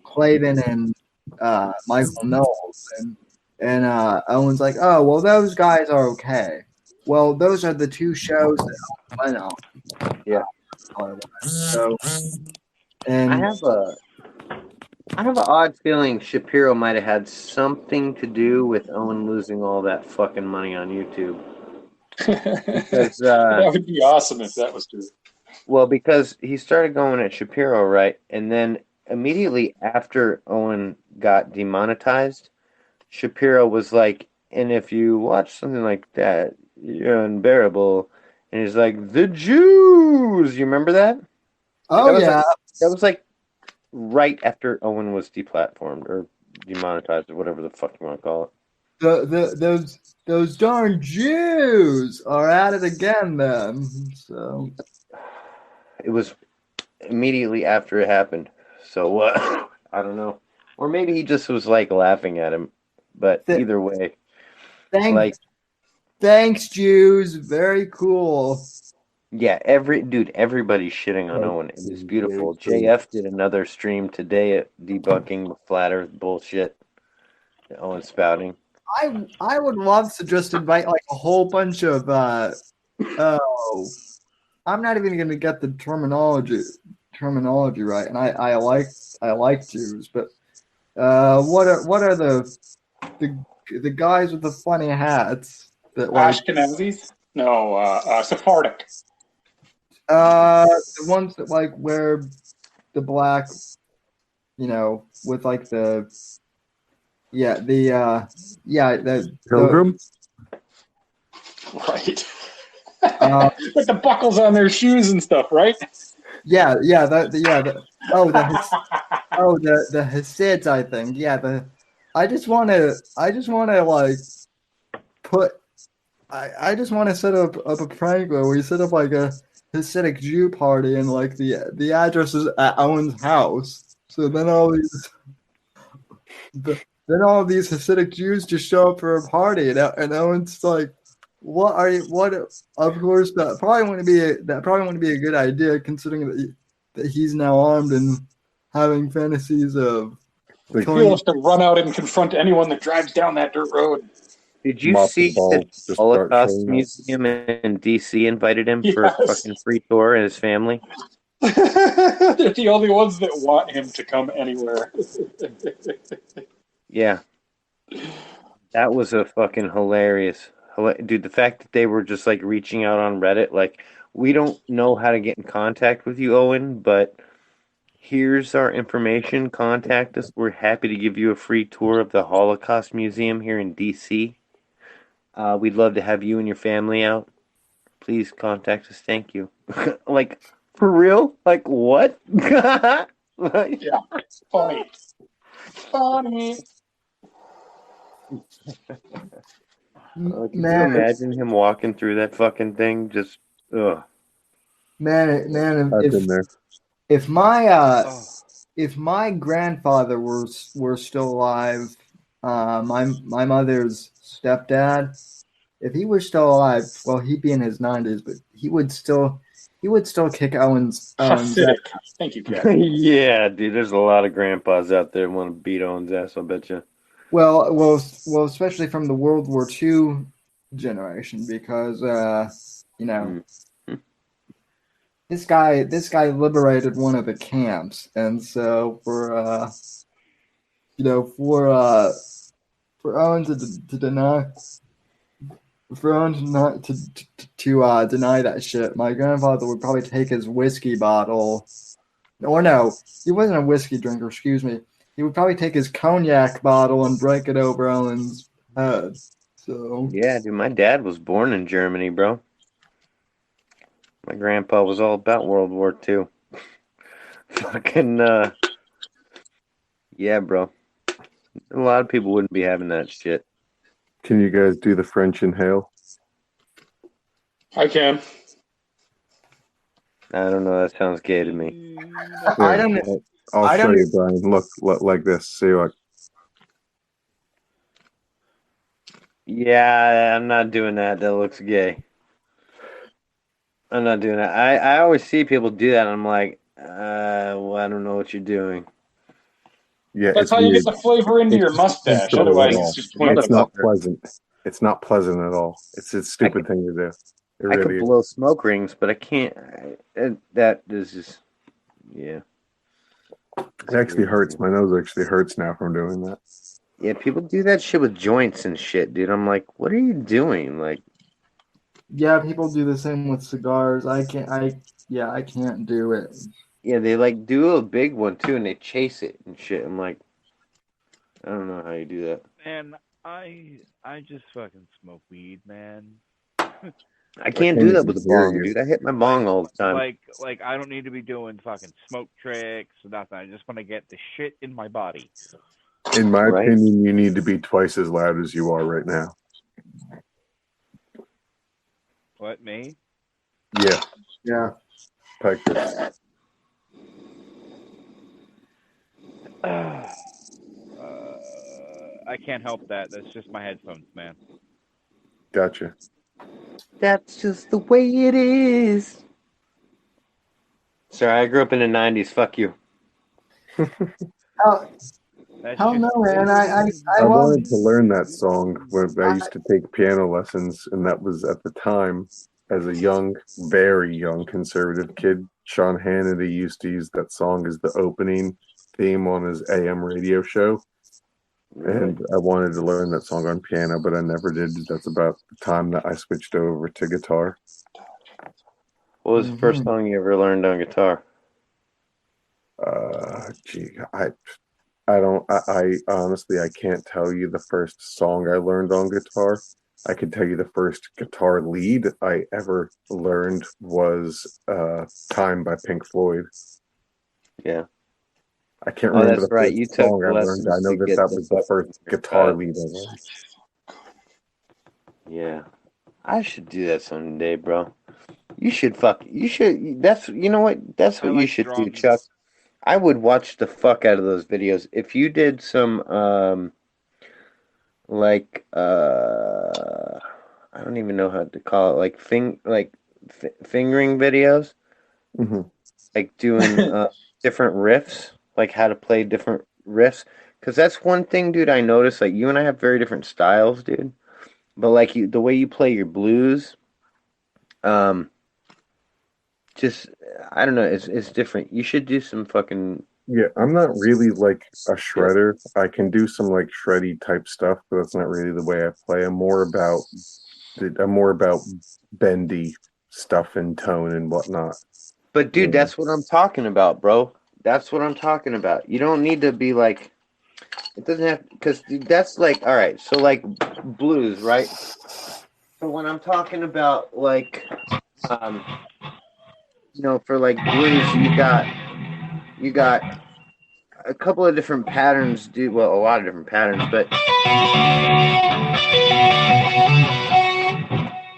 Clavin and Michael Knowles?" And Owen's like, "Oh, well, those guys are okay." Well, those are the two shows that Owen went on. Yeah. So, and I have an odd feeling Shapiro might have had something to do with Owen losing all that fucking money on YouTube. Because, that would be awesome if that was true. Well, because he started going at Shapiro, right? And then immediately after Owen got demonetized, Shapiro was like, and if you watch something like that, you're unbearable. And he's like, the Jews! You remember that? Oh, yeah. That was like right after Owen was deplatformed or demonetized or whatever the fuck you want to call it. Those darn Jews are at it again then. So it was immediately after it happened. So I don't know. Or maybe he just was like laughing at him. But either way. Thanks, Jews. Very cool. Yeah, everybody's shitting on Owen. It was beautiful. JF did another stream today at debunking the flat earth bullshit that Owen's spouting. I would love to just invite like a whole bunch of I'm not even gonna get the terminology right, and I like Jews, but what are the guys with the funny hats that like Ashkenazis? No, Sephardic. The ones that like wear the black, with like the Pilgrim. Right. With the buckles on their shoes and stuff, right? The Hasids, I think. Yeah, I just want to like put. I just want to set up a prank where we set up like a Hasidic Jew party and like the address is at Owen's house. So then all these Hasidic Jews just show up for a party, and Owen's like, "What are you? What?" Of course, that probably wouldn't be a good idea, considering that he's now armed and having fantasies of Like, He killing. wants to run out and confront anyone that drives down that dirt road. Did you mop the see that balls, the just start Holocaust showing up. Museum in DC invited him for a Yes. fucking free tour and his family? They're the only ones that want him to come anywhere. Yeah. That was a fucking hilarious. Dude, the fact that they were just like reaching out on Reddit, like, we don't know how to get in contact with you, Owen, but here's our information. Contact us. We're happy to give you a free tour of the Holocaust Museum here in DC. We'd love to have you and your family out. Please contact us. Thank you. Like, for real? Like, what? Like, Yeah, funny. Funny. can you Man, imagine him walking through that fucking thing? Just, ugh. man, I've been there. if my Oh, if my grandfather were still alive, my mother's stepdad, if he were still alive, well, he'd be in his 90s, but he would still kick Owen's Hasidic. Thank you, Jack. Yeah, dude, there's a lot of grandpas out there want to beat Owen's ass, I bet you. well, especially from the World War II generation, because you know, this guy liberated one of the camps, and so for Owen to deny for Owen to not to deny that shit, my grandfather would probably take his whiskey bottle, or no, he wasn't a whiskey drinker. Excuse me. He would probably take his cognac bottle and break it over Owen's head. So Yeah, dude, my dad was born in Germany, bro. My grandpa was all about World War II. Fucking, yeah, bro. A lot of people wouldn't be having that shit. Can you guys do the French inhale? I can. I don't know. That sounds gay to me. I don't. I'll I show don't- you, Brian. Look like this. See what? Yeah, I'm not doing that. That looks gay. I'm not doing that. I always see people do that, and I'm like, well, I don't know what you're doing. Yeah, That's it's how you weird. get the flavor into your mustache. It's Otherwise, not it's just pointless. It's not pleasant. It's not pleasant at all. It's a stupid thing to do. It I could really is. blow smoke rings, but I can't. That is just, yeah. It actually hurts. My nose actually hurts now from doing that. Yeah, people do that shit with joints and shit, dude. I'm like, what are you doing? Like, Yeah, people do the same with cigars. I can't do it. yeah, they like do a big one too, and they chase it and shit. I'm like, I don't know how you do that. man, I just fucking smoke weed, man. I can't can't do that even with a hear bong, you. dude. I hit my bong all the time. Like I don't need to be doing fucking smoke tricks or nothing. I just want to get the shit in my body. In my Right. opinion, you need to be twice as loud as you are right now. What, me? Yeah, Yeah. like this. I can't help that. That's just my headphones, man. Gotcha. That's just the way it is. Sorry, I grew up in the 90s. Fuck you. Oh, That's hell just no, man. I I love. wanted to learn that song when I used to take piano lessons, and that was at the time, as a young, very young conservative kid, Sean Hannity used to use that song as the opening theme on his AM radio show. And I wanted to learn that song on piano, but I never did. That's about the time that I switched over to guitar. What was the first song you ever learned on guitar? I honestly, I can't tell you the first song I learned on guitar. I can tell you the first guitar lead I ever learned was Time by Pink Floyd. Yeah. I can't Oh, remember that's the right. first You took song I learned. I lessons know to that get that the was the first fucking guitar lead I learned. Yeah, I should do that someday, bro. You should You should. That's you know what. That's I what you like should do, drums. Chuck. I would watch the fuck out of those videos if you did some like I don't even know how to call it like fingering videos, Mhm. like doing different riffs, like how to play different riffs. Because that's one thing, dude. I noticed like you and I have very different styles, dude. But like the way you play your blues, um, just I don't know, it's different. You should do some fucking Yeah, I'm not really like a shit. shredder. I can do some like shreddy type stuff, but that's not really the way I play. I'm more about bendy stuff and tone and whatnot. But dude, Yeah. that's what I'm talking about, bro. That's what I'm talking about. You don't need to be like it doesn't have because that's like all right. So like blues, right? So when I'm talking about like um, for like blues, you got a couple of different patterns, dude. Well, a lot of different patterns, but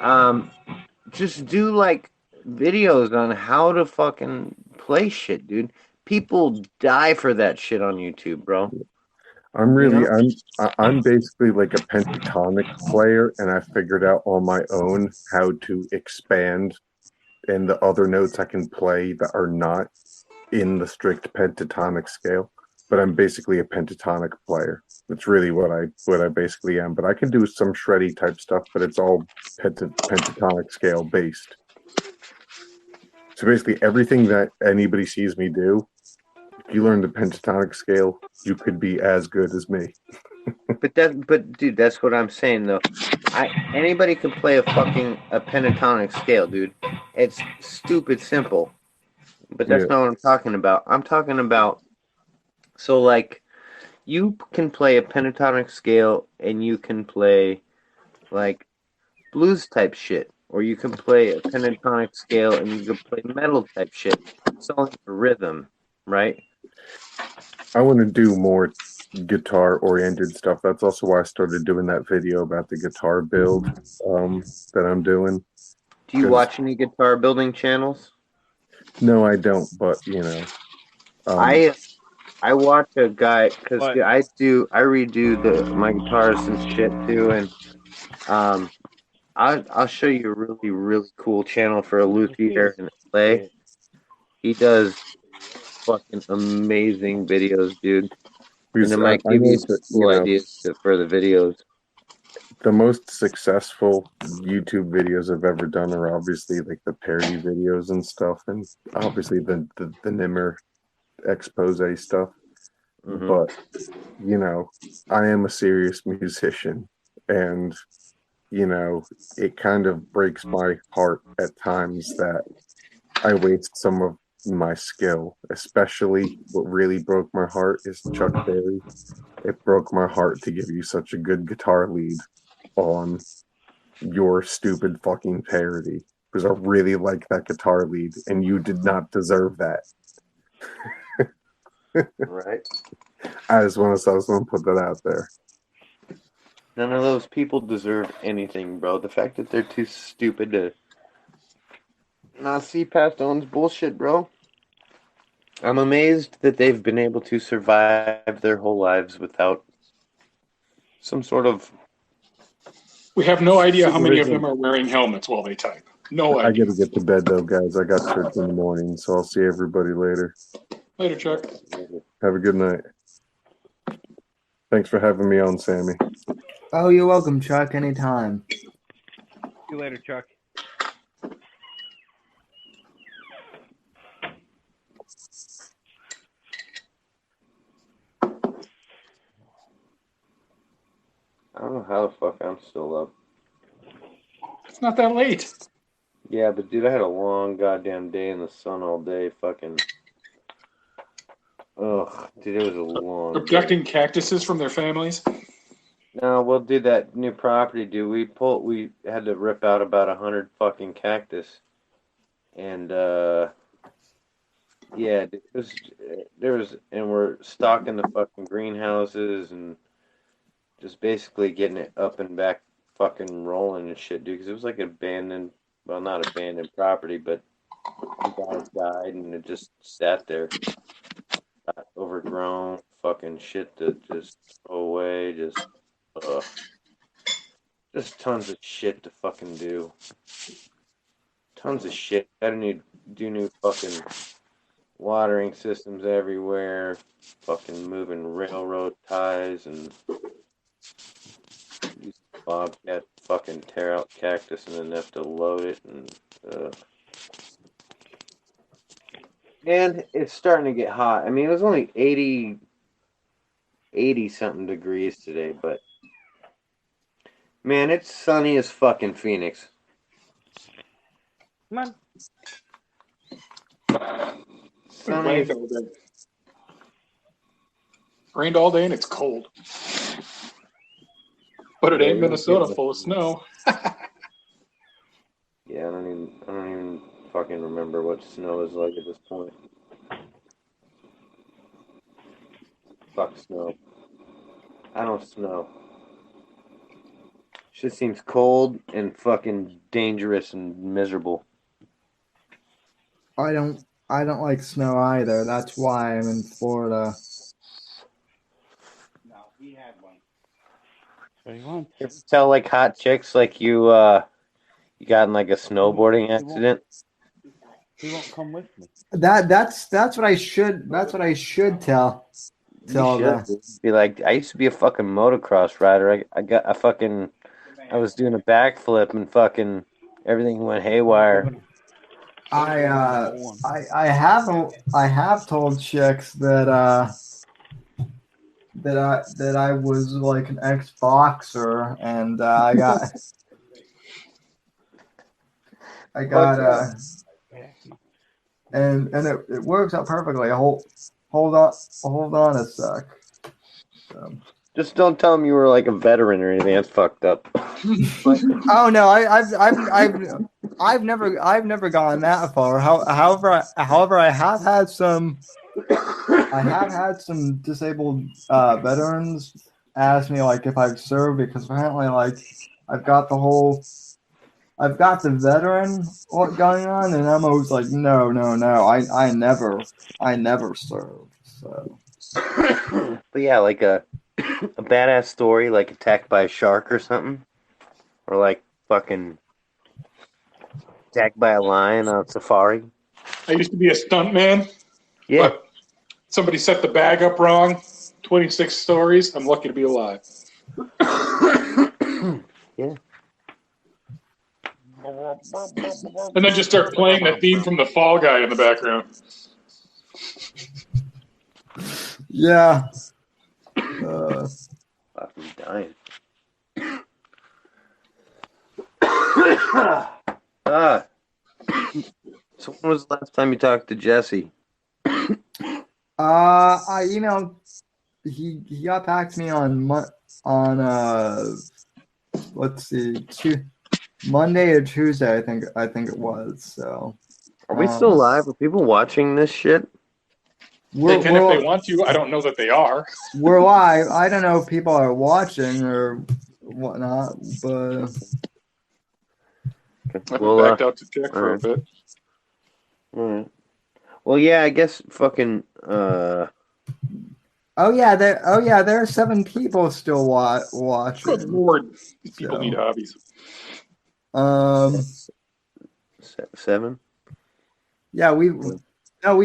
um, just do like videos on how to fucking play shit, dude. People die for that shit on YouTube, bro. I'm You really know? I'm basically like a pentatonic player, and I figured out on my own how to expand and the other notes I can play that are not in the strict pentatonic scale. But I'm basically a pentatonic player. That's really what I basically am. But I can do some shreddy type stuff, but it's all pentatonic scale based. So basically, everything that anybody sees me do, if you learn the pentatonic scale, you could be as good as me. But dude, that's what I'm saying though. Anybody can play a pentatonic scale, dude. It's stupid simple. But Yeah, that's not what I'm talking about. I'm talking about so like you can play a pentatonic scale and you can play like blues type shit, or you can play a pentatonic scale and you can play metal type shit. It's all in rhythm, right? I want to do more guitar oriented stuff. That's also why I started doing that video about the guitar build that I'm doing. Do you Because watch any guitar building channels? no, I don't. But um, I watch a guy because But I redo my guitars and shit too, and um I'll show you a really cool channel for a luthier in LA. He does fucking amazing videos, dude, and because it might I give you know some that cool ideas for the videos. the most successful YouTube videos I've ever done are obviously like the parody videos and stuff, and obviously the Nimmer expose stuff. Hmm. But I am a serious musician, and it kind of breaks my heart at times that I waste some of my skill. Especially what really broke my heart is Chuck Berry. It broke my heart to give you such a good guitar lead on your stupid fucking parody because I really like that guitar lead and you did not deserve that. Right. I just want to put that out there. None of those people deserve anything, bro. The fact that they're too stupid to not see past Owen's bullshit, bro. I'm amazed that they've been able to survive their whole lives without some sort of We have no idea how many of Listen, them are wearing helmets while they type. No I idea. gotta get to bed though, guys. I got church in the morning, so I'll see everybody later. Later, Chuck. Have a good night. Thanks for having me on, Sammy. Oh, you're welcome, Chuck. Anytime. see you later, Chuck. I don't know how the fuck I'm still up. It's not that late. Yeah, but dude, I had a long goddamn day in the sun all day. Fucking. Ugh, dude, it was a long day. Abducting cactuses from their families. No, we'll do that new property, dude. We had to rip out about 100 fucking cactus, and Yeah, and we're stocking the fucking greenhouses and just basically getting it up and back, fucking rolling and shit, dude. Because it was like abandoned, well, not abandoned property, but the guy died and it just sat there, overgrown, fucking shit to just throw away, just tons of shit to fucking do. Tons of shit. Gotta do new fucking watering systems everywhere. Fucking moving railroad ties and use bobcat to fucking tear out cactus and then have to load it and it's starting to get hot. I mean, it was only 80 something degrees today, but man, it's sunny as fucking Phoenix. Come on. Sunny. Rained all day. Rained all day and it's cold. But it ain't Minnesota full of snow. Yeah, I don't even fucking remember what snow is like at this point. Fuck snow. I don't snow. Shit seems cold and fucking dangerous and miserable. I don't like snow either. That's why I'm in Florida. No, he had one. So he wants. You ever tell like hot chicks like you got in like a snowboarding accident? He won't come with me. That's what I should tell them. Be like, I used to be a fucking motocross rider. I was doing a backflip and fucking everything went haywire. I have told chicks that I was like an ex-boxer and I got and it works out perfectly. Hold on a sec. Just don't tell them you were like a veteran or anything. That's fucked up. Oh no, I've never gone that far. However, I have had some disabled veterans ask me like if I've served because apparently like I've got the veteran going on and I'm always like no I never served. So but yeah, like a badass story like attacked by a shark or something, or like fucking attacked by a lion on safari. I used to be a stuntman. Yeah. But somebody set the bag up wrong. 26 stories. I'm lucky to be alive. Yeah. And then just start playing that theme from the Fall Guy in the background. Yeah. Fucking dying. So when was the last time you talked to Jesse? I emailed. He got back to me on let's see, Monday or Tuesday. I think it was. So are we still live? Are people watching this shit? They can if they want to. I don't know that they are. We're live. I don't know if people are watching or whatnot, but I've been backed out to check for a bit. All right. Well, yeah, I guess fucking. Oh yeah, there are 7 people still watching. Good lord, these people need hobbies. 7. Yeah, we've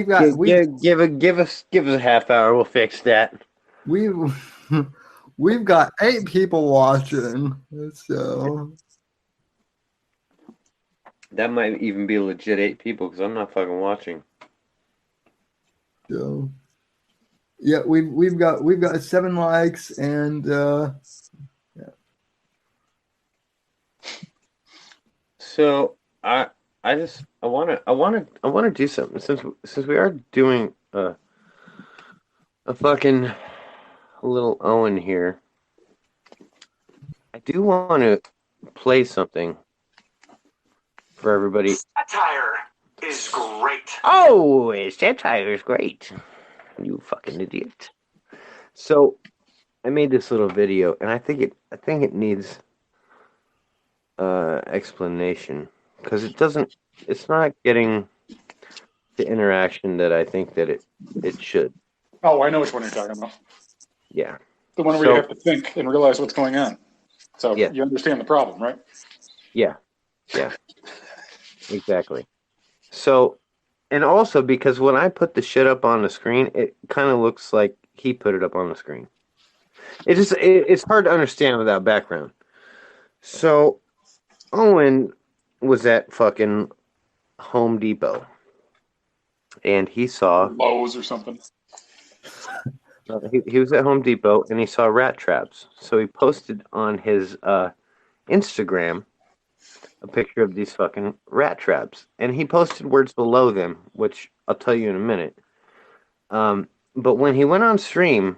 got give us a half hour. We'll fix that. We've got 8 people watching, so that might even be legit 8 people because I'm not fucking watching. So yeah, we've got 7 likes and yeah. So I want to do something since we are doing a fucking little Owen here. I do want to play something for everybody. Satire. is great. Oh, satire is great. You fucking idiot. So, I made this little video, and I think it needs explanation because it's not getting the interaction that I think that it should. Oh, I know which one you're talking about. Yeah. The one where you have to think and realize what's going on. So yeah. You understand the problem, right? Yeah. Exactly. So, and also because when I put the shit up on the screen, it kind of looks like he put it up on the screen. It's hard to understand without background. So, Owen was at fucking Home Depot, and he saw Lowe's or something. He was at Home Depot, and he saw rat traps. So he posted on his Instagram a picture of these fucking rat traps, and he posted words below them, which I'll tell you in a minute. But when he went on stream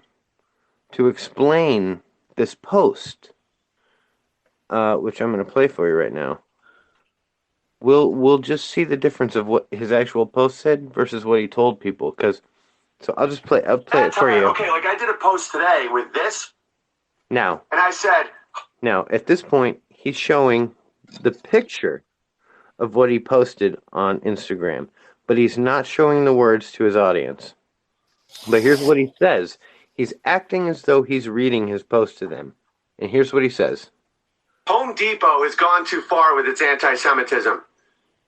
to explain this post, which I'm going to play for you right now, we'll just see the difference of what his actual post said versus what he told people. So I'll play it for you. Okay, like I did a post today with this. Now. And I said. Now, at this point, he's showing the picture of what he posted on Instagram, but he's not showing the words to his audience. But here's what he says. He's acting as though he's reading his post to them. And here's what he says. Home Depot has gone too far with its anti-Semitism.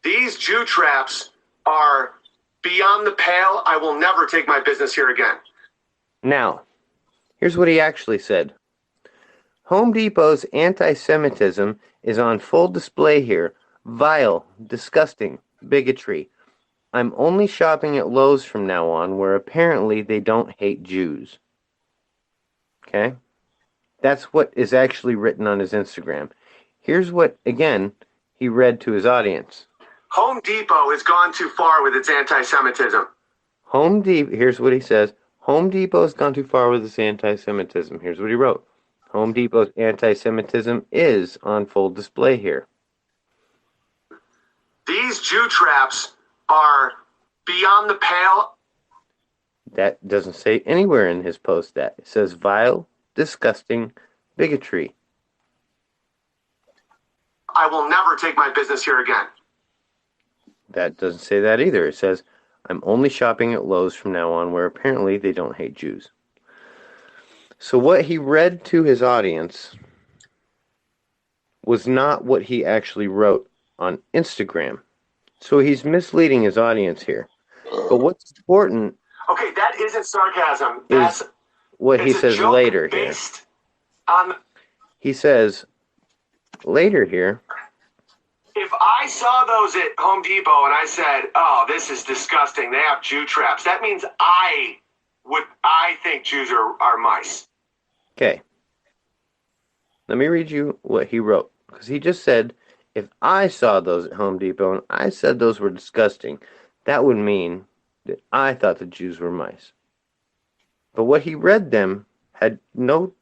These Jew traps are beyond the pale. I will never take my business here again. Now, here's what he actually said. Home Depot's anti-Semitism is on full display here. Vile, disgusting, bigotry. I'm only shopping at Lowe's from now on, where apparently they don't hate Jews. Okay? That's what is actually written on his Instagram. Here's what, again, he read to his audience. Home Depot has gone too far with its anti-Semitism. Here's what he says. Home Depot has gone too far with its anti-Semitism. Here's what he wrote. Home Depot's anti-Semitism is on full display here. These Jew traps are beyond the pale. That doesn't say anywhere in his post that. It says vile, disgusting, bigotry. I will never take my business here again. That doesn't say that either. It says, I'm only shopping at Lowe's from now on, where apparently they don't hate Jews. So what he read to his audience was not what he actually wrote on Instagram. So he's misleading his audience here. But what's important... Okay, that isn't sarcasm. That's what he says later here. He says later here... If I saw those at Home Depot and I said, oh, this is disgusting, they have Jew traps, that means I think Jews are mice. Okay. Let me read you what he wrote. Because he just said, if I saw those at Home Depot and I said those were disgusting, that would mean that I thought the Jews were mice. But what he read them had no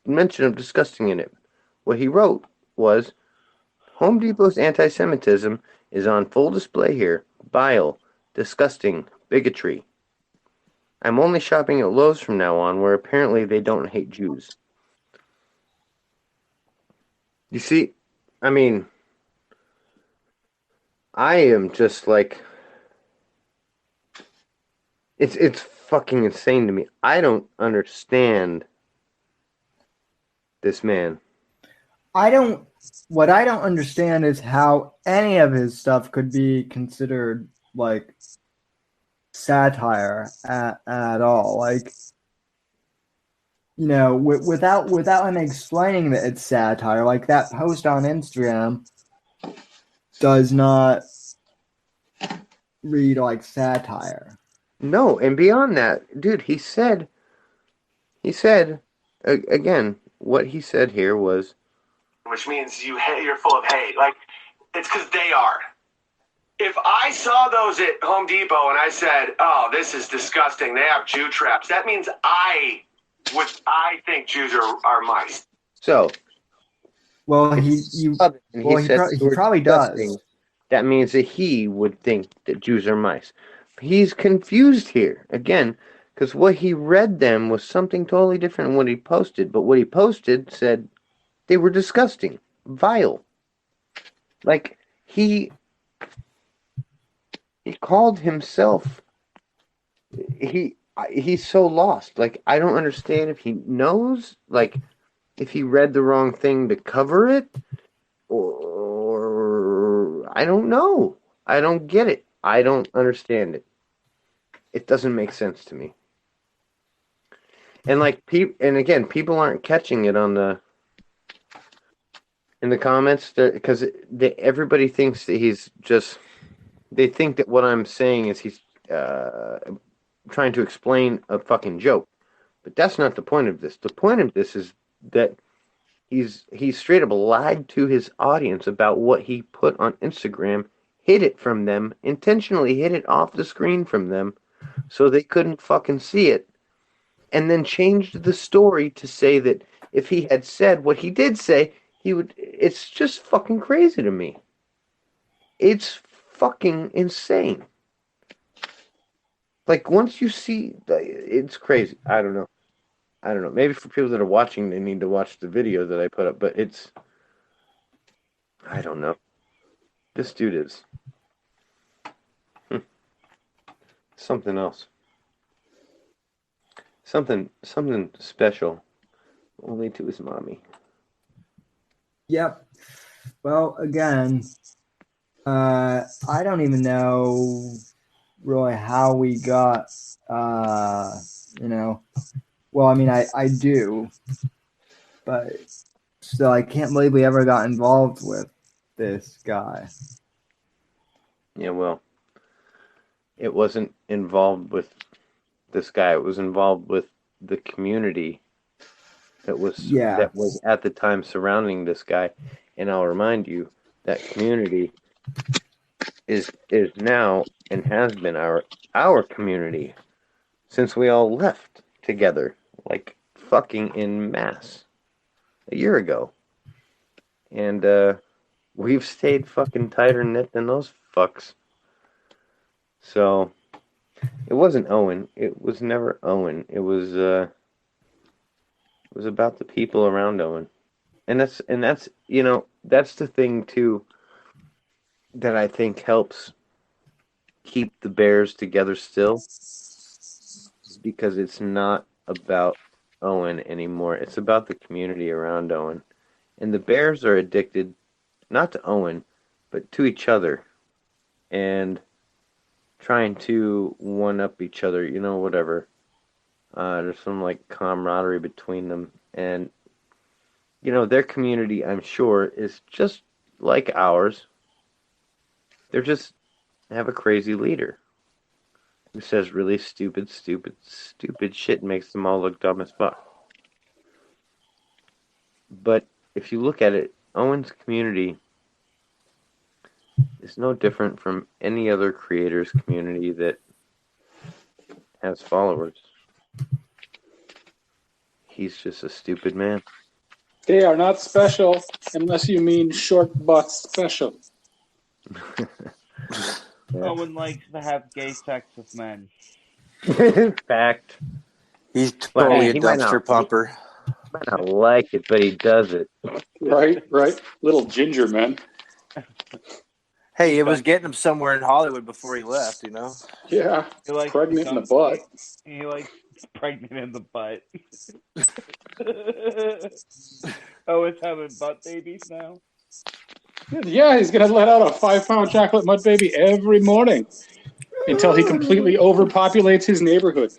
mention of disgusting in it. What he wrote was, Home Depot's anti-Semitism is on full display here. Vile, disgusting, bigotry. I'm only shopping at Lowe's from now on, where apparently they don't hate Jews. You see, I mean, I am just like, it's fucking insane to me. I don't understand this man. What I don't understand is how any of his stuff could be considered like satire at all. Like, you know, without him explaining that it's satire, like that post on Instagram does not read like satire. No, and beyond that, dude, he said again, what he said here was, which means you're full of hate. Like, it's because they are. If I saw those at Home Depot and I said, oh, this is disgusting, they have Jew traps, that means I think Jews are mice. So, well, he probably does. that means that he would think that Jews are mice. He's confused here again because what he read them was something totally different than what he posted. But what he posted said they were disgusting, vile. Like he called himself. He's so lost. Like I don't understand if he knows. Like if he read the wrong thing to cover it, or I don't know. I don't get it. I don't understand it. It doesn't make sense to me. And like and again, people aren't catching it on in the comments because everybody thinks that he's just. They think that what I'm saying is he's trying to explain a fucking joke, but that's not the point of this. The point of this is that he's straight up lied to his audience about what he put on Instagram, hid it from them, intentionally hid it off the screen from them, so they couldn't fucking see it, and then changed the story to say that if he had said what he did say, he would. It's just fucking crazy to me. It's fucking insane. Like once you see, it's crazy. I don't know. Maybe for people that are watching, they need to watch the video that I put up. But it's, I don't know. This dude is something else. Something special, only to his mommy. Yep. Well, again, I don't even know really how we got, well, I mean, I do, but still, I can't believe we ever got involved with this guy. Yeah, well, it wasn't involved with this guy. It was involved with the community that was at the time surrounding this guy. And I'll remind you, that community is now and has been our community since we all left together, like fucking in mass a year ago. And we've stayed fucking tighter knit than those fucks. So it wasn't Owen. It was never Owen. It was about the people around Owen. And that's that's the thing too that I think helps keep the Bears together still, because it's not about Owen anymore. It's about the community around Owen. And the Bears are addicted not to Owen, but to each other and trying to one-up each other, whatever. There's some like camaraderie between them, and their community, I'm sure, is just like ours. They're just have a crazy leader who says really stupid shit and makes them all look dumb as fuck. But if you look at it, Owen's community is no different from any other creator's community that has followers. He's just a stupid man. They are not special unless you mean short butt special. Owen likes to have gay sex with men. Fact. He's totally a he might dumpster not, pumper. He might not like it, but he does it. Right. Little ginger man. Hey, it was getting him somewhere in Hollywood before he left, Yeah. He likes pregnant in the butt. He likes pregnant in the butt. Owen's having butt babies now? Yeah, he's going to let out a 5-pound chocolate mud baby every morning until he completely overpopulates his neighborhood.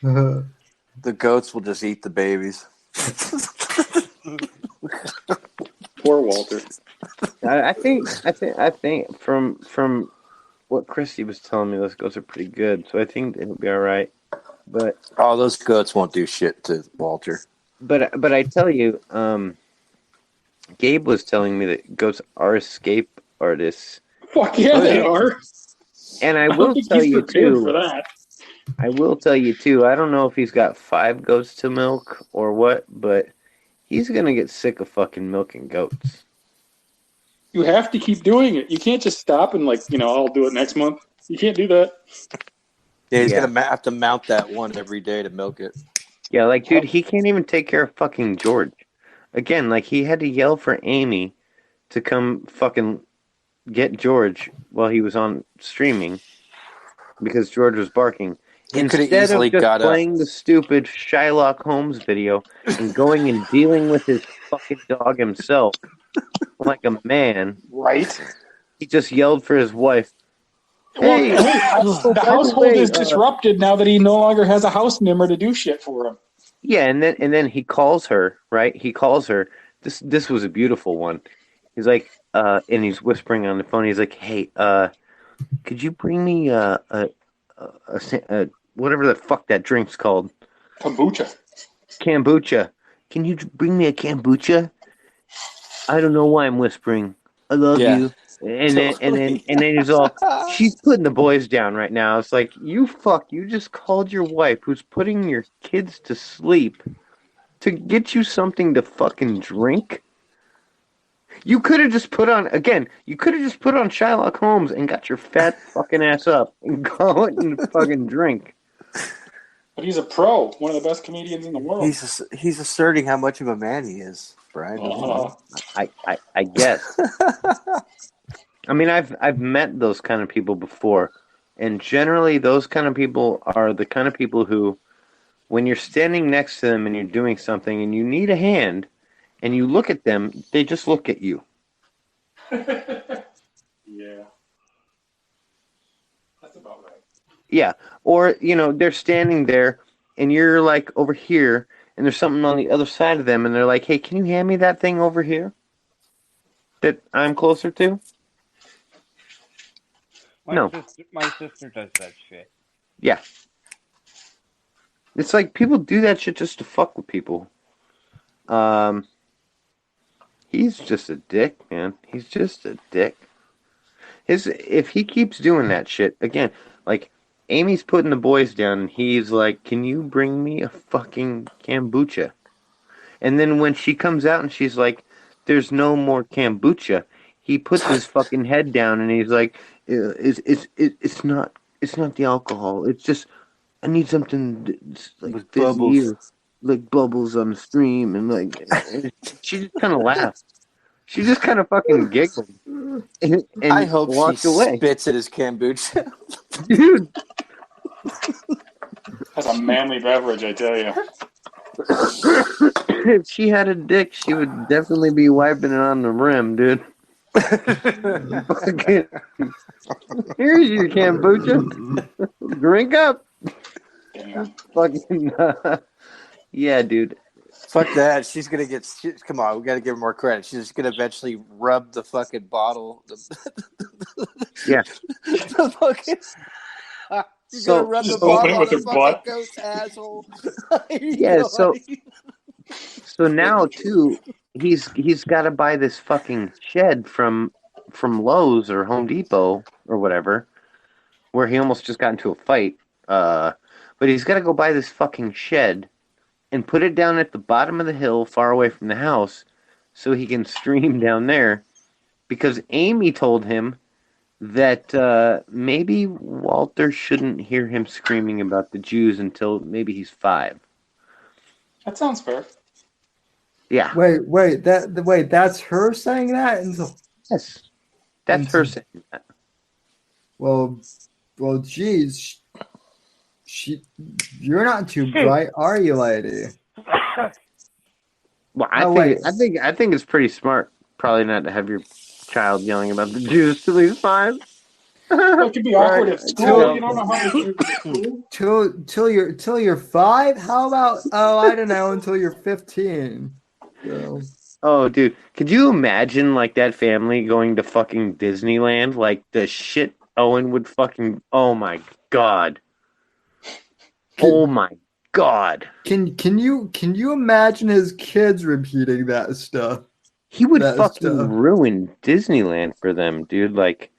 The goats will just eat the babies. Poor Walter. I think from what Christy was telling me, those goats are pretty good, so I think it'll be all right. But those goats won't do shit to Walter. But I tell you, Gabe was telling me that goats are escape artists. Fuck yeah, they are. And I will tell you too. For that. I will tell you too. I don't know if he's got 5 goats to milk or what, but he's gonna get sick of fucking milking goats. You have to keep doing it. You can't just stop and I'll do it next month. You can't do that. Yeah, he's gonna have to mount that one every day to milk it. Yeah, like, dude, he can't even take care of fucking George. Again, like, he had to yell for Amy to come fucking get George while he was on streaming because George was barking. He could have Instead easily of just got playing the stupid Shylock Holmes video and going and dealing with his fucking dog himself like a man, Right. he just yelled for his wife. Well, Hey, the household is disrupted now that he no longer has a house nimmer to do shit for him. Yeah, and then he calls her, right? He calls her. This was a beautiful one. He's like, and he's whispering on the phone. He's like, "Hey, could you bring me a whatever the fuck that drink's called? Kombucha. Kombucha. Can you bring me a kombucha? I don't know why I'm whispering. I love you." And then he's all, she's putting the boys down right now. It's like, you just called your wife, who's putting your kids to sleep, to get you something to fucking drink. You could have just put on Shylock Holmes and got your fat fucking ass up and go and fucking drink. But he's a pro, one of the best comedians in the world. He's asserting how much of a man he is, Brian. I guess. I mean, I've met those kind of people before, and generally those kind of people are the kind of people who, when you're standing next to them and you're doing something and you need a hand, and you look at them, they just look at you. Yeah. That's about right. Yeah, or, they're standing there, and you're, like, over here, and there's something on the other side of them, and they're like, hey, can you hand me that thing over here that I'm closer to? My sister does that shit. Yeah. It's like people do that shit just to fuck with people. He's just a dick, man. He's just a dick. If he keeps doing that shit, again, like, Amy's putting the boys down, and he's like, can you bring me a fucking kombucha? And then when she comes out and she's like, there's no more kombucha, he puts his fucking head down and he's like, it's not the alcohol. It's just, I need something like fizzy, like bubbles on the stream, and like, she just kind of laughed. She just kind of fucking giggled. And I hope walked she away. spits at his kombucha. Dude. That's a manly beverage, I tell you. If she had a dick, she would definitely be wiping it on the rim, dude. Here's your kombucha. Drink up. Damn. Fucking yeah, dude. Fuck that. She's gonna get. Come on, we gotta give her more credit. She's gonna eventually rub the fucking bottle. Yeah. The fucking. She's So- gonna rub the Just open bottle it on with the her fucking butt. goat's asshole. Yeah, so now too, he's got to buy this fucking shed from Lowe's or Home Depot or whatever, where he almost just got into a fight. But he's got to go buy this fucking shed and put it down at the bottom of the hill, far away from the house, so he can stream down there. Because Amy told him that maybe Walter shouldn't hear him screaming about the Jews until maybe he's 5. That sounds fair. Yeah. Wait, that's her saying that? And so, Yes. That's her saying that. well, geez, you're not too bright, are you, lady? Well, I think it's pretty smart, probably not to have your child yelling about the Jews till he's 5. Well, it could be awkward at school. You don't know how to do Till you're 5? How about I don't know, until you're 15? So. Oh, dude, could you imagine like that family going to fucking Disneyland? Like the shit Owen would fucking. Oh my god. Oh my god. Can you imagine his kids repeating that stuff? He would fucking ruin Disneyland for them, dude. Like,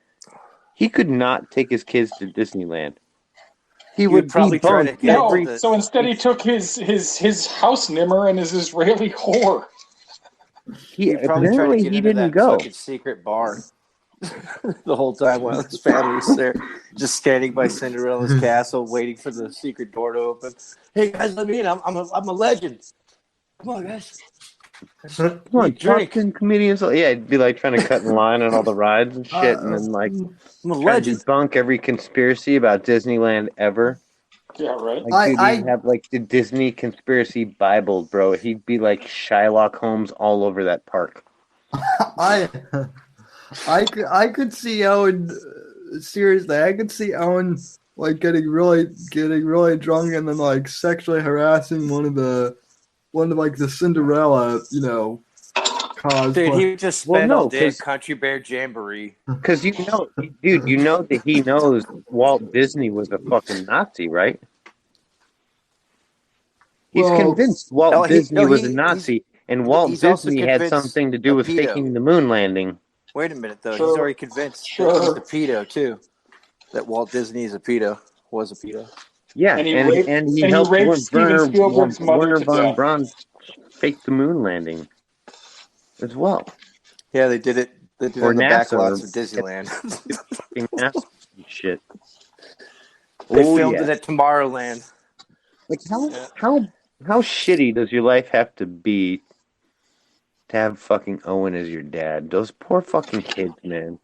he could not take his kids to Disneyland. He would probably try to get No, so instead he took his house nimmer and his Israeli whore. He probably tried to apparently get he into didn't that go. fucking secret bar the whole time while his family was there, just standing by Cinderella's castle, waiting for the secret door to open. Hey guys, let me in. I'm a legend. Come on, guys. Come on, top 10 comedians. Yeah, I'd be like trying to cut in line on all the rides and shit, and then like I'm a trying to legend. debunk every conspiracy about Disneyland ever. Yeah, right. Like, dude, he'd have like the Disney conspiracy Bible, bro. He'd be like Shylock Holmes all over that park. I could see Owen seriously. I could see Owen like getting really drunk and then like sexually harassing one of like the Cinderella, cosplay. Dude, he would just spend all day at Country Bear Jamboree. Because dude, you know that he knows Walt Disney was a fucking Nazi, right? He's convinced Walt Disney was a Nazi, and Walt Disney had something to do with faking the moon landing. Wait a minute, though. Sure. He's already convinced that he's a pedo, too. That Walt Disney is a pedo. Was a pedo. Yeah, and he helped Werner von Braun fake the moon landing as well. Yeah, they did it. They did it on the backlots of Disneyland. Shit. They filmed it at Tomorrowland. Like how shitty does your life have to be to have fucking Owen as your dad? Those poor fucking kids, man.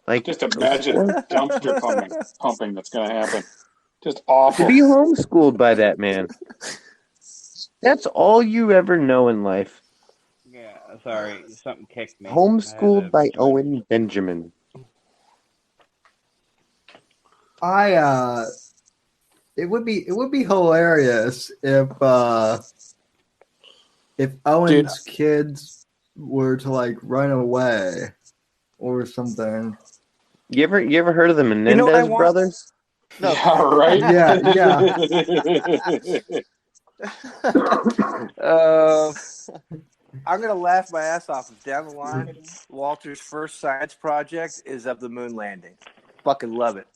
Like, just imagine dumpster pumping that's going to happen. Just awful. To be homeschooled by that man. That's all you ever know in life. Yeah, sorry, something kicked me. Homeschooled by Owen Benjamin. It would be hilarious if Owen's kids were to like run away or something. You ever heard of the Menendez brothers? No. Yeah, right? Yeah. I'm going to laugh my ass off if down the line Walter's first science project is of the moon landing. Fucking love it.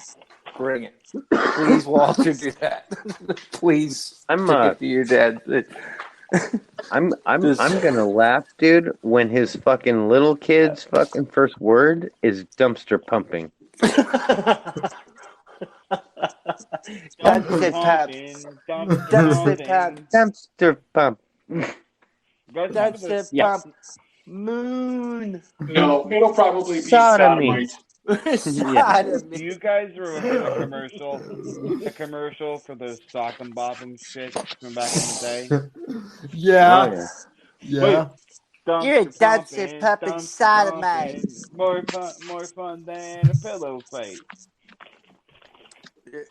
Bring it. Please, Walter, do that. Please take it to your dad. I'm gonna laugh, dude, when his fucking little kid's fucking first word is dumpster pumping. Dumpster pump. Dumpster pump. Moon. No, it'll probably be sodomy. Do you guys remember the commercial for the sock and bottom shit from back in the day? Yeah. Yeah. You're a dumpster pumping sodomite. More fun than a pillow fight.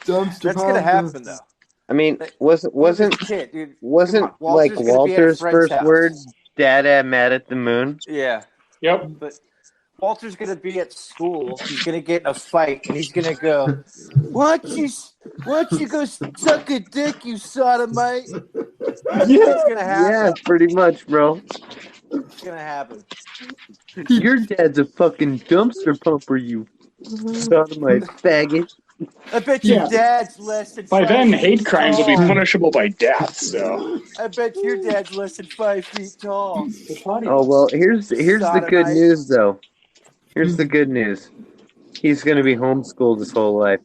That's gonna happen though. I mean, wasn't like Walter's first words "Dada mad at the moon"? Yeah. Yep. But Walter's gonna be at school. He's gonna get in a fight, and he's gonna go, "Why don't you go suck a dick, you sodomite?" It's gonna happen. Yeah, pretty much, bro. It's gonna happen. Your dad's a fucking dumpster pumper, you sodomite faggot. I bet your dad's less than. By then, hate crimes will be punishable by death. So I bet your dad's less than 5 feet tall. Oh well, here's the good news though. Here's the good news. He's gonna be homeschooled his whole life.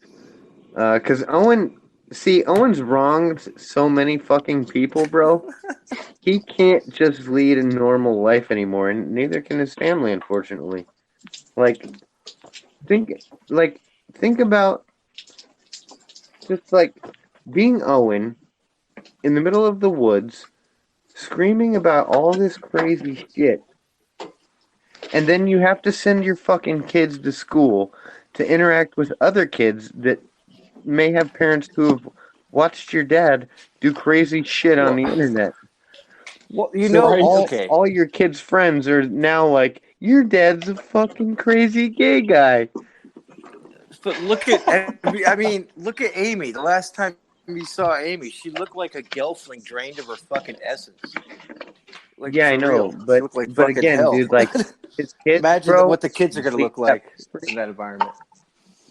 Cause Owen's wronged so many fucking people, bro. He can't just lead a normal life anymore, and neither can his family, unfortunately. Think about just like being Owen in the middle of the woods, screaming about all this crazy shit, and then you have to send your fucking kids to school to interact with other kids that may have parents who have watched your dad do crazy shit on the internet. Well, all your kids' friends are now like, your dad's a fucking crazy gay guy. But look at Amy. The last time we saw Amy, she looked like a gelfling drained of her fucking essence. Like, yeah, I know, but again, hell. dude, like his kids. Imagine what the kids are going to look like in that environment.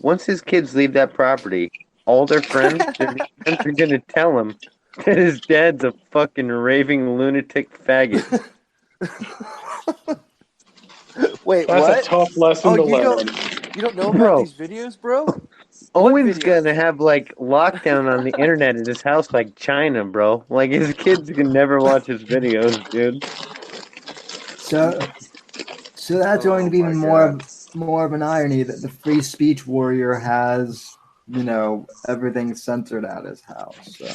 Once his kids leave that property, all their friends are going to tell him that his dad's a fucking raving lunatic faggot. Wait, That's what? a tough lesson to learn. You don't know about Bro. these videos, bro? Owen's videos? gonna have like lockdown on the internet at his house like China, bro. Like his kids can never watch his videos, dude. So that's going to be even more of an irony that the free speech warrior has, everything censored at his house. So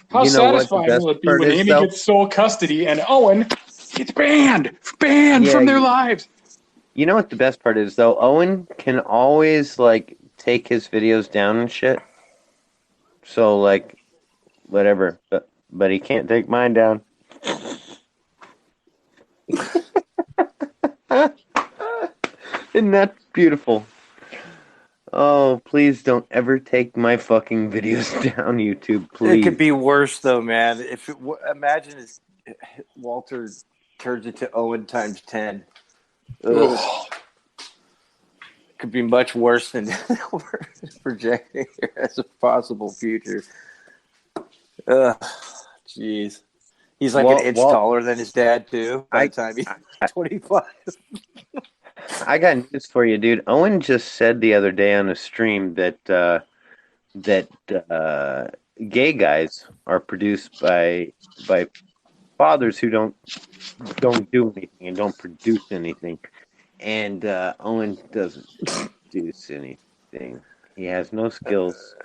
How You know what the satisfying best will it be part when is, Amy though? gets sole custody and Owen gets banned Yeah, from their lives? You know what the best part is, though? Owen can always like take his videos down and shit. So like, whatever, but he can't take mine down. Isn't that beautiful? Oh, please don't ever take my fucking videos down, YouTube, please. It could be worse, though, man. Imagine Walter turns it to Owen times 10. Ugh. Could be much worse than we're projecting here as a possible future. Ugh, jeez. He's like an inch taller than his dad, too, by the time he's 25. I got news for you, dude. Owen just said the other day on a stream that gay guys are produced by fathers who don't do anything and don't produce anything, and Owen doesn't produce anything. He has no skills.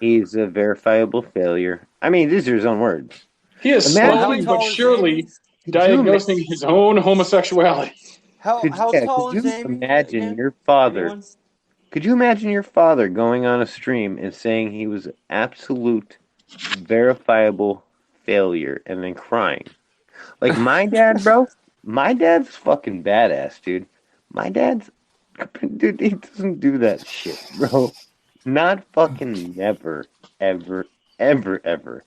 He's a verifiable failure. I mean, these are his own words. He is slowly but surely diagnosing his own homosexuality. How tall is Amy? Imagine your father. Anyone? Could you imagine your father going on a stream and saying he was an absolute verifiable failure and then crying? Like my dad, bro. My dad's fucking badass, dude. My dad's dude. He doesn't do that shit, bro. Not fucking never, ever, ever, ever.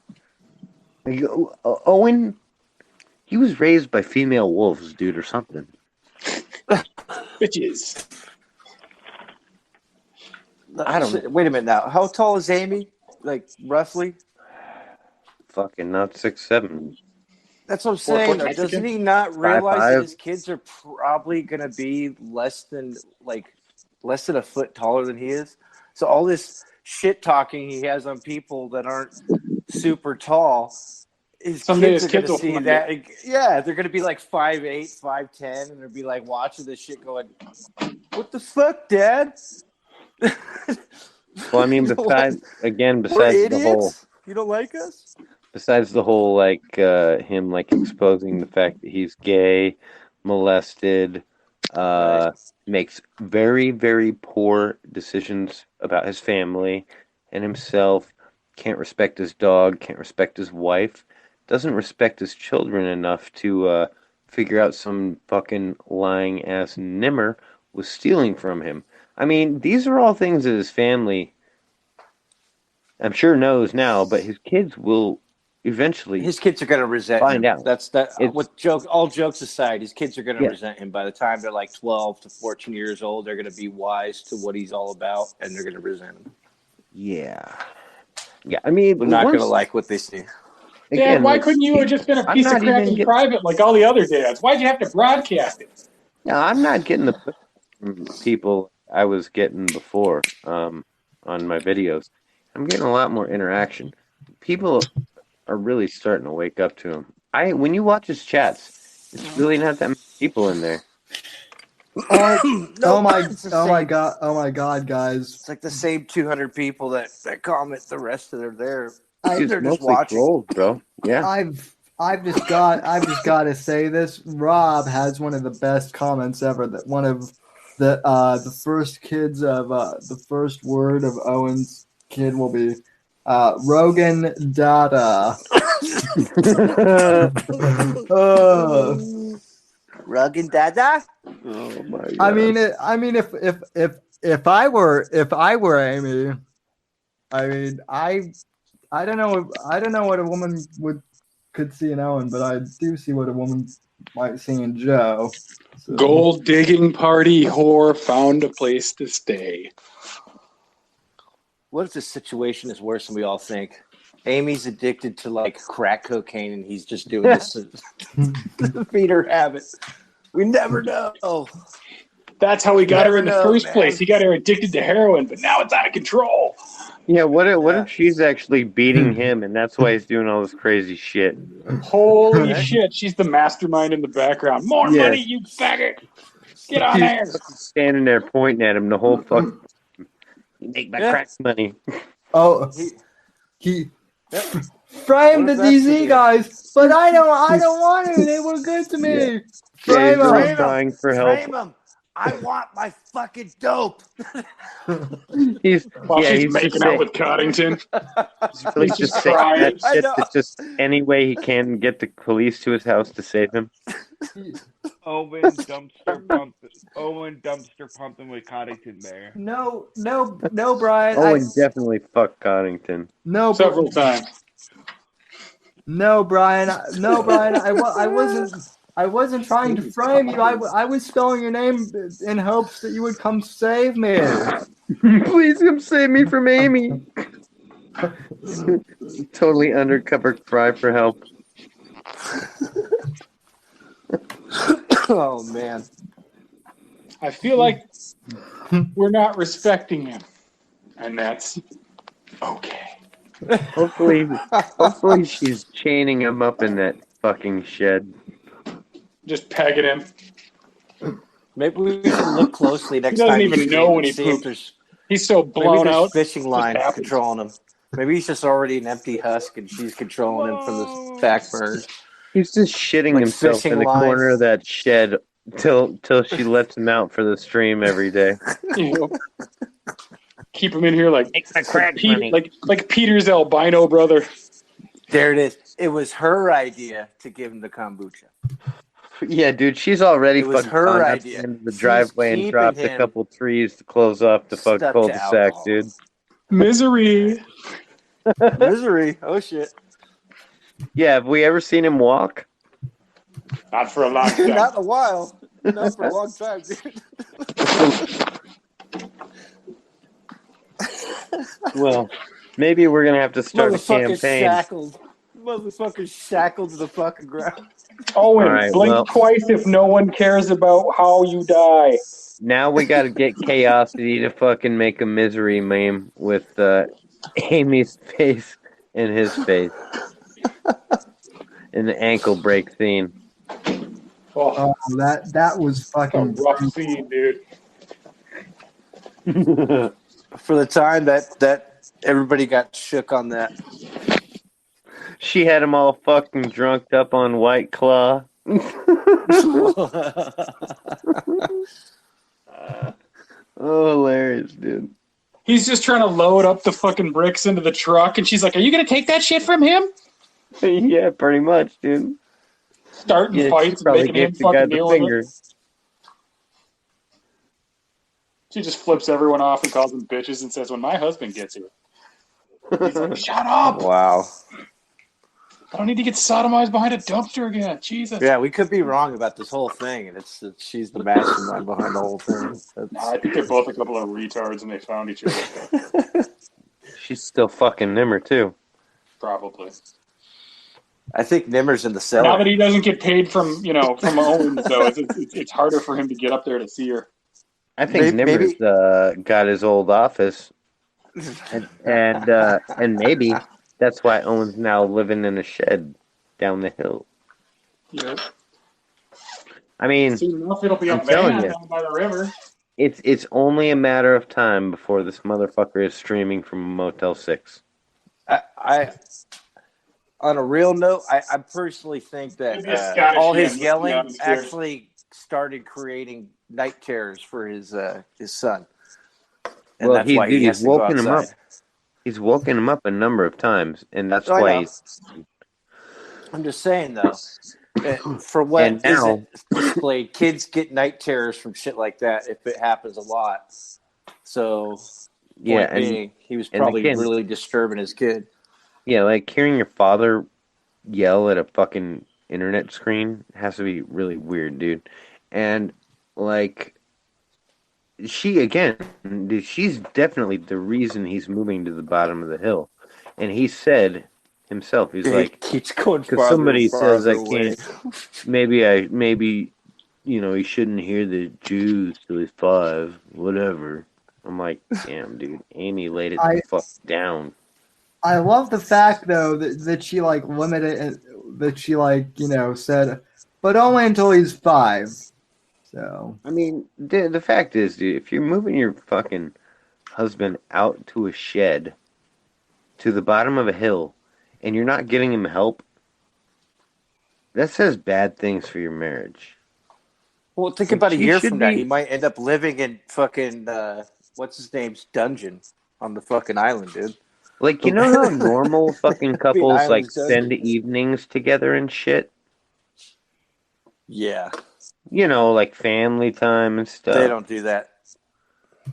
Like, Owen, he was raised by female wolves, dude, or something. Bitches. I don't know. Wait a minute now. How tall is Amy? Like, roughly? Fucking not 6'7". That's what I'm saying. Doesn't he not realize that his kids are probably going to be less than a foot taller than he is? So all this shit talking he has on people that aren't super tall, Someday kids his are going kids to will see find that. it. Yeah, they're going to be like 5'8", 5'10", and they'll be like watching this shit going, "What the fuck, Dad?" Well, I mean, besides the whole, you don't like us. Besides the whole him exposing the fact that he's gay, molested, makes very, very poor decisions about his family and himself, can't respect his dog, can't respect his wife, doesn't respect his children enough to figure out some fucking lying ass nimmer was stealing from him. I mean, these are all things that his family, I'm sure, knows now, but his kids will eventually. His kids are going to resent find him. out. All jokes aside, his kids are going to resent him. By the time they're like 12 to 14 years old, they're going to be wise to what he's all about, and they're going to resent him. Yeah. I mean, they're not going to like what they see. Dad, why couldn't you have just been a piece of crap in private like all the other dads? Why'd you have to broadcast it? No, I'm not getting the push from people I was getting before on my videos. I'm getting a lot more interaction. People are really starting to wake up to him. When you watch his chats, it's really not that many people in there. Oh my god, guys! It's like the same 200 people that comment. The rest of them there. They're just watching, trolls, bro. Yeah. I've just got to say this. Rob has one of the best comments ever. That one of the first kids of the first word of Owen's kid will be Rogan Dada. Rogan Dada. Oh my god. I mean, if I were Amy, I mean, I don't know what a woman could see in Owen, but I do see what a woman might see in Joe. So. Gold digging party whore found a place to stay. What if the situation is worse than we all think? Amy's addicted to crack cocaine, and he's just doing this to feed her habit. We never know. That's how he got her in the first man. place. He got her addicted to heroin, but now it's out of control. Yeah, what if she's actually beating him and that's why he's doing all this crazy shit? Holy shit, she's the mastermind in the background. More money, you faggot! Get on there! Standing there pointing at him the whole fuck. You make my crack money. Oh, he frame the DZ guys, but I don't want to. They were good to me. Frame them. Crying for help. Frame him. I want my fucking dope. He's making out with Coddington. He's really just saying that shit to just any way he can get the police to his house to save him. Owen dumpster pumping with Coddington there. No, Brian. Owen definitely fucked Coddington. No, several times. No, Brian. I wasn't trying to frame you. I was spelling your name in hopes that you would come save me. Please come save me from Amy. Totally undercover cry for help. Oh, man. I feel like we're not respecting him. And that's okay. Hopefully she's chaining him up in that fucking shed. Just pegging him. Maybe we should look closely next time. He doesn't even know when he poops. He's so blown out. Fishing line controlling him. Maybe he's just already an empty husk and she's controlling him from the back burner. He's just shitting himself in the corner of that shed till she lets him out for the stream every day. Keep him in here like Peter's albino brother. There it is. It was her idea to give him the kombucha. Yeah, dude, she's already it was fucking her idea. In the driveway and dropped a couple trees to close off the fuck cul-de-sac, dude. Misery. Misery. Oh shit. Yeah, have we ever seen him walk? Not for a long time. Not in a while. Not for a long time, dude. Well, maybe we're gonna have to start a campaign. Motherfucker shackled to the fucking ground. Owen, blink twice if no one cares about how you die. Now we gotta get Chaosity to fucking make a misery meme with Amy's face and his face. In the ankle break scene. Oh, that was fucking a rough scene, dude. For the time that everybody got shook on that. She had him all fucking drunked up on White Claw. Oh, hilarious, dude. He's just trying to load up the fucking bricks into the truck, and she's like, "Are you gonna take that shit from him?" Yeah, pretty much, dude. Starting fights and making him fucking deal with it. She just flips everyone off and calls them bitches and says, "When my husband gets here." He's like, "Shut up!" Wow. I don't need to get sodomized behind a dumpster again. Jesus. Yeah, we could be wrong about this whole thing, and it's she's the mastermind behind the whole thing. No, I think they're both a couple of retards, and they found each other. She's still fucking Nimmer too. Probably. I think Nimmer's in the cellar. Now that he doesn't get paid from Owens, though, it's harder for him to get up there to see her. I think Nimmer's got his old office, and maybe that's why Owen's now living in a shed down the hill. Yep. I mean, soon enough it'll be a van down by the river. It's only a matter of time before this motherfucker is streaming from Motel 6. I on a real note, I personally think that all his yelling actually started creating night terrors for his son. And well, that's why he's woken him up. He's woken him up a number of times, and that's why he's... I'm just saying, though, for what isn't displayed, kids get night terrors from shit like that if it happens a lot. So, yeah, he was probably really disturbing his kid. Yeah, like hearing your father yell at a fucking internet screen has to be really weird, dude. And, like... she's definitely the reason he's moving to the bottom of the hill. And he said himself, he's like, keeps going because somebody says I can't, maybe he shouldn't hear the Jews till he's 5, whatever. I'm like, damn, dude, Amy laid it the fuck down. I love the fact though that she like limited it, that she like said, but only until he's 5. So I mean, the fact is, dude, if you're moving your fucking husband out to a shed to the bottom of a hill and you're not getting him help, that says bad things for your marriage. Well, think Like, about a she year should from now. be- He might end up living in fucking what's his name's dungeon on the fucking island, dude. Like, how normal fucking Be an couples like island spend dungeon. evenings together and shit? Yeah, Like family time and stuff. they don't do that.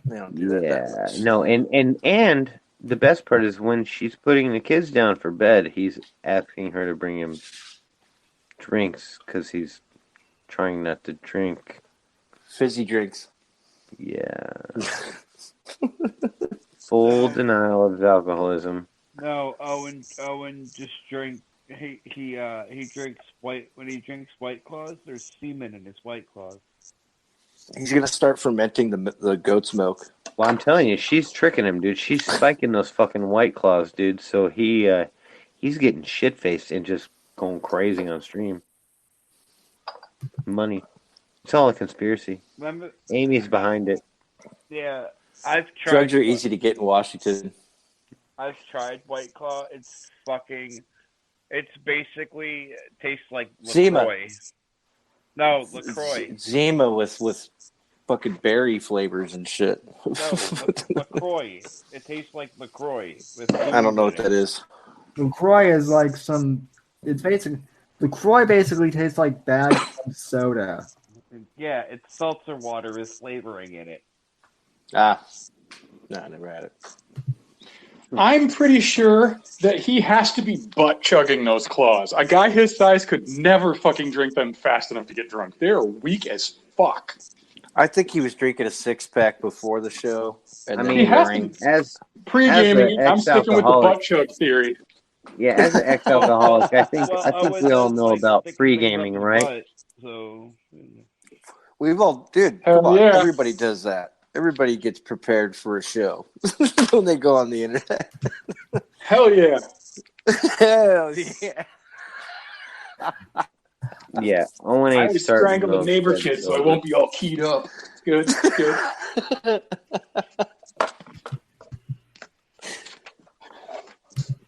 They don't do that Yeah, much. no, and the best part is when she's putting the kids down for bed, he's asking her to bring him drinks because he's trying not to drink. Fizzy drinks. Yeah. Full denial of his alcoholism. No, Owen just drink. He drinks white. When he drinks White Claws, there's semen in his White Claws. He's gonna start fermenting the goat's milk. Well, I'm telling you, she's tricking him, dude. She's spiking those fucking White Claws, dude. So he's getting shit faced and just going crazy on stream. Money. It's all a conspiracy. Remember, Amy's behind it. yeah, I've tried. Drugs are easy to get in Washington. I've tried White Claw. It's basically tastes like Zima. LaCroix. No, LaCroix. Zima with fucking berry flavors and shit. No, LaCroix. It tastes like LaCroix. I don't know what that is. LaCroix is like LaCroix basically tastes like bad soda. Yeah, it's seltzer water with flavoring in it. Ah, no, I never had it. I'm pretty sure that he has to be butt chugging those claws. A guy his size could never fucking drink them fast enough to get drunk. They're weak as fuck. I think he was drinking a 6-pack before the show. And He has during. as Pre-gaming, as I'm sticking with the ex-alcoholic. butt chug theory. Yeah, as an ex-alcoholic, I think Owen we all does know like about stick pre-gaming, things up right? his butt, so We've all, dude, Hell come on. yeah. Everybody does that. Everybody gets prepared for a show when they go on the internet. Hell yeah. Hell yeah. Yeah, Owen I ain't always starting strangle the those neighbor things kid so I over. won't be all keyed up. It's good. It's good.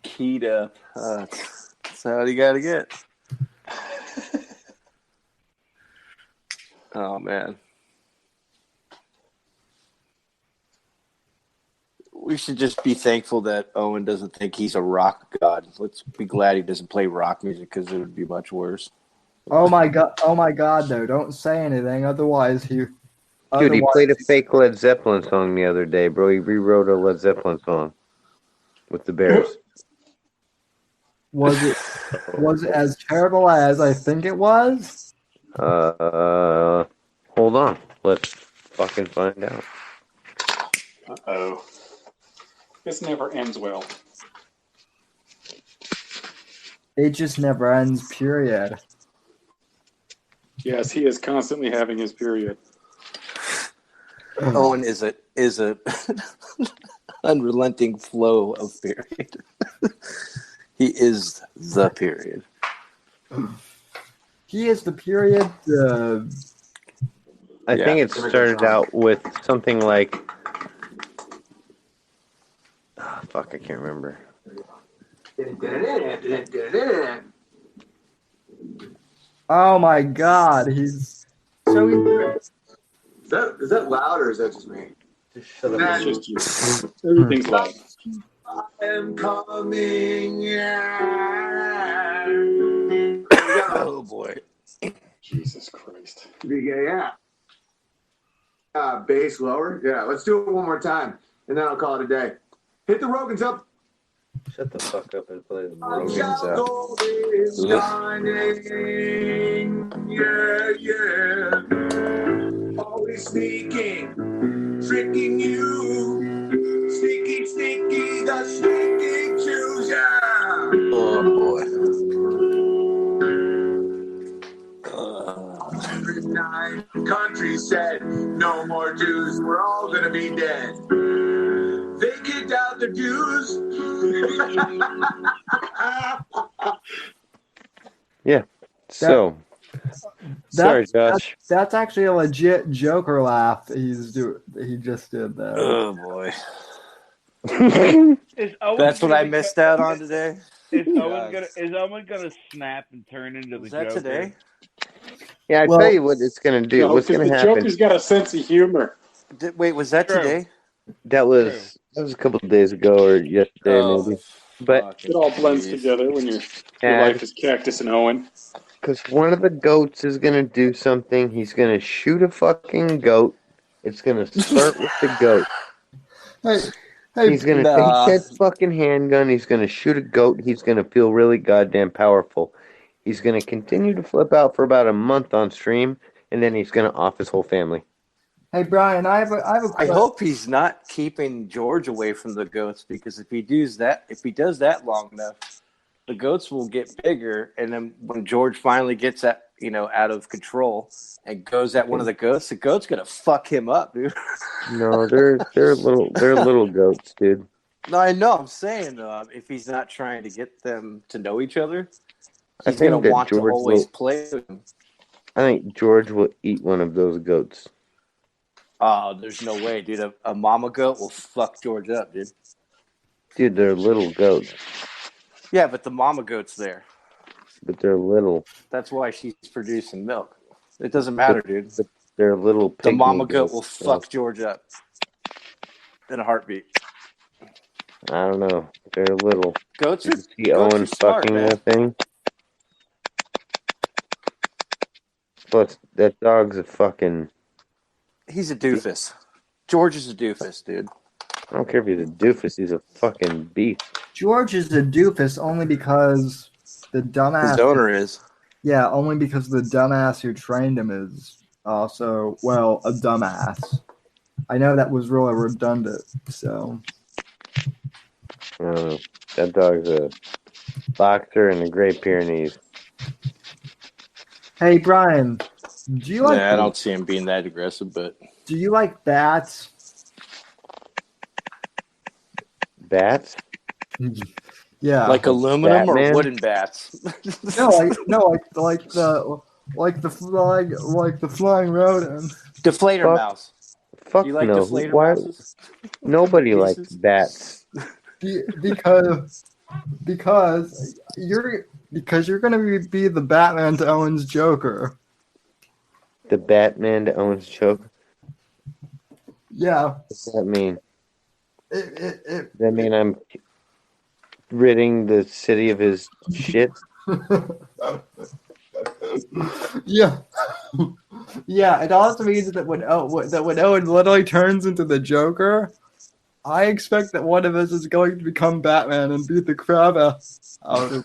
Keyed up. That's how you got to get. Oh, man. We should just be thankful that Owen doesn't think he's a rock god. Let's be glad he doesn't play rock music because it would be much worse. Oh my god! Though, don't say anything. Otherwise, Dude, he played a fake Led Zeppelin song the other day, bro. He rewrote a Led Zeppelin song with the Bears. Was it as terrible as I think it was? Hold on. Let's fucking find out. Uh-oh. This never ends well. It just never ends. Period. Yes, he is constantly having his period. Owen is a unrelenting flow of period. He is the period. He is the period. I think it started out with something like... Oh, fuck, I can't remember. Oh my god, he's so. Is that loud or is that just me? It's just you. Everything's loud. I am coming. Oh boy. Jesus Christ. Yeah. Bass lower. Yeah, let's do it one more time, and then I'll call it a day. Hit the Rogans up. Shut the fuck up and play the Rogan's out. Yeah. Always sneaking, tricking you. Sneaky, the sneaky chooser. Oh boy. Every night Country said, no more Jews, we're all gonna be dead. They kicked out the Jews. Yeah. So, sorry, Josh. That's actually a legit Joker laugh. He just did that. Oh boy. Is That's what I missed out on today. Is Owen gonna snap and turn into the Joker? Today? Yeah, I'll tell you what it's gonna do. No, What's because gonna the happen? Joker's got a sense of humor. Wait, was that today? That was a couple of days ago or yesterday, maybe. But it all blends together when your life is Cactus and Owen. Because one of the goats is gonna do something. He's gonna shoot a fucking goat. It's gonna start with the goat. He's gonna take that fucking handgun. He's gonna shoot a goat. He's gonna feel really goddamn powerful. He's gonna continue to flip out for about a month on stream, and then he's gonna off his whole family. Hey Brian, I have a I hope he's not keeping George away from the goats, because if he does that long enough, the goats will get bigger, and then when George finally gets out of control and goes at one of the goat's gonna fuck him up, dude. No, they're little goats, dude. No, I know. I'm saying if he's not trying to get them to know each other, he's think gonna that want George to always will- play with them. I think George will eat one of those goats. Oh, there's no way, dude. A mama goat will fuck George up, dude. Dude, they're little goats. Yeah, but the mama goat's there. But they're little. That's why she's producing milk. It doesn't matter, dude. But they're little pygmy The mama goat goats, will so fuck George up in a heartbeat. I don't know. They're little. Goats Did are you see goats Owen are smart, fucking man. that thing? Plus, that dog's a fucking... He's a doofus. George is a doofus, dude. I don't care if he's a doofus. He's a fucking beast. George is a doofus only because the dumbass. His owner is. Yeah, only because the dumbass who trained him is also, a dumbass. I know that was really redundant, so. I don't know. That dog's a boxer in the Great Pyrenees. Hey, Brian, do you like? I don't see him being that aggressive, but. Do you like bats? Bats? Yeah. Like aluminum Batman? or wooden bats? No, like the flying rodent. Deflator mouse. Fuck You like no. deflator Why? mouses? Nobody likes Pieces? bats. Because you're gonna be the Batman to Owen's Joker. The Batman to Owen's Joker? Yeah. What's that mean? It Does that mean I'm ridding the city of his shit? Yeah. Yeah, it also means that when Owen literally turns into the Joker, I expect that one of us is going to become Batman and beat the crap out of him.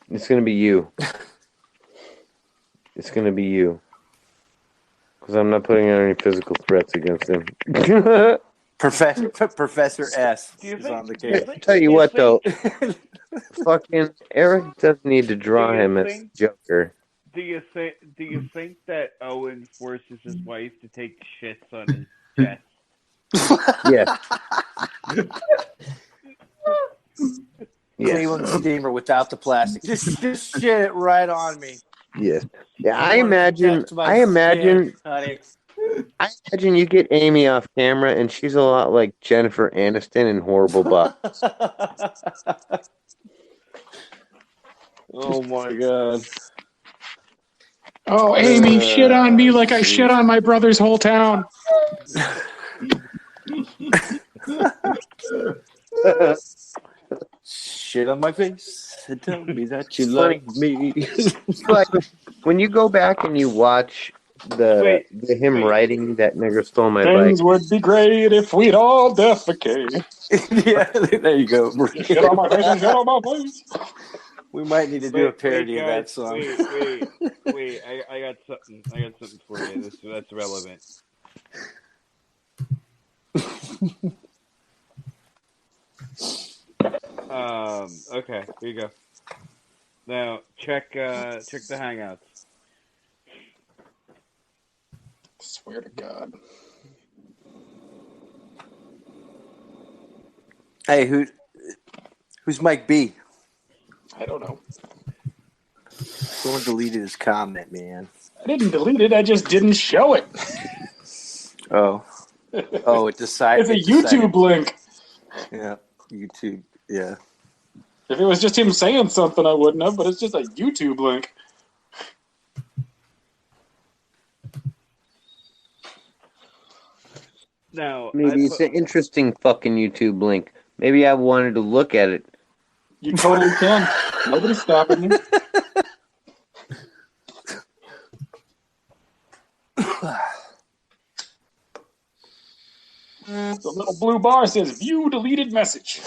It's gonna be you. It's gonna be you. Because I'm not putting out any physical threats against him. Professor S is on the case. Tell you what, though. Fucking Eric doesn't need to draw him as Joker. Do you think that Owen forces his wife to take shits on his chest? Yeah. Cleveland steamer without the plastic. Just shit it right on me. Yes. Yeah, I imagine honey. I imagine you get Amy off camera and she's a lot like Jennifer Aniston in Horrible Boss. Oh my god. Oh, Amy, shit on me like I shit on my brother's whole town. Shit on my face and tell me that you love me. Like, when you go back and you watch him writing that nigger stole my Things bike. would be great if we'd all defecate. Yeah, there you go. Shit on my face and shit on my face. We might need to do a parody of that guys, song. Wait! I got something. I got something for you. That's relevant. Okay, here you go. Now check the Hangouts. Swear to God. Hey, who's Mike B? I don't know. Someone deleted his comment, man. I didn't delete it. I just didn't show it. Oh, it decided. It's a YouTube link. Yeah, YouTube. Yeah. If it was just him saying something, I wouldn't have, but it's just a YouTube link. Now, Maybe it's an interesting fucking YouTube link. Maybe I wanted to look at it. You totally can. Nobody's stopping you. The little blue bar says view deleted message.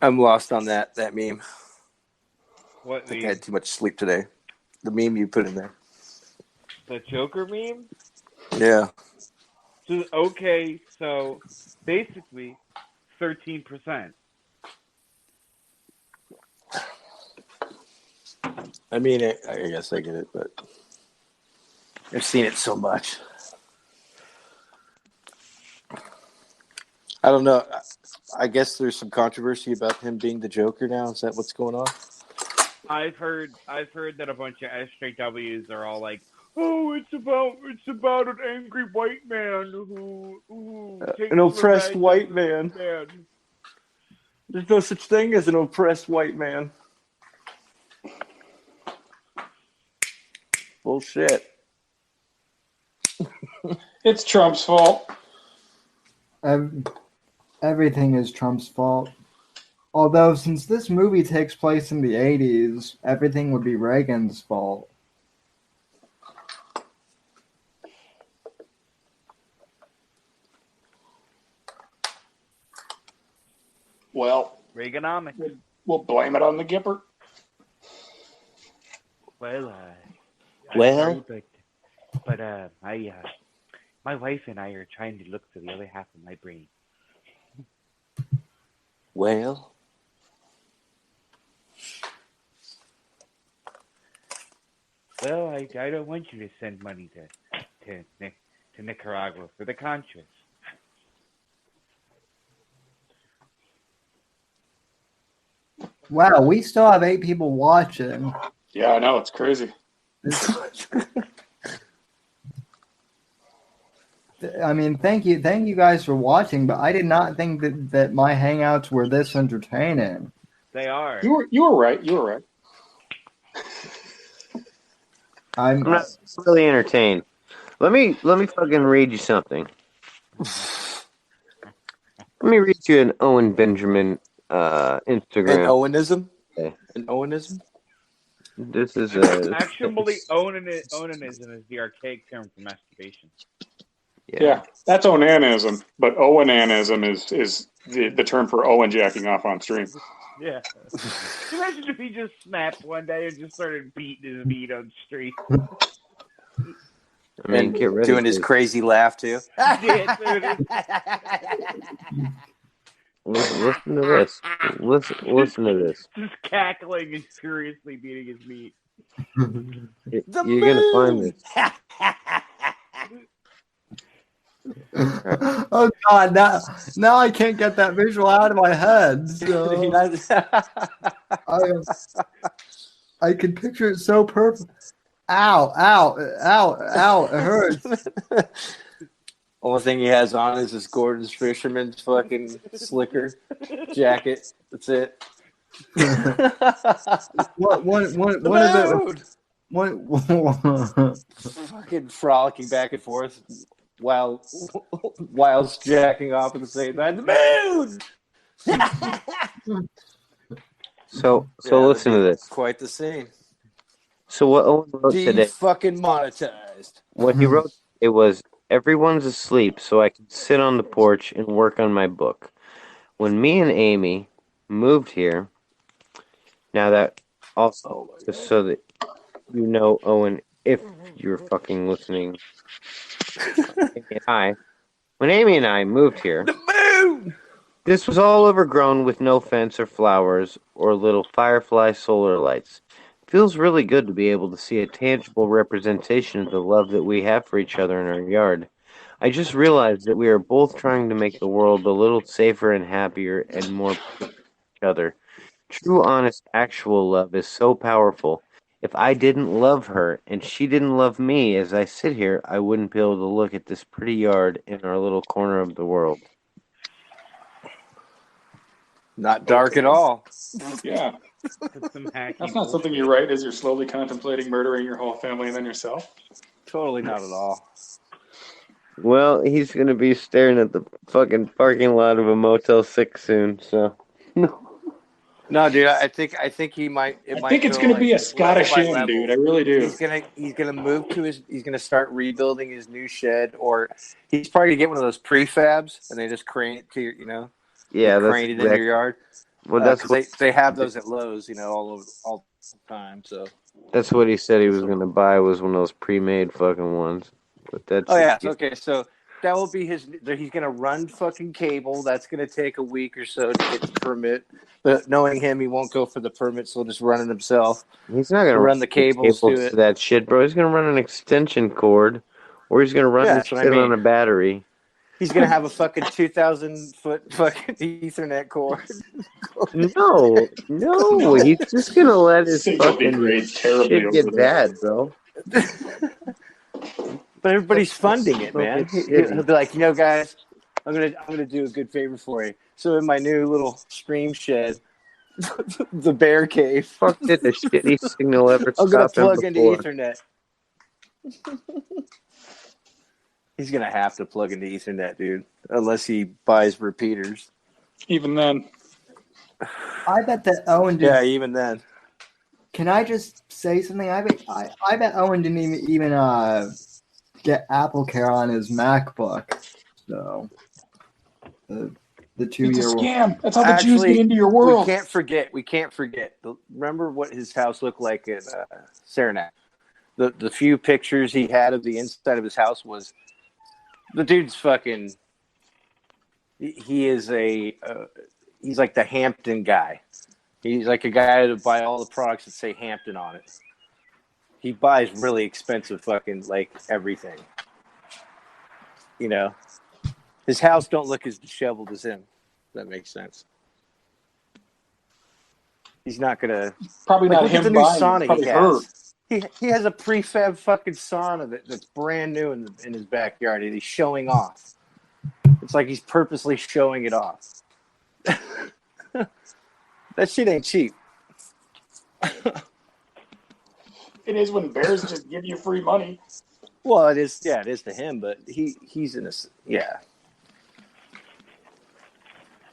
I'm lost on that meme. What I think meme? I had too much sleep today. The meme you put in there. The Joker meme? Yeah. So basically 13%. I mean, I guess I get it, but I've seen it so much. I don't know. I guess there's some controversy about him being the Joker now. Is that what's going on? I've heard that a bunch of SJWs are all like, "Oh, it's about an angry white man who takes An oppressed revenge white on man. man." There's no such thing as an oppressed white man. Bullshit. It's Trump's fault. Everything is Trump's fault. Although, since this movie takes place in the 80s, everything would be Reagan's fault. Well, Reaganomics. we'll blame it on the Gipper. Well, Well? sorry, but my wife and I are trying to look for the other half of my brain. Well? Well, I don't want you to send money to Nicaragua for the Contras. Wow, we still have 8 people watching. Yeah, I know. It's crazy. I mean, thank you guys for watching, but I did not think that my hangouts were this entertaining. They are. You were right. You were right. I'm not really entertained. Let me fucking read you something. Let me read you an Owen Benjamin Instagram. An Owenism? Okay. An Owenism? This is Actually, onanism is the archaic term for masturbation. Yeah, that's onanism, but owenanism is the term for Owen jacking off on stream. Yeah. Imagine if he just snapped one day and just started beating his meat on the street. I mean, get ready doing his crazy laugh too. Listen to this. Listen to this. Just cackling and furiously beating his meat. You're gonna find this. Oh God! Now I can't get that visual out of my head. So I can picture it so perfect. Ow! Ow! Ow! Ow! It hurts. Only thing he has on is his Gordon's Fisherman's fucking slicker jacket. That's it. Fucking frolicking back and forth while jacking off at the same time. The moon. So listen to this. Quite the scene. So what Owen wrote today? Fucking monetized. What he wrote, it was, everyone's asleep, so I can sit on the porch and work on my book. When me and Amy moved here, now that also, just so that you know, Owen, if you're fucking listening, When Amy and I moved here, The moon! this was all overgrown with no fence or flowers or little firefly solar lights. It feels really good to be able to see a tangible representation of the love that we have for each other in our yard. I just realized that we are both trying to make the world a little safer and happier and more for each other. True, honest, actual love is so powerful. If I didn't love her and she didn't love me as I sit here, I wouldn't be able to look at this pretty yard in our little corner of the world. Not dark at all. Yeah. Put some hacky That's not something bullshit. you write as you're slowly contemplating murdering your whole family and then yourself. Totally not at all. Well, he's gonna be staring at the fucking parking lot of a Motel 6 soon, so. No, dude, I think he might. I think it's going to be a Scottish inn, dude. I really do. He's gonna move to he's gonna start rebuilding his new shed, or he's probably gonna get one of those prefabs and they just crane it to your, Yeah, that's crane it in your yard. Well, that's what they have those at Lowe's, all the time. So that's what he said he was gonna buy, was one of those pre-made fucking ones. But that's okay. So that will be his. He's gonna run fucking cable. That's gonna take a week or so to get the permit. But knowing him, he won't go for the permit, so he'll just run it himself. He's not gonna run the cables to it. That shit, bro. He's gonna run an extension cord, or he's gonna run the shit on a battery. He's gonna have a fucking 2,000-foot fucking Ethernet cord. No, he's just gonna let his fucking shit get bad, bro. But everybody's funding it, man. He'll be like, guys, I'm gonna do a good favor for you. So in my new little stream shed, the bear cave. Fuck, did the shitty signal ever I'm gonna stop him plug into before? Ethernet. He's gonna have to plug into Ethernet, dude, unless he buys repeaters. Even then. I bet that Owen did. Yeah, even then. Can I just say something? I bet Owen didn't even get Apple Care on his MacBook. So the 2 year old. It's a scam. That's how the Jews get into your world. We can't forget. Remember what his house looked like at Saranac. The few pictures he had of the inside of his house was the dude's fucking. He is he's like the Hampton guy. He's like a guy to buy all the products that say Hampton on it. He buys really expensive fucking everything. His house don't look as disheveled as him. If that makes sense. He's not gonna. Probably not him. The new buying, sauna he her. has. He has a prefab fucking sauna that's brand new in his backyard, and he's showing off. It's like he's purposely showing it off. That shit ain't cheap. It is when bears just give you free money. Well, it is. Yeah, it is to him, but he's in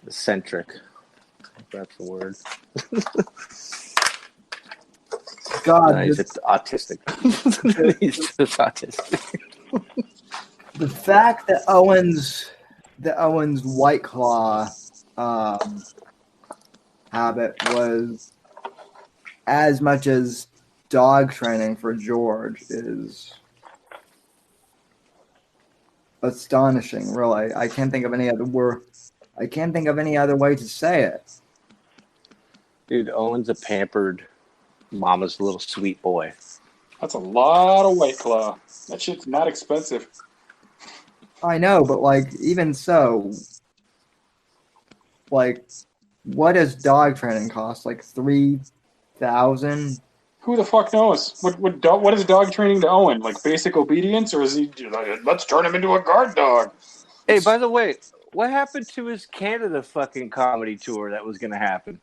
eccentric. If that's the word. God, no, he's autistic. He's just autistic. The fact that Owen's White Claw habit was as much as dog training for George is astonishing. Really, I can't think of any other word. I can't think of any other way to say it. Dude, Owen's a pampered mama's little sweet boy. That's a lot of White Claw. That shit's not expensive. I know, but even so, what does dog training cost? $3,000? Who the fuck knows? What is dog training to Owen? Basic obedience, or is he let's turn him into a guard dog? Hey, by the way, what happened to his Canada fucking comedy tour that was going to happen?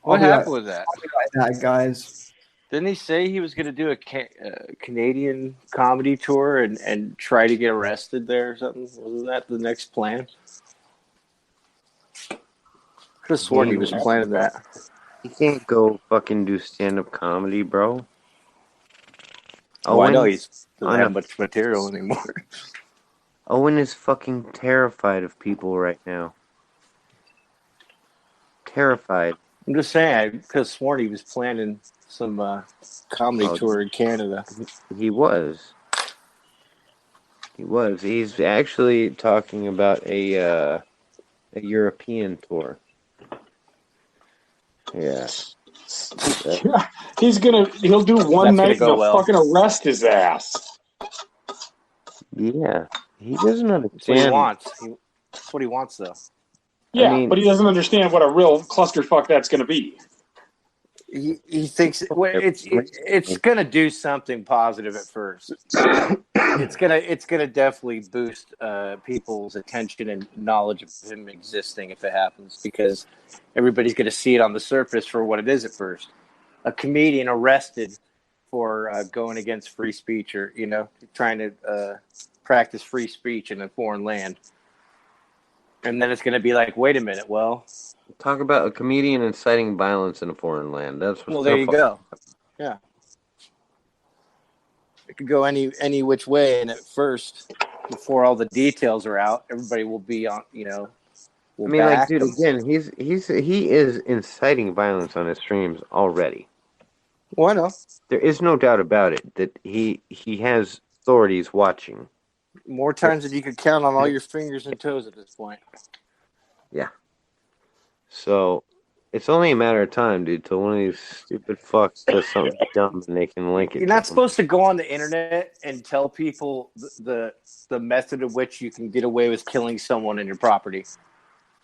What happened with that? Guys. Didn't he say he was going to do a Canadian comedy tour and try to get arrested there or something? Wasn't that the next plan? Could have sworn he was planning that. You can't go fucking do stand-up comedy, bro. I know he doesn't have much material anymore. Owen is fucking terrified of people right now. Terrified. I'm just saying, I could have sworn he was planning some comedy tour in Canada. He was. He was. He's actually talking about a European tour. Yeah. He'll do one That's gonna night and go they'll well. fucking arrest his ass. Yeah. He doesn't That's what he understand. wants. That's what he wants, though. Yeah, I mean, but he doesn't understand what a real clusterfuck that's going to be. He thinks it's gonna do something positive at first. It's gonna definitely boost people's attention and knowledge of him existing if it happens, because everybody's gonna see it on the surface for what it is at first. A comedian arrested for going against free speech, or trying to practice free speech in a foreign land, and then it's gonna be like, wait a minute, well. talk about a comedian inciting violence in a foreign land. That's what's Well, there you go. Yeah. It could go any which way, and at first, before all the details are out, everybody will be on, will I mean, like, back dude, them. again, he is inciting violence on his streams already. Well, I know. There is no doubt about it that he has authorities watching. More times than you could count on all your fingers and toes at this point. Yeah. So it's only a matter of time, dude, till one of these stupid fucks does something dumb and they can link it. You're not supposed to go on the internet and tell people the method of which you can get away with killing someone in your property.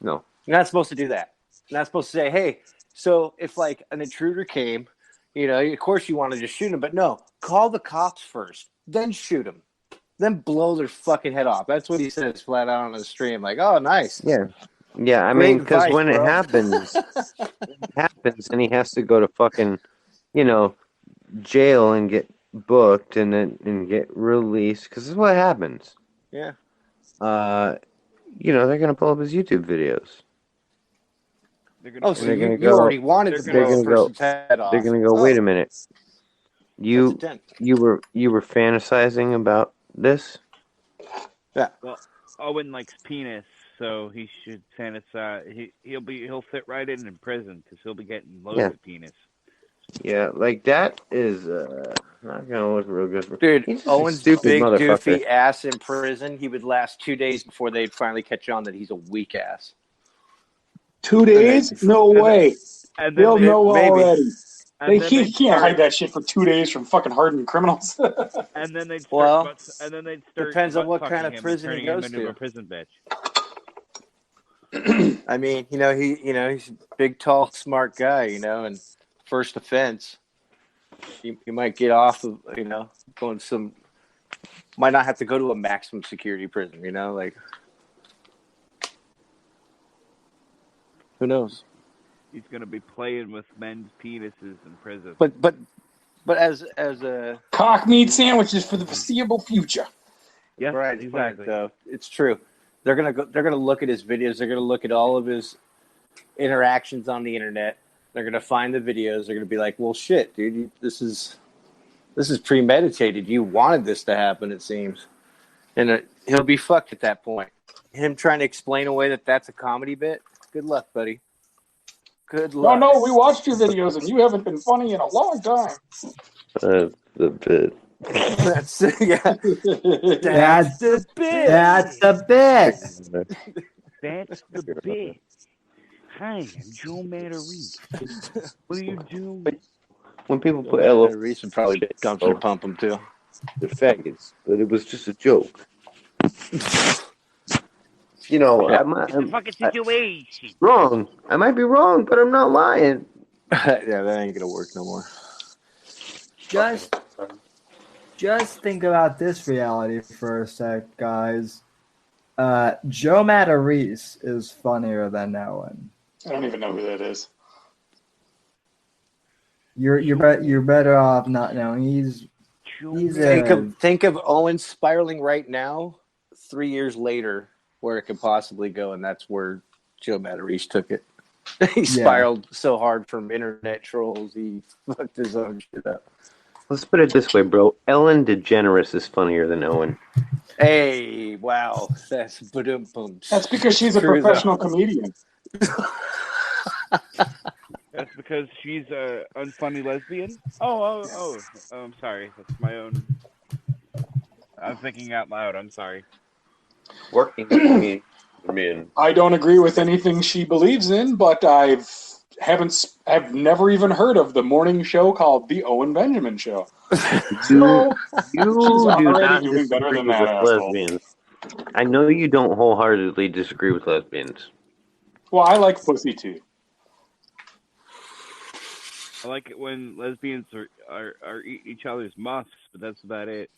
No. You're not supposed to do that. You're not supposed to say, hey, so if like an intruder came, of course you want to just shoot him, but no, call the cops first, then shoot him, then blow their fucking head off. That's what he says flat out on the stream. Like, oh, nice. Yeah. Yeah, I Great mean, because advice, when bro. it happens and he has to go to fucking, jail and get booked and get released, because this is what happens. Yeah. They're going to pull up his YouTube videos. So you already wanted to blow a person's head off. They're going to go, wait a minute. You were fantasizing about this? Yeah. Well, Owen likes penis, so he should fantasize. He'll fit right in prison because he'll be getting loads of penis. Yeah, like that is not gonna look real good for dude. He's just Owen's a stupid big motherfucker. doofy ass in prison. He would last 2 days before they'd finally catch on that he's a weak ass. 2 days? No way. They'll know already. He can't hide that shit for 2 days from fucking hardened criminals. And then they'd start. Depends on what kind of prison he goes into to. a prison bitch. I mean, he's a big, tall, smart guy, and first offense, you might get off of, going might not have to go to a maximum security prison, like, who knows? He's going to be playing with men's penises in prison. But as a cock meat sandwiches for the foreseeable future. Yeah, right, exactly. So it's true. They're gonna look at his videos. They're gonna look at all of his interactions on the internet. They're gonna find the videos. They're gonna be like, "Well, shit, dude, this is premeditated. You wanted this to happen, it seems." And he'll be fucked at that point. Him trying to explain away that that's a comedy bit. Good luck, buddy. Good luck. No, we watched your videos and you haven't been funny in a long time. The bit. That's That's the bit. That's the bit. That's the bit. Hi, I'm Joe Matarese. What are you doing? When people put LO, Reese would probably dumpster pump them too. They're faggots, but it was just a joke. I'm fucking situation. Wrong. I might be wrong, but I'm not lying. Yeah, that ain't gonna work no more. Just think about this reality for a sec, guys. Joe Matarese is funnier than Owen. I don't even know who that is. You're better off not knowing. Think of Owen spiraling right now, 3 years later, where it could possibly go, and that's where Joe Matarese took it. He spiraled so hard from internet trolls, he fucked his own shit up. Let's put it this way, bro. Ellen DeGeneres is funnier than Owen. Hey, wow. That's ba-dum-bum. That's because she's a professional comedian. That's because she's a unfunny lesbian? Oh, I'm sorry. That's my own. I'm thinking out loud. I'm sorry. Working with me. I don't agree with anything she believes in, but I've never even heard of the morning show called The Owen Benjamin Show. So You she's do already not doing better disagree than that with asshole. lesbians. I know you don't wholeheartedly disagree with lesbians. Well, I like pussy too. I like it when lesbians are eating each other's muffs, but that's about it.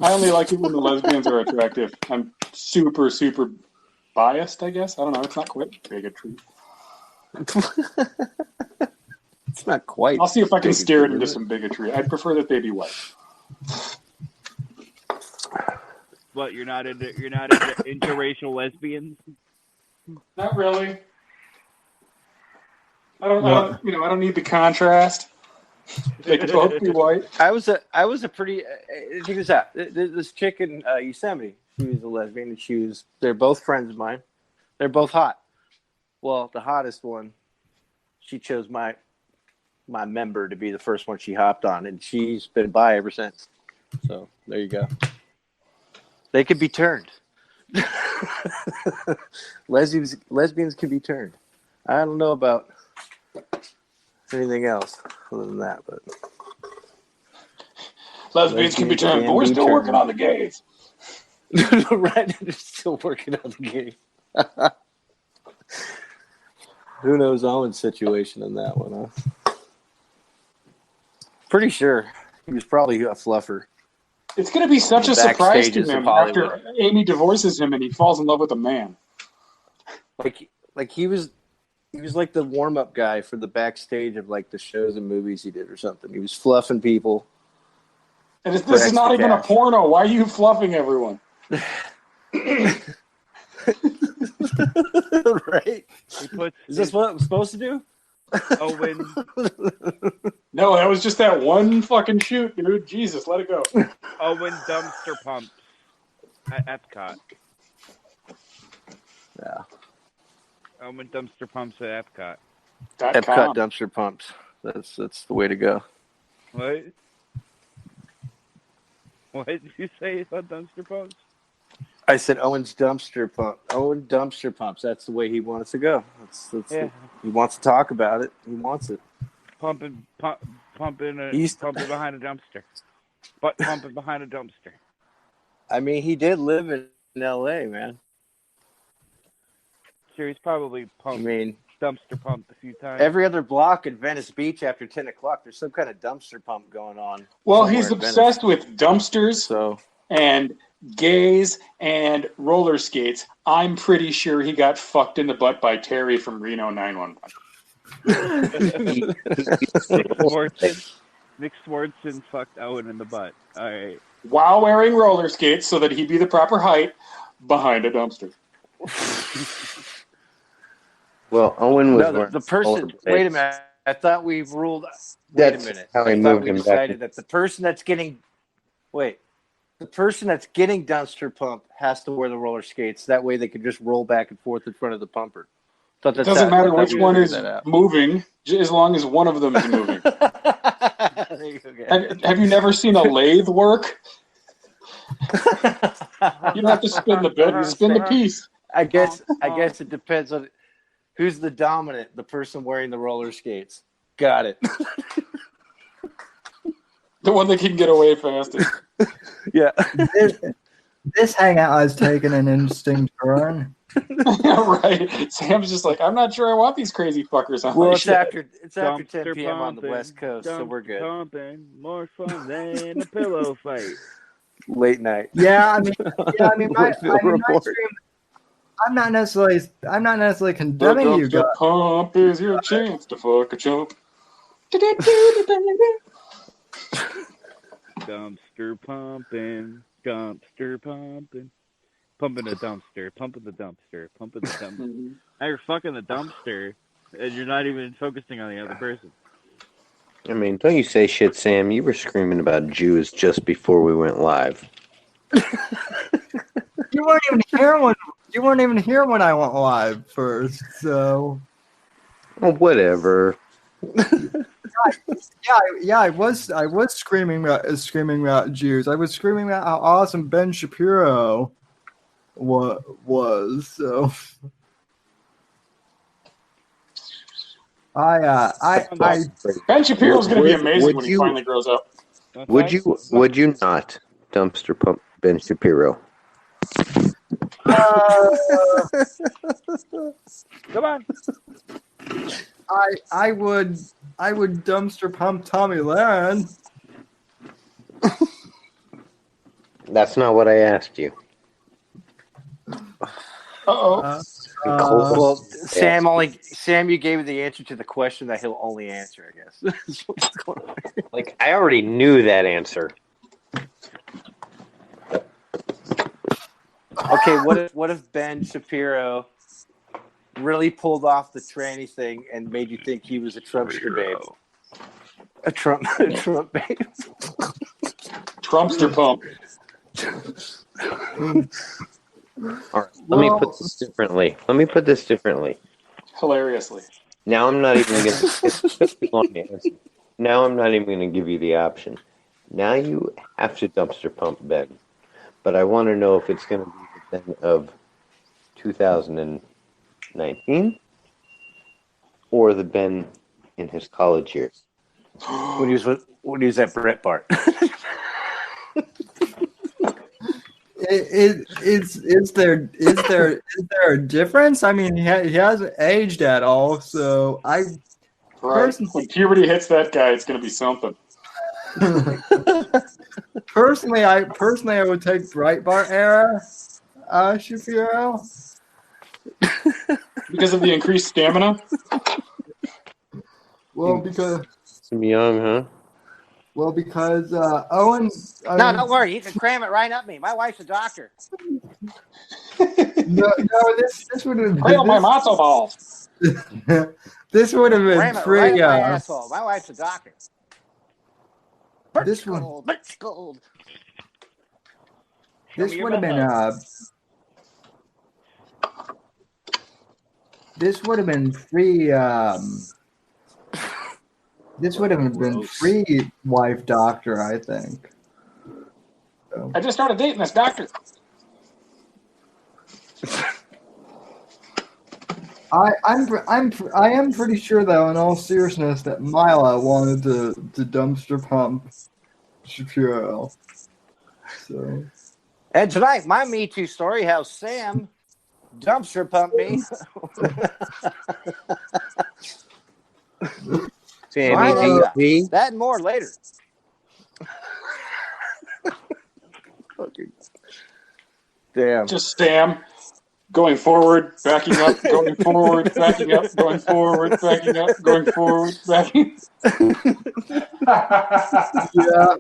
I only like it when the lesbians are attractive. I'm super, super biased, I guess. I don't know. It's not quite bigotry. It's not quite. I'll see if I can bigotry, steer it into is it? some bigotry. I'd prefer that they be white. But you're not into interracial lesbians? Not really. I don't need the contrast. They could both be white. I was a pretty. Check this out. This chick in Yosemite, she was a lesbian, and they're both friends of mine. They're both hot. Well, the hottest one, she chose my member to be the first one she hopped on, and she's been bi ever since. So there you go. They could be turned. Lesbians can be turned. I don't know about anything else other than that, but Lesbians can be turned, but we're still working on the gays. Right, they're still working on the gays. Who knows Owen's situation in that one, huh? Pretty sure he was probably a fluffer. It's going to be such a surprise to him Hollywood. after Amy divorces him and he falls in love with a man. Like he was like the warm-up guy for the backstage of like the shows and movies he did or something. He was fluffing people. And this is not even a porno. Why are you fluffing everyone? Right? Is this what I'm supposed to do? Owen. No, that was just that one fucking shoot, dude. Jesus, let it go. Owen dumpster pumps at Epcot. Yeah. Owen dumpster pumps at Epcot. Epcot dumpster pumps. That's the way to go. What? What did you say about dumpster pumps? I said Owen's dumpster pump. Owen dumpster pumps. That's the way he wants to go. He wants to talk about it. He wants it. Pumping behind a dumpster. But pumping behind a dumpster. I mean, he did live in L.A., man. Sure, he's probably dumpster pumped a few times. Every other block in Venice Beach after 10 o'clock, there's some kind of dumpster pump going on. Well, he's obsessed with dumpsters and gays and roller skates. I'm pretty sure he got fucked in the butt by Terry from Reno 911. Nick Swartzen fucked Owen in the butt. All right. While wearing roller skates so that he'd be the proper height behind a dumpster. Well, Owen was the person. Wait a minute. I thought we ruled. That's wait a minute. how he I moved thought we him decided back. that the person that's getting dumpster pumped has to wear the roller skates. That way they can just roll back and forth in front of the pumper. It doesn't matter which one is moving, as long as one of them is moving. Have you never seen a lathe work? You don't have to spin the bit; you spin the piece. I guess it depends on who's the dominant. The person wearing the roller skates. Got it. The one that can get away fastest. Yeah. This hangout has taken an interesting turn. Yeah, right. Sam's just like, I'm not sure I want these crazy fuckers on. Well, my it's shit. after 10 p.m. on the West Coast, so we're good. Pumping, more fun than a pillow fight. Late night. Yeah, I mean, my stream. I'm not necessarily condemning you guys. Pump is your chance to fuck a chump. Dumpster pumping, pumping the dumpster, pumping the dumpster, pumping the dumpster. Now you're fucking the dumpster, and you're not even focusing on the other person. I mean, don't you say shit, Sam. You were screaming about Jews just before we went live. You weren't even here when I went live first, so. Well, whatever. I was screaming about Jews. I was screaming about how awesome Ben Shapiro was. So Ben Shapiro's going to be amazing when he finally grows up. Would you not dumpster pump Ben Shapiro? Come on. I would dumpster pump Tommy Lahren. That's not what I asked you. Well, Sam, you gave me the answer to the question that he'll only answer, I guess. Like, I already knew that answer. Okay, what if Ben Shapiro really pulled off the tranny thing and made you think he was a Trumpster babe? A Trump babe. Trumpster pump. All right, let me put this differently. Hilariously. Now I'm not even going to. Now I'm not even going to give you the option. Now you have to dumpster pump Ben, but I want to know if it's going to be the Ben of 2019 or the Ben in his college years. When he was at Breitbart. Is there a difference? I mean, he hasn't aged at all, so when puberty hits that guy, it's going to be something. Personally, I would take Breitbart era Shapiro because of the increased stamina. Well, because some young, huh? Well, because Owen. No, don't worry. You can cram it right up me. My wife's a doctor. No, this would have been my matzo balls. This would have been cram it right up my asshole. My wife's a doctor. This would have been this would have been free. This would have been free wife doctor, I think. So. I just started dating this doctor. I am pretty sure, though, in all seriousness, that Mila wanted to dumpster pump Shapiro. So. And tonight, my Me Too story, how Sam dumpster pumped me. That and more later. Damn. Just Sam going forward, backing up, going forward, backing up, going forward, backing up, going forward, backing. Yeah.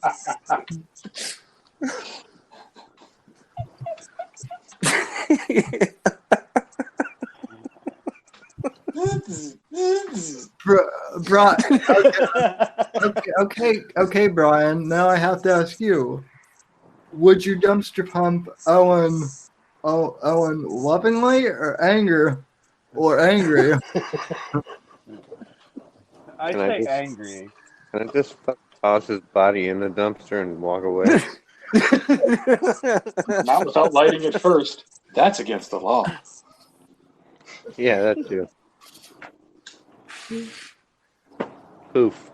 Okay, Brian. Now I have to ask you: would you dumpster pump Owen lovingly or angry? I say angry. Can I just toss his body in the dumpster and walk away? Not without lighting it first. That's against the law. Yeah, that too. Poof.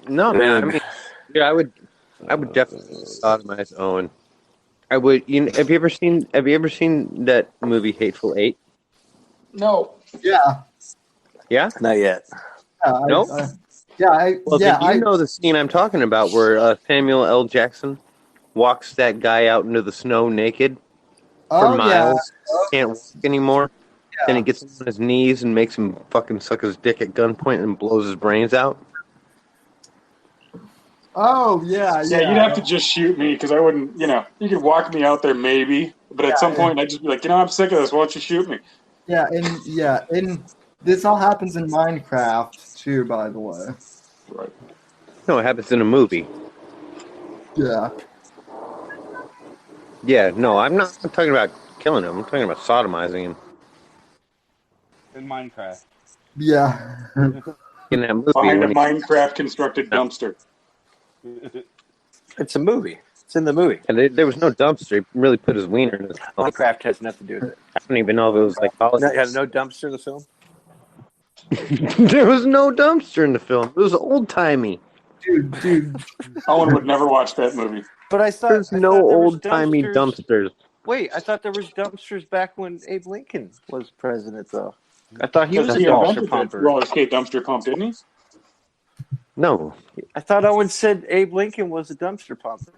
No, man. I mean, yeah, I would definitely sodomize Owen. I would. Have you ever seen that movie Hateful Eight? No. Yeah. Yeah. Not yet. No. You know the scene I'm talking about, where Samuel L. Jackson walks that guy out into the snow naked for miles, can't walk anymore. Yeah. Then he gets him on his knees and makes him fucking suck his dick at gunpoint and blows his brains out. Oh, yeah. Yeah, you'd have to just shoot me because I wouldn't, you could walk me out there maybe, but at some point I'd just be like, I'm sick of this. Why don't you shoot me? Yeah, and this all happens in Minecraft too, by the way. Right. No, it happens in a movie. Yeah. Yeah, no, I'm not talking about killing him. I'm talking about sodomizing him. In Minecraft. Yeah. In that movie, Behind a when Minecraft constructed dumpster. It's a movie. It's in the movie. and there was no dumpster. He really put his wiener in his mouth. Minecraft has nothing to do with it. I don't even know if it was like No, had no dumpster in the film. There was no dumpster in the film. It was old timey. Dude. Owen would never watch that movie. But I thought There's no there was old timey dumpsters. Wait, I thought there was dumpsters back when Abe Lincoln was president, though. I thought he Because was a he dumpster invented the pumper. roller skate dumpster pump, didn't he? No, I thought Owen said Abe Lincoln was a dumpster pumper.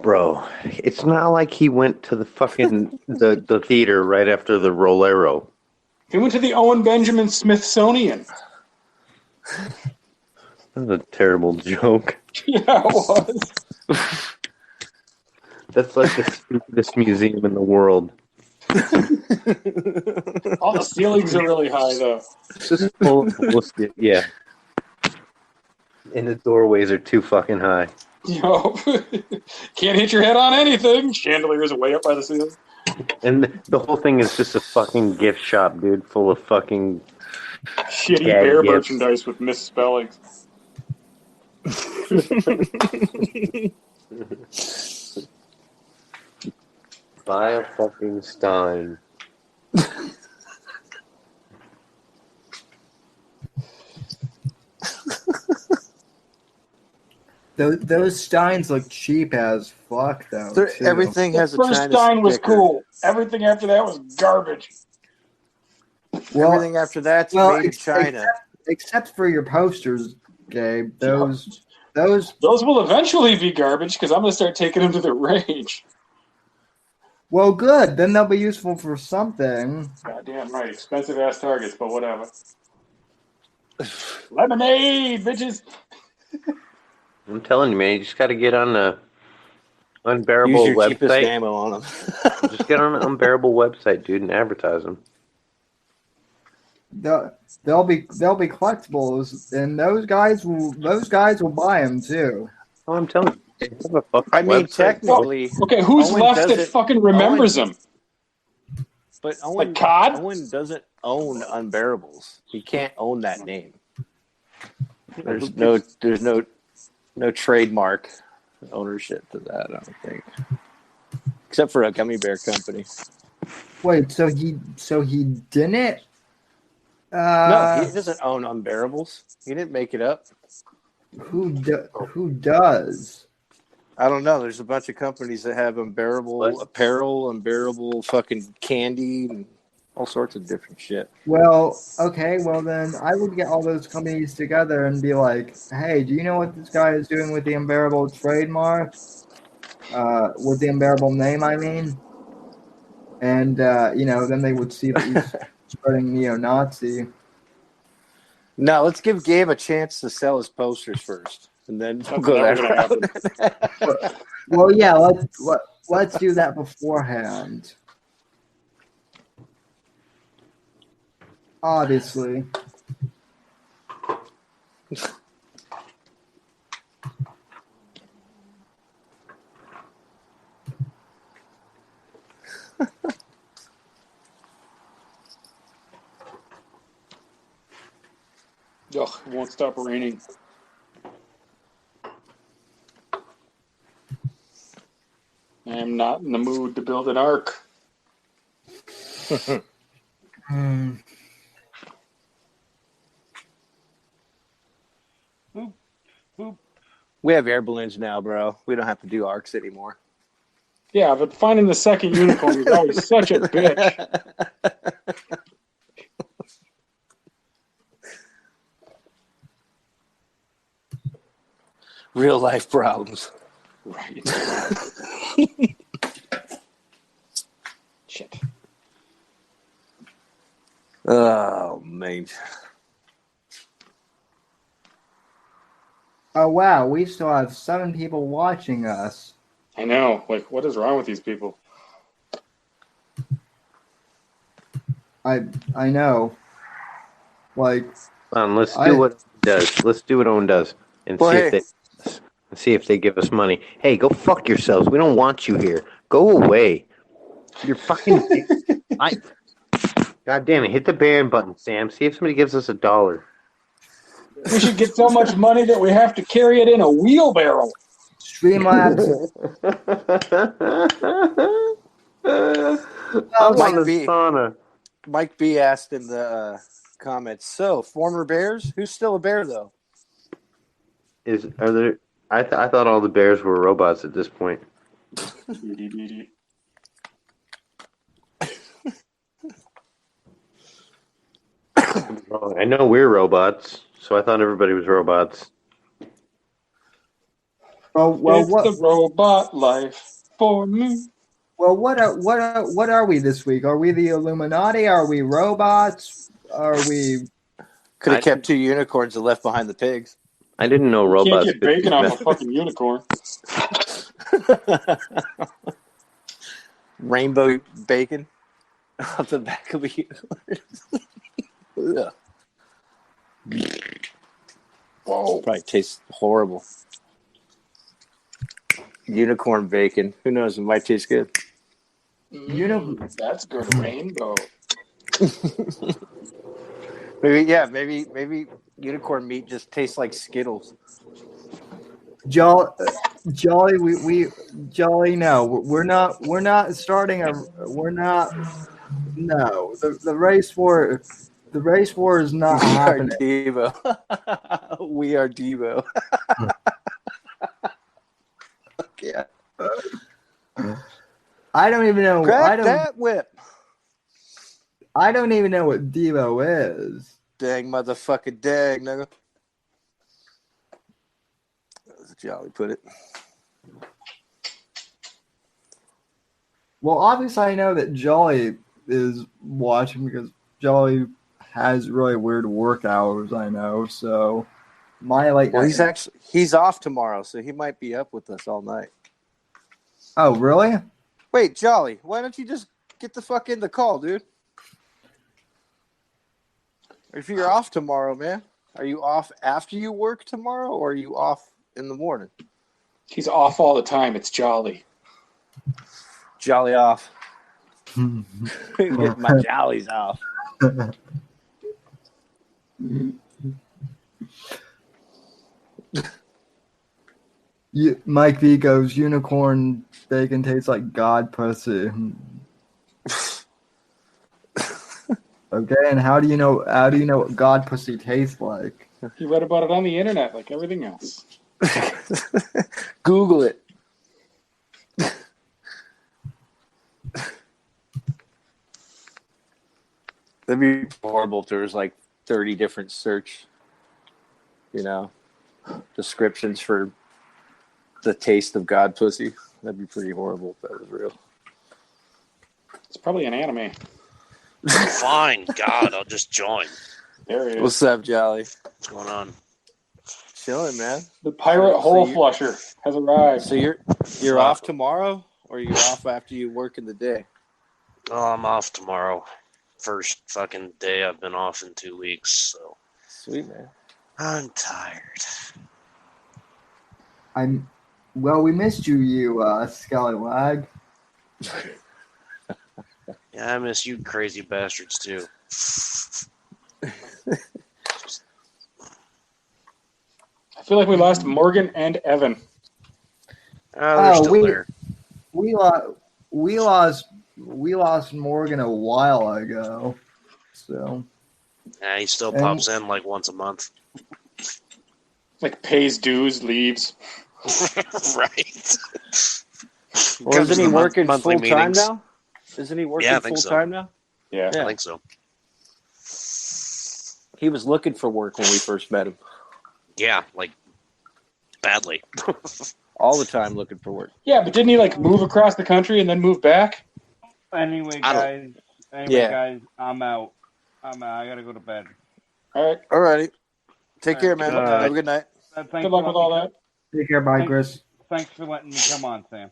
bro. It's not like he went to the fucking the theater right after the Rolero. He went to the Owen Benjamin Smithsonian. That's a terrible joke. Yeah, it was. That's like the stupidest museum in the world. All the ceilings are really high, though. It's just full of bullshit. Yeah. And the doorways are too fucking high. Yo, can't hit your head on anything. Chandeliers are way up by the ceiling. And the whole thing is just a fucking gift shop, dude, full of fucking Shitty Gag bear gifts. merchandise with misspellings. buy a fucking Stein. Those Steins look cheap as fuck, though. too. Everything has a First China Stein was sticker. cool. Everything after that was garbage. Well, Everything after that's made in China. Except for your posters, Gabe. Those Those will eventually be garbage because I'm going to start taking them to the range. well, good. Then they'll be useful for something. Goddamn right. Expensive ass targets, but whatever. Lemonade, bitches. I'm telling you, man, you just got to get on the Unbearable Use your cheapest website. ammo on them. Just get on the Unbearable website, dude, and advertise them. They'll be collectibles, and those guys will buy them too. Oh, I'm telling you. They have a fucking I mean, website. technically, Okay, who's Owen left that doesn't- fucking remembers them? but Owen, Like COD? Owen doesn't own Unbearables. He can't own that name. There's no trademark ownership to that, I don't think. Except for a gummy bear company. Wait, so he didn't? No, he doesn't own Unbearables. He didn't make it up. Who does? I don't know. There's a bunch of companies that have Unbearable apparel, Unbearable fucking candy, and all sorts of different shit. Well, okay, well then I would get all those companies together and be like, hey, do you know what this guy is doing with the Unbearable trademark? With the Unbearable name, I mean. And, then they would see that he's spreading neo-Nazi. No, let's give Gabe a chance to sell his posters first, and then we'll go That's that never route. Well, yeah, let's do that beforehand. Obviously. Ugh, it won't stop raining. I am not in the mood to build an ark. We have air balloons now, bro. We don't have to do arcs anymore. Yeah, but finding the second unicorn is always such a bitch. Real life problems. Right. Shit. Oh, man. Oh, wow, we still have 7 people watching us. I know. Like, what is wrong with these people? I know. Like, Let's do what Owen does. Let's do what Owen does, and see if they give us money. Hey, go fuck yourselves. We don't want you here. Go away. You're fucking. God damn it! Hit the ban button, Sam. See if somebody gives us $1. We should get so much money that we have to carry it in a wheelbarrow. Streamlabs. I'm on the sauna. Mike B asked in the comments. So, former Bears? Who's still a Bear though? Are there? I thought all the bears were robots at this point. I know we're robots, so I thought everybody was robots. Well, it's what? The robot life for me. Well, what are we this week? Are we the Illuminati? Are we robots? Are we? Could have kept 2 unicorns and left behind the pigs. I didn't know robots. Can't get bacon off a fucking unicorn. Rainbow bacon off the back of a unicorn. Whoa. Probably tastes horrible. Unicorn bacon. Who knows? It might taste good. That's good. Rainbow. Maybe unicorn meat just tastes like Skittles. Jolly, Jolly. No, we're not starting a. We're not. No, the race war. The race war is not happening. Devo. We are Devo. Yeah. I don't even know. Crack that whip. I don't even know what Devo is. Dang motherfucking dang, nigga. That's Jolly put it. Well, obviously, I know that Jolly is watching because Jolly has really weird work hours. I know, so Well, he's off tomorrow, so he might be up with us all night. Oh, really? Wait, Jolly, why don't you just get the fuck in the call, dude? If you're off tomorrow, man, are you off after you work tomorrow, or are you off in the morning? He's off all the time. It's Jolly. Jolly off. Get my jollies off. Mike V goes, unicorn bacon tastes like God pussy. Okay, and how do you know what God pussy tastes like? He read about it on the internet like everything else. Google it. That'd be horrible if there was like 30 different search, descriptions for the taste of God pussy. That'd be pretty horrible if that was real. It's probably an anime. Fine, God, I'll just join. There he is. What's up, Jolly? What's going on? Chilling, man. The pirate hole flusher has arrived. So you're off tomorrow, or you're off after you work in the day? Oh, I'm off tomorrow. First fucking day I've been off in 2 weeks, so. Sweet, man. I'm tired. Well, we missed you, Scallywag. Yeah, I miss you crazy bastards, too. I feel like we lost Morgan and Evan. They're still there. We lost Morgan a while ago. So. Yeah, he still pops in like once a month. Like pays dues, leaves. Right. Well, isn't he working full time now? Isn't he working full time now? Yeah, I think so. He was looking for work when we first met him. Yeah, like badly. All the time looking for work. Yeah, but didn't he like move across the country and then move back? Anyway, guys, I'm out. I gotta go to bed. All right. Alrighty. Take care, man. Have a good night. Good luck with all that. Take care, bye, Chris. Thanks for letting me come on, Sam.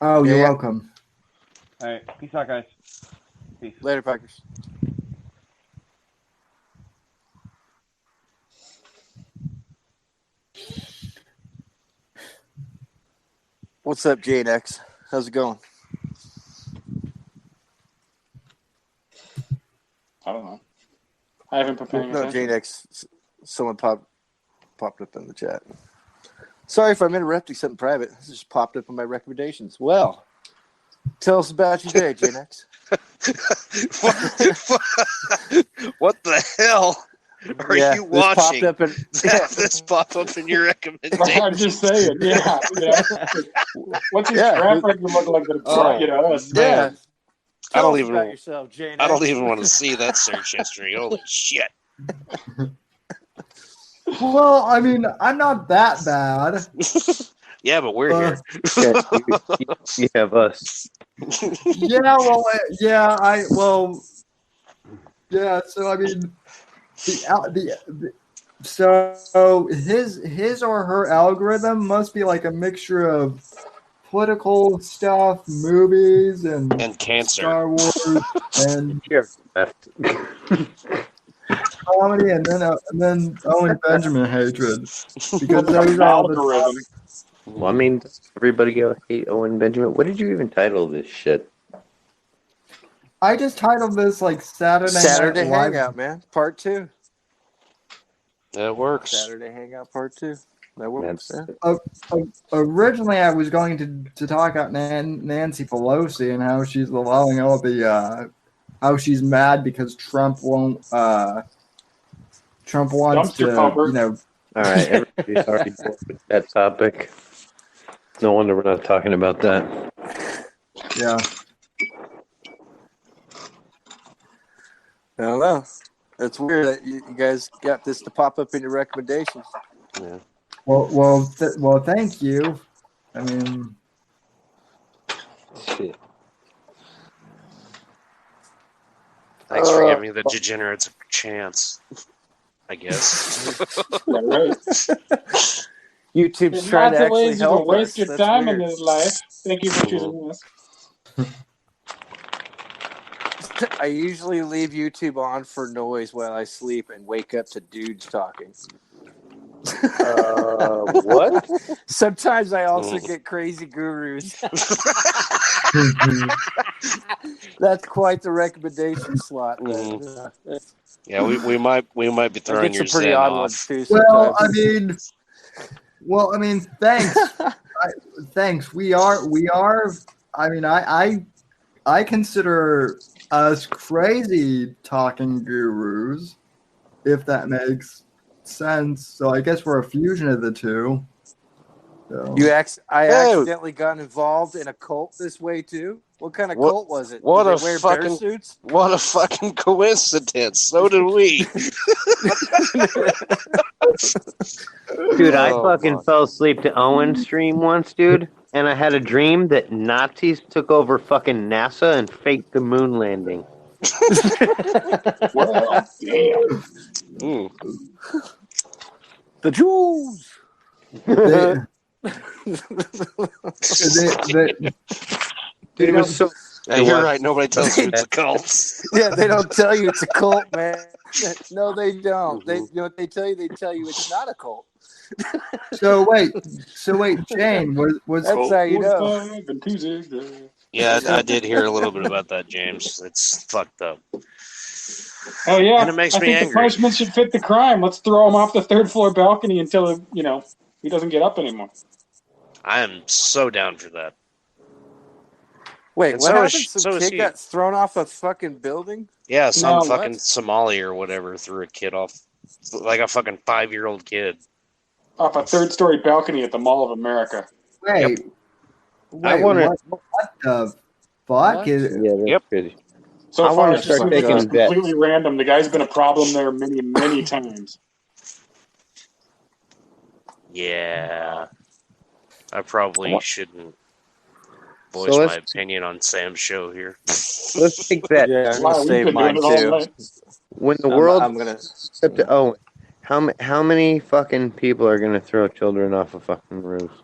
Oh, you're welcome. All right. Peace out, guys. Peace. Later, Packers. What's up, Jane X? How's it going? for paying No, attention. JNX, someone popped up in the chat. Sorry if I'm interrupting something private. This just popped up in my recommendations. Well, tell us about your day, JNX. What the hell are you this watching? Popped up in, This pop up in your recommendations. I'm just saying, yeah. What's your track record look like that brought you to us? Yeah. I Tell don't us even. about yourself, JNX. I don't even want to see that search history. Holy shit! Well, I mean, I'm not that bad. Yeah, but we're here. You have us. Yeah, well, yeah. So I mean, so his or her algorithm must be like a mixture of political stuff, movies, and cancer, Star Wars, and comedy, and then Owen Benjamin hatred, because those are all the algorithm. Well, I mean, does everybody go hate Owen Benjamin? What did you even title this shit? I just titled this like Saturday Night Live. Hangout, man. Part 2. That works. Saturday Hangout Part 2. That works. Originally, I was going to talk about Nancy Pelosi and how she's allowing all the how she's mad because Trump wants to, All right, everybody's already bored with that topic. No wonder we're not talking about that. Yeah. I don't know. It's weird that you guys got this to pop up in your recommendations. Yeah. Well, thank you. I mean, shit. Thanks for giving the degenerates a chance. I guess. YouTube's trying to actually help us. Waste your time in this life. Thank you for choosing us. I usually leave YouTube on for noise while I sleep and wake up to dudes talking. What? Sometimes I also get crazy gurus. That's quite the recommendation slot. Yeah, we might be throwing your Zen off. Too, well, I mean, thanks. Thanks. We are. I mean, I consider us crazy talking gurus, if that makes sense. So I guess we're a fusion of the two. So. I accidentally got involved in a cult this way too. What kind of cult was it? What did a they wear fucking bear suits? What a fucking coincidence! So did we. Dude, I fucking fell asleep to Owen's stream once, dude, and I had a dream that Nazis took over fucking NASA and faked the moon landing. Well, damn. The Jews. Dude, it was so. You're right. Nobody tells you it's a cult. Yeah, they don't tell you it's a cult, man. No, they don't. They, you know what they tell you? They tell you it's not a cult. So wait, Jane, was that's how you know. Yeah, I did hear a little bit about that, James. It's fucked up. Oh yeah, and it makes me think angry. The punishment should fit the crime. Let's throw him off the 3rd floor balcony until he doesn't get up anymore. I am so down for that. Wait, And what so happened? is- Some so is kid he. got thrown off a fucking building? Yeah, some No, fucking what? Somali or whatever threw a kid off, like a fucking 5-year-old kid. Off a 3rd-story balcony at the Mall of America. wait, I wonder. what the fuck is? Yeah, that's good. So I far, wanna it's just start taking bets. completely random. The guy's been a problem there many, many times. Yeah, I probably shouldn't voice So my opinion on Sam's show here. Let's take that. Yeah, I'm Wow, gonna we've save been mine doing it all too. night. When the world, I'm gonna. except Owen, how many fucking people are gonna throw children off of fucking roofs?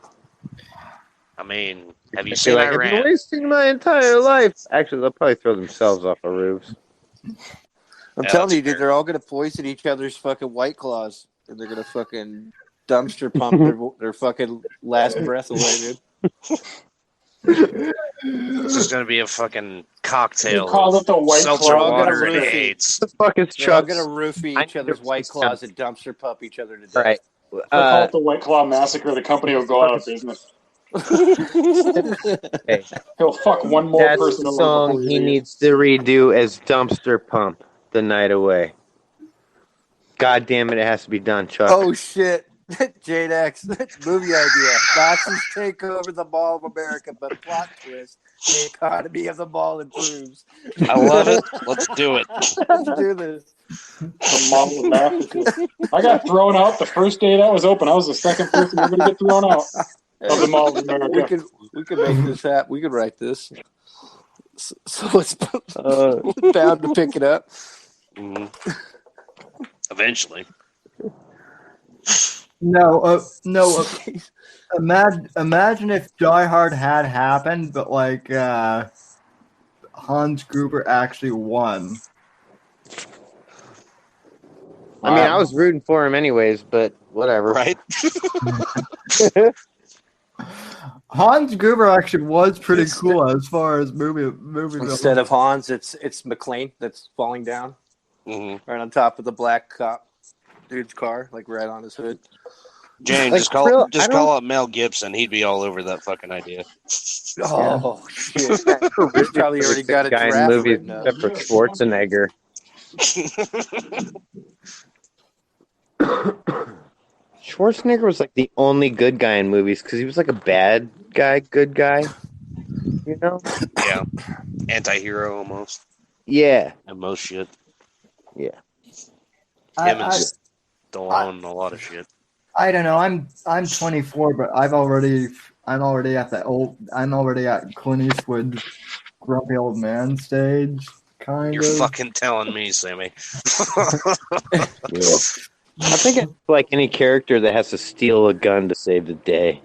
I mean, have you They'd be seen like, I've been Iran? wasting my entire life. Actually, they'll probably throw themselves off of roofs. I'm Yeah, telling that's you, dude, fair. they're all gonna poison each other's fucking White Claws, and they're gonna fucking dumpster pump their fucking last breath away, dude. This is going to be a fucking cocktail. We called it the White seltzer Claw. water and roofie. AIDS. What the fuck is They're all Chuck's? gonna roofie I each need other's to White Claws resist and dumpster pup each other to death. All right. If I call it the White Claw Massacre, the company will go out of business. Hey, He'll fuck one more that's person the over song before he you leave. needs to redo as Dumpster Pump, The Night Away. God damn it, it has to be done, Chuck. Oh shit. Jade X, movie idea. Nazis take over the Mall of America, but plot twist, the economy of the mall improves. I love it. Let's do it. Let's do this. The Mall of Massacre. I got thrown out the first day that was open. I was the second person ever to get thrown out of the Mall of America. We could make this happen. We could write this. So it's bound to pick it up. Eventually. No. Imagine if Die Hard had happened, but like Hans Gruber actually won. I mean, I was rooting for him anyways, but whatever. Right? Hans Gruber actually was pretty cool as far as movie. Instead of Hans, it's McClane that's falling down right on top of the black cop dude's car, like right on his hood. Jane, Like, just call up Mel Gibson. He'd be all over that fucking idea. Oh shit! He's probably already got a guy in draft movies written up. except for Schwarzenegger. Schwarzenegger was like the only good guy in movies because he was like a bad guy, good guy. You know? Yeah. Anti-hero almost. Yeah. And most shit. Yeah. Him and Stallone and a lot of shit. I don't know. I'm 24, but I'm already at Clint Eastwood's grumpy old man stage. You're fucking telling me, Sammy. Yeah. I think it's like any character that has to steal a gun to save the day.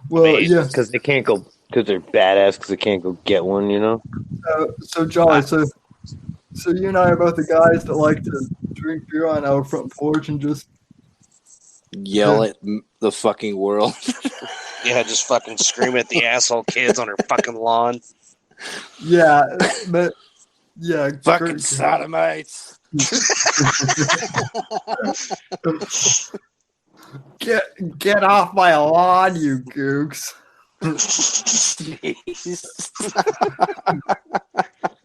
Well, yeah, because they can't go because they're badass because they can't go get one. You know. So Jolly, so you and I are both the guys that like to drink beer on our front porch and just yell at the fucking world. Yeah, just fucking scream at the asshole kids on her fucking lawn. Yeah, but yeah, fucking sodomites. Get off my lawn, you gooks.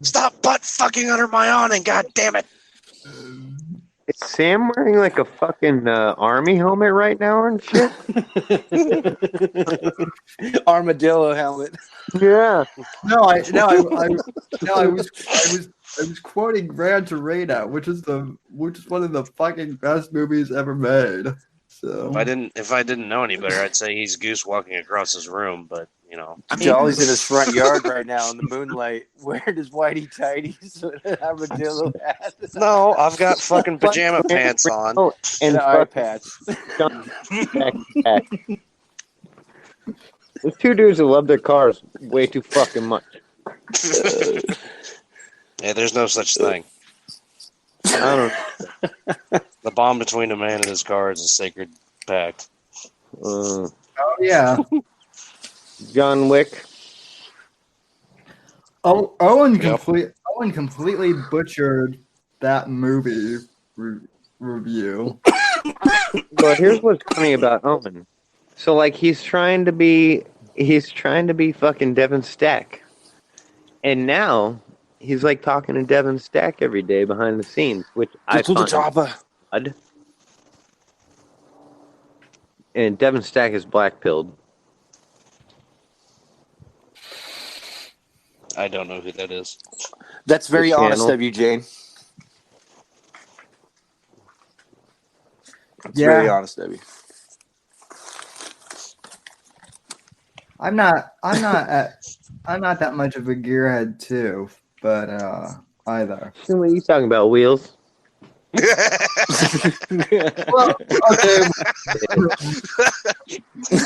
Stop butt fucking under my awning, god damn it. Is Sam wearing like a fucking army helmet right now and shit? Armadillo helmet. Yeah. I was quoting Gran Torino, which is one of the fucking best movies ever made. So if I didn't know any better, I'd say he's Goose walking across his room, but you know. Jolly's in his front yard right now in the moonlight. Wearing his whitey tighties with an armadillo hat. No, I've got fucking pajama pants on. And an eye patch. There's two dudes that love their cars way too fucking much. Yeah, there's no such thing. I don't know. The bond between a man and his car is a sacred pact. Oh yeah. John Wick. Owen completely butchered that movie review. But here's what's funny about Owen. So like he's trying to be fucking Devin Stack. And now he's like talking to Devin Stack every day behind the scenes, which I find odd. And Devin Stack is black-pilled. I don't know who that is. That's very honest of you, Jane. That's very honest of you. I'm not that much of a gearhead too, but either. So what are you talking about, Wheels? Well, okay.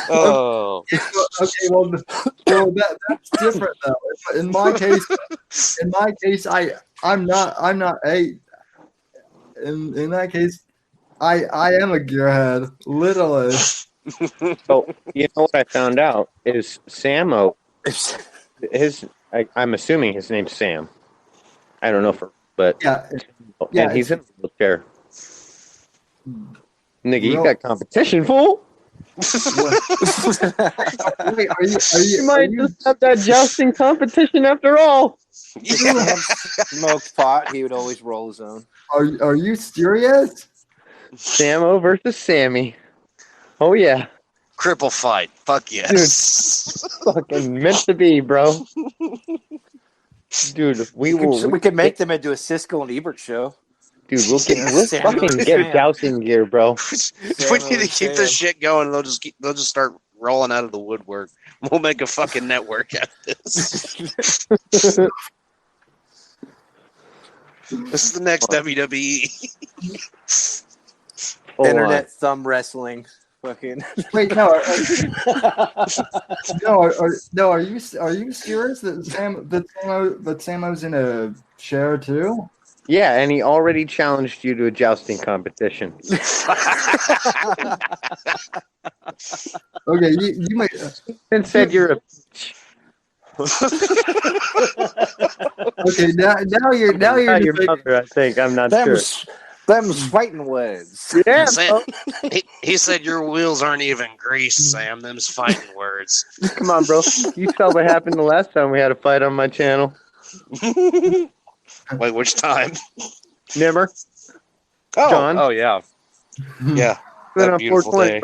Oh. Okay. Well, that's different though. In my case, I'm not a. In that case, I am a gearhead, literally. So you know what I found out is Samo I'm assuming his name's Sam. I don't know but Yeah, and he's in a wheelchair. Nigga, you got competition, fool. Wait, You might just have that jousting competition after all. Sam smoked pot. He would always roll his own. Are you serious? Samo versus Sammy. Oh yeah. Cripple fight. Fuck yes. Dude, fucking meant to be, bro. Dude, we could make them into a Siskel and Ebert show. Dude, we'll fucking get jousting gear, bro. We need to keep this shit going. They'll just start rolling out of the woodwork. We'll make a fucking network out of this. This is the next WWE. Internet thumb wrestling. Fucking. Wait, no. Are you serious that Samo's in a chair too? Yeah, and he already challenged you to a jousting competition. Okay, you might. And said you're a. Okay, now you're your mother. I think I'm not sure. Them's fighting words. Yeah. He said your wheels aren't even greased, Sam. Them's fighting words. Come on, bro. You saw what happened the last time we had a fight on my channel. Wait, which time? Nimmer. Oh, John. Oh yeah. Yeah. That beautiful day.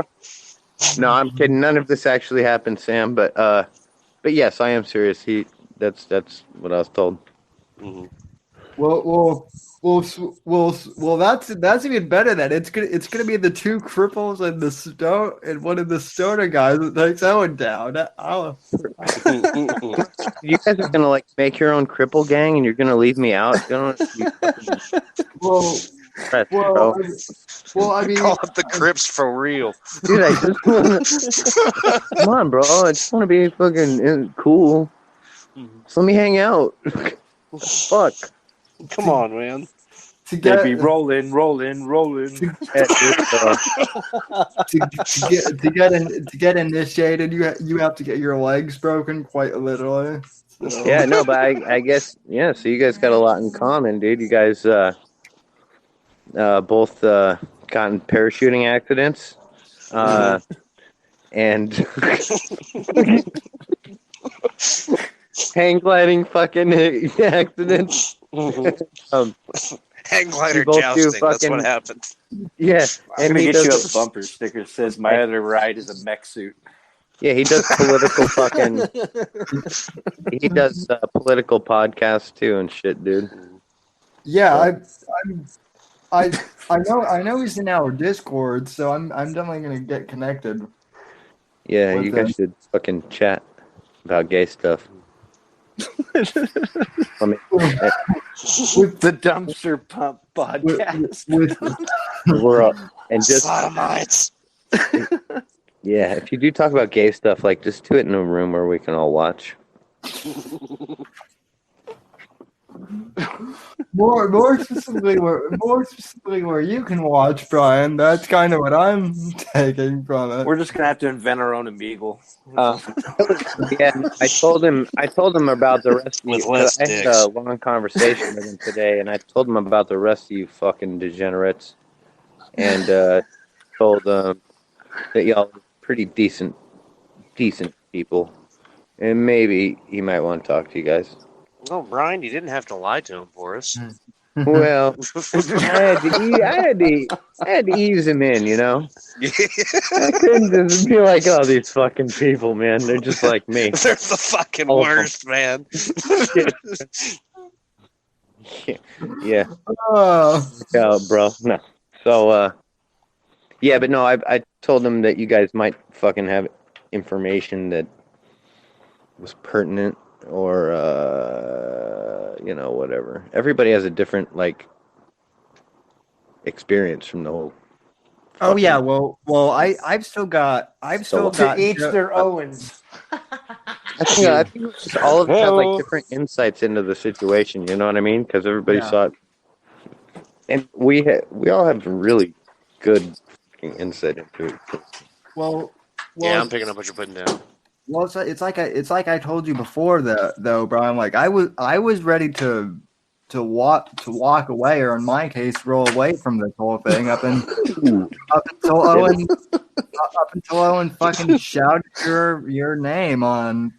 No, I'm kidding. None of this actually happened, Sam. But yes, I am serious. That's what I was told. Mm-hmm. Well, that's even better. Then it's gonna be the two cripples and and one of the stoner guys that takes that one down. You guys are gonna like make your own cripple gang, and you're gonna leave me out. Well, I mean, call up the Crips for real, dude. I just wanna come on, bro. I just want to be fucking cool. Just let me hang out. Fuck. Come on, man. To get rolling. to get initiated, you have to get your legs broken quite literally. So. Yeah, no, but I guess So you guys got a lot in common, dude. You guys both gotten parachuting accidents, and hang gliding fucking accidents. Hang glider jousting. That's what happened. Yeah, I'm gonna get you a bumper sticker that says "My other ride is a mech suit." Yeah, he does political fucking. He does political podcasts too and shit, dude. Yeah, I know he's in our Discord, so I'm definitely gonna get connected. Yeah, you guys should fucking chat about gay stuff. With the dumpster pump podcast. We're up and just sodomites. Yeah, if you do talk about gay stuff, like just do it in a room where we can all watch. More specifically where you can watch, Brian. That's kind of what I'm taking from it. We're just gonna have to invent our own Omegle. Yeah, I told him about the rest of With you. less I had a long conversation with him today, and I told him about the rest of you fucking degenerates, and told them that y'all are pretty decent people, and maybe he might want to talk to you guys. Well, Brian, you didn't have to lie to him for us. Well, I had to ease him in, you know. I couldn't just be like, oh, these fucking people, man. They're just like me. They're the fucking worst, man. Yeah. Yeah, bro. No. So, yeah, but no, I told them that you guys might fucking have information that was pertinent or, whatever. Everybody has a different, like, experience from the whole. Oh yeah, well, I've still got to each their Owens. I think all of us have like different insights into the situation. You know what I mean? Because everybody saw it, and we all have really good insight into it. Well, yeah, I'm picking up what you're putting down. Well, it's like I told you before, though, Brian. Like I was ready to walk away, or in my case, roll away from this whole thing up until Owen fucking shouted your name on.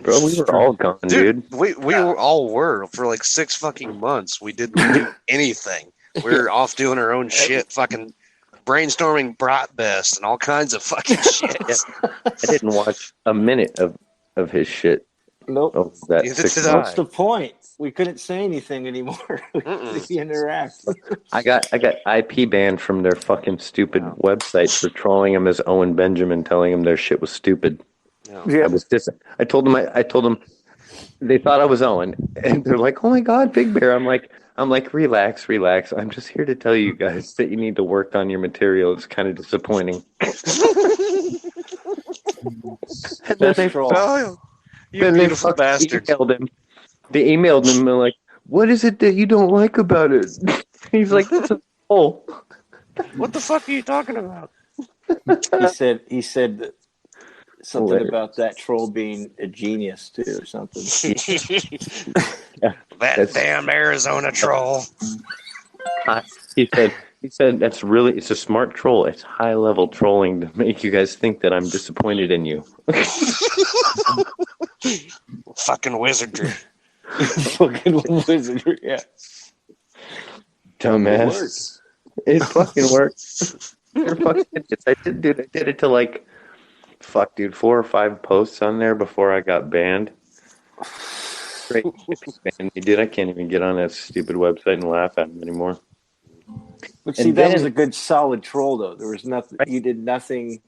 Bro, we were all gone, dude. We all were for like 6 fucking months. We didn't do anything. We were off doing our own shit, fucking brainstorming Bratbest and all kinds of fucking shit. I didn't watch a minute of his shit. Nope. Of that Neither 6 did months. What's the point? We couldn't say anything anymore. We couldn't interact. I got IP banned from their fucking stupid website for trolling him as Owen Benjamin, telling him their shit was stupid. Yeah. I told them they thought I was Owen, and they're like, "Oh my God, Big Bear!" I'm like, relax. I'm just here to tell you guys that you need to work on your material. It's kind of disappointing. And then they beautiful bastard. They emailed him and like, "What is it that you don't like about it?" He's like, "It's a troll." What the fuck are you talking about? He said that something about that troll being a genius too, or something. That damn Arizona troll. He said it's a smart troll. It's high level trolling to make you guys think that I'm disappointed in you. Fucking wizardry. Fucking wizardry, yeah. Dumbass. It fucking worked. You're fucking idiots. I did it to like 4 or 5 posts on there before I got banned. Great. Banned me, dude. I can't even get on that stupid website and laugh at him anymore. But see, that was a good solid troll, though. There was nothing. You did nothing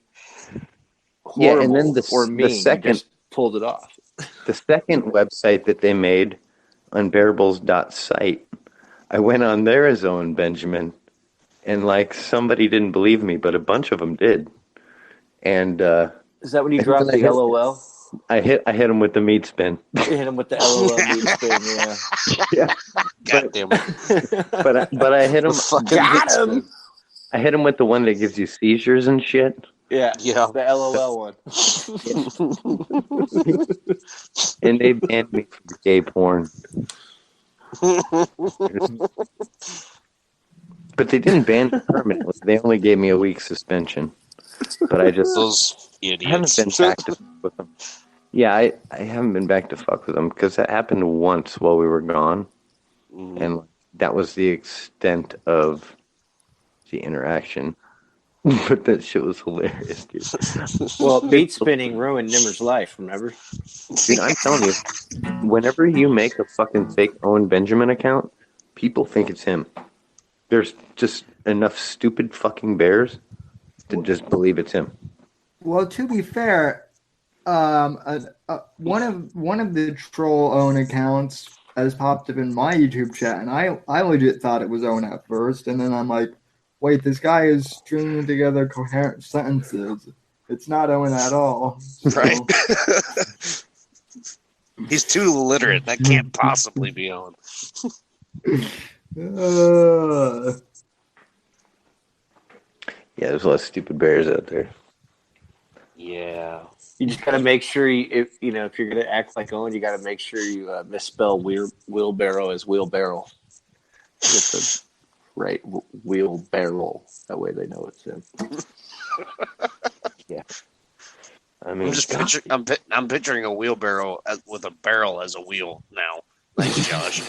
horrible and then or mean. The second, you just pulled it off. The second website that they made, unbearables.site, I went on there as Owen Benjamin, and like somebody didn't believe me, but a bunch of them did. And is that when you dropped the LOL? I hit him with the meat spin. You hit him with the LOL meat spin, yeah. God damn it! But I hit him. Got him. I hit him with the one that gives you seizures and shit. Yeah. The LOL one. And they banned me for gay porn. But they didn't ban me permanently. They only gave me a week suspension. But I just those idiots. I haven't been back to fuck with them. Yeah, I haven't been back to fuck with them because that happened once while we were gone, and that was the extent of the interaction. But that shit was hilarious, dude. Well, meat spinning ruined Nimmer's life. Remember? Dude, I'm telling you, whenever you make a fucking fake Owen Benjamin account, people think it's him. There's just enough stupid fucking bears to just believe it's him. Well, to be fair, one of the troll Owen accounts has popped up in my YouTube chat, and I legit thought it was Owen at first, and then I'm like, wait, this guy is stringing together coherent sentences. It's not Owen at all. So. Right. He's too illiterate. That can't possibly be Owen. Yeah, there's a lot of stupid bears out there. Yeah. You just gotta make sure if you're gonna act like Owen, you gotta make sure you misspell wheelbarrow as wheelbarrow. Get the right wheelbarrow. That way they know it's him. Yeah. I mean, I'm picturing a wheelbarrow with a barrel as a wheel now. Thanks, Josh.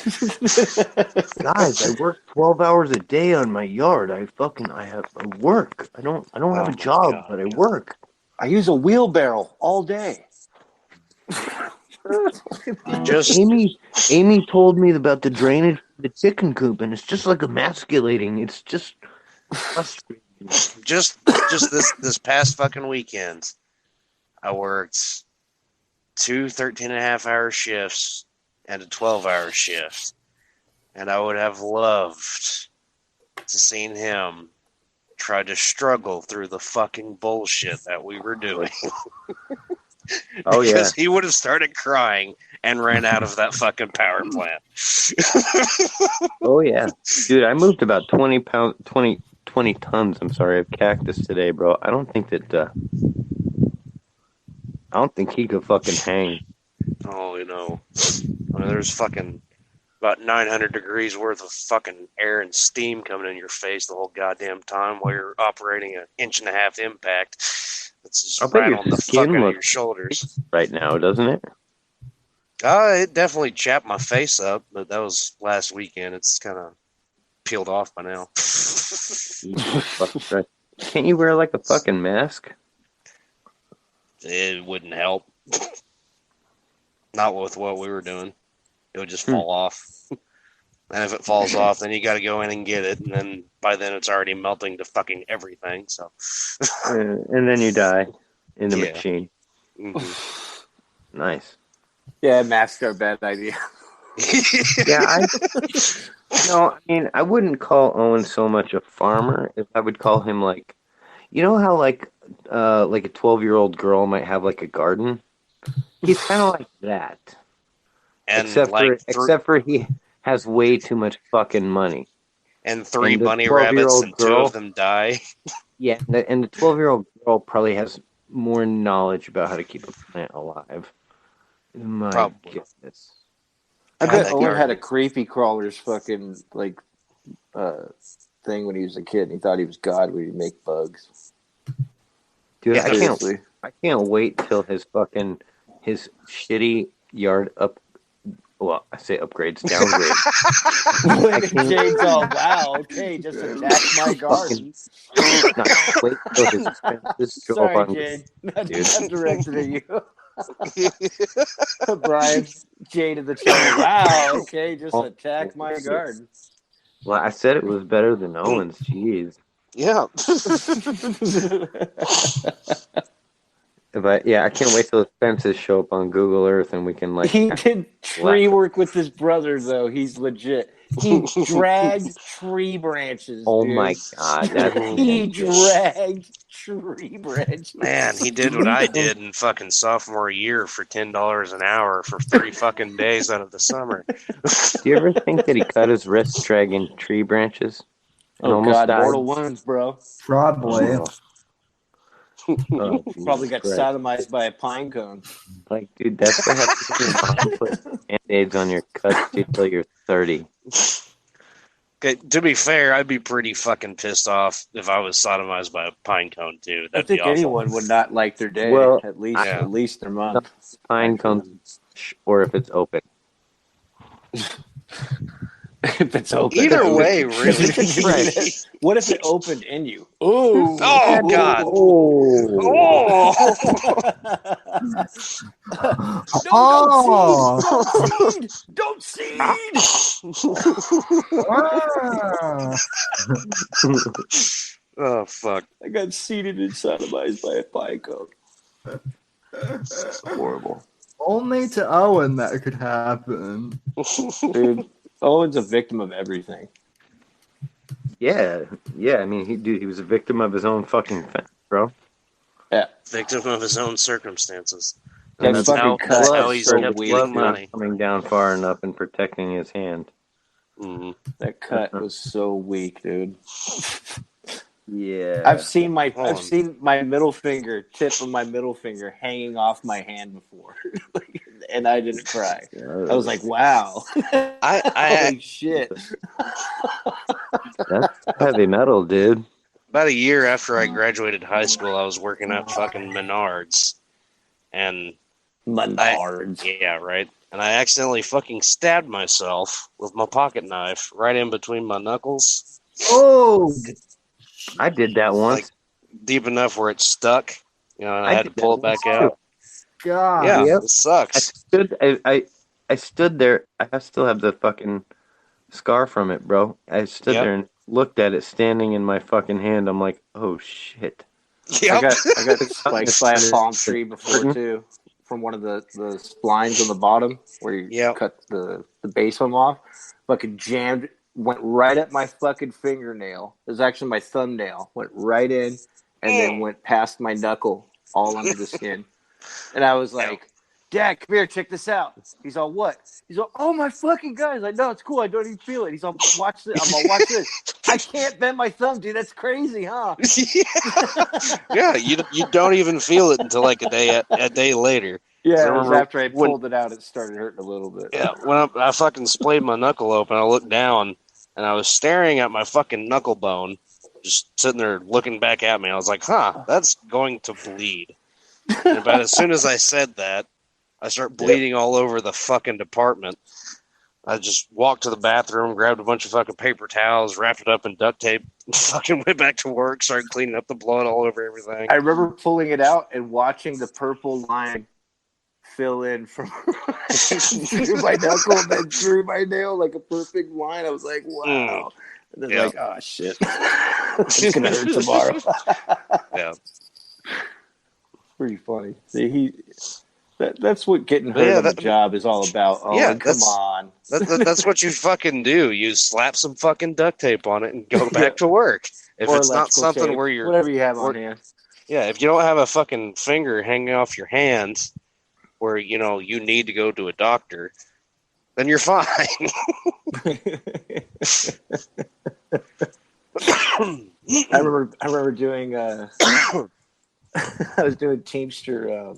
Guys, I work 12 hours a day on my yard. I work. I don't have a job, but I work. I use a wheelbarrow all day. Amy told me about the drainage of the chicken coop, and it's just like emasculating. It's just frustrating. Just this past fucking weekend, I worked 2 13.5-hour shifts and a 12-hour shift, and I would have loved to seen him try to struggle through the fucking bullshit that we were doing. Oh yeah, because he would have started crying and ran out of that fucking power plant. Oh yeah, dude, I moved about 20 tons. I'm sorry, of cactus today, bro. I don't think that I don't think he could fucking hang. Oh, I mean, there's fucking about 900 degrees worth of fucking air and steam coming in your face the whole goddamn time while you're operating an 1.5 inch impact. It's just I bet right your on the skin fucking of your looks shoulders. right now, doesn't it? It definitely chapped my face up, but that was last weekend. It's kind of peeled off by now. Can't you wear like a fucking mask? It wouldn't help. Not with what we were doing. It would just fall off. And if it falls off, then you got to go in and get it. And then by then it's already melting to fucking everything. So, and then you die in the machine. Mm-hmm. Nice. Yeah, masks are a bad idea. Yeah, I mean, I wouldn't call Owen so much a farmer. If I would call him like, you know how like a 12-year-old girl might have like a garden. He's kind of like that. And except for he has way too much fucking money. And 3 bunny rabbits and 2 of them die. Yeah, and the 12-year-old girl probably has more knowledge about how to keep a plant alive. My goodness. I bet Owen had a creepy crawler's fucking like thing when he was a kid, and he thought he was God when he'd make bugs. Dude, I can't wait till his shitty yard up. Well, I say upgrades, downgrades. James, wow, okay, just attack my garden. Wait till his expenses go Sorry, up on. Jade, not directed at you. Brian, Jade of the channel. Wow, okay, just attack my garden. Well, I said it was better than Owen's. Jeez. Yeah. But yeah, I can't wait till his fences show up on Google Earth and we can like. He did tree work with his brother, though. He's legit. He dragged tree branches. Oh dude. My god! He dragged tree branches. Man, he did what I did in fucking sophomore year for $10 an hour for 3 fucking days out of the summer. Do you ever think that he cut his wrist dragging tree branches? And almost God, died? Mortal wounds, bro. Probably. Probably got sodomized by a pine cone. Like, dude, that's what happens when your mom puts Band-Aids on your cuts until you're 30. Okay, to be fair, I'd be pretty fucking pissed off if I was sodomized by a pine cone too. That'd I think be awful. Anyone would not like their day. Well, at least their month. Pine cones, or if it's open. If it's open. Either way, really. Right. What if it opened in you? Ooh. Oh, God. Oh. Don't seed. Oh, fuck. I got seeded and sodomized by a pine cone. That's horrible. Only to Owen that could happen. Dude, Owen's a victim of everything. Yeah. I mean, he was a victim of his own fucking fence, bro. Yeah. Victim of his own circumstances. And that's how he's kept getting money. Coming down far enough and protecting his hand. Mm-hmm. That cut was so weak, dude. Yeah. I've seen my middle finger, tip of my middle finger hanging off my hand before. And I didn't cry. I was like, wow. Holy shit. That's heavy metal, dude. About a year after I graduated high school, I was working at fucking Menards. And yeah, right. And I accidentally fucking stabbed myself with my pocket knife right in between my knuckles. Oh! I did that once. Like, deep enough where it stuck, and I had to pull it back out. God. Yeah, Yep. it sucks. I stood there. I still have the fucking scar from it, bro. I stood there and looked at it standing in my fucking hand. I'm like, oh shit. Yep. I got spiked by a palm tree before too, from one of the splines on the bottom where you cut the base of them off. Fucking jammed. Went right at my fucking fingernail. It was actually my thumbnail. Went right in and then went past my knuckle all under the skin. And I was like, Dad, come here, check this out. He's all, what? He's all, oh my fucking God. He's like, no, it's cool. I don't even feel it. He's all, watch this. I'm all, watch this. I can't bend my thumb, dude. That's crazy, huh? Yeah, you don't even feel it until like a day later. Yeah, it was after I pulled it out, it started hurting a little bit. Yeah, when I fucking splayed my knuckle open, I looked down and I was staring at my fucking knuckle bone, just sitting there looking back at me. I was like, huh, that's going to bleed. And about as soon as I said that, I start bleeding all over the fucking department. I just walked to the bathroom, grabbed a bunch of fucking paper towels, wrapped it up in duct tape, and fucking went back to work, started cleaning up the blood all over everything. I remember pulling it out and watching the purple line fill in from through my knuckle and then through my nail like a perfect line. I was like, wow. And then like, oh shit. It's gonna hurt tomorrow. Yeah. Pretty funny. See, that's what getting hurt on the job is all about. Oh, yeah, come on. That's what you fucking do. You slap some fucking duct tape on it and go back to work. If it's not something tape, where you're... whatever you have on hand. Yeah, if you don't have a fucking finger hanging off your hands where, you know, you need to go to a doctor, then you're fine. I remember doing... I was doing Teamster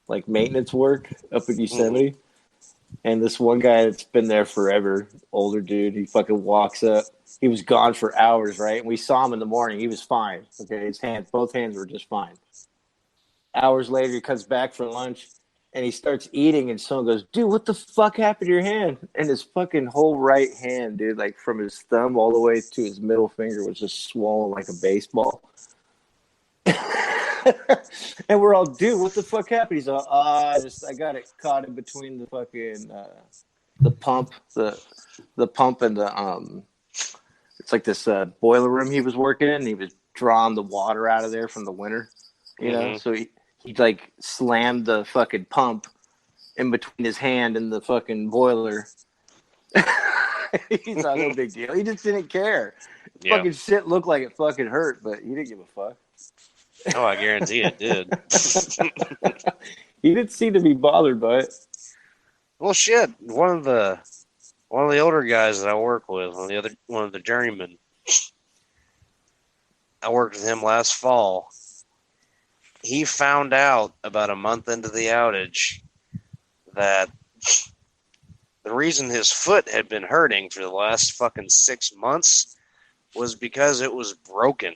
like maintenance work up in Yosemite, and this one guy that's been there forever, older dude, he fucking walks up. He was gone for hours, right? And we saw him in the morning. He was fine. Okay, both hands were just fine. Hours later, he comes back for lunch, and he starts eating, and someone goes, dude, what the fuck happened to your hand? And his fucking whole right hand, dude, like from his thumb all the way to his middle finger was just swollen like a baseball. And we're all, dude, what the fuck happened? He's all, I got it caught in between the fucking the pump and the it's like this boiler room he was working in, and he was drawing the water out of there from the winter, you know. So he like slammed the fucking pump in between his hand and the fucking boiler. He's not no big deal. He just didn't care. Fucking shit looked like it fucking hurt, but he didn't give a fuck. Oh, I guarantee it did. He didn't seem to be bothered by it. Well, shit. One of the older guys that I work with, one of the journeymen, I worked with him last fall. He found out about a month into the outage that the reason his foot had been hurting for the last fucking 6 months was because it was broken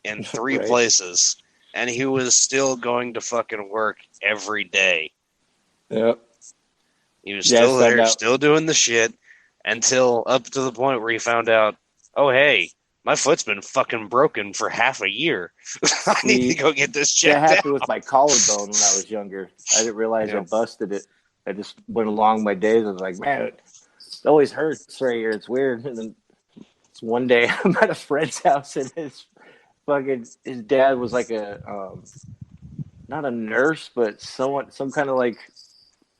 in 3 places, and he was still going to fucking work every day. Yep. He was still there, still doing the shit, until up to the point where he found out, oh, hey, my foot's been fucking broken for half a year. I need to go get this checked out. That happened with my collarbone when I was younger. I didn't realize I busted it. I just went along my days. I was like, man, it always hurts right here. It's weird. And then one day I'm at a friend's house, and his dad was like a not a nurse, but some kind of like,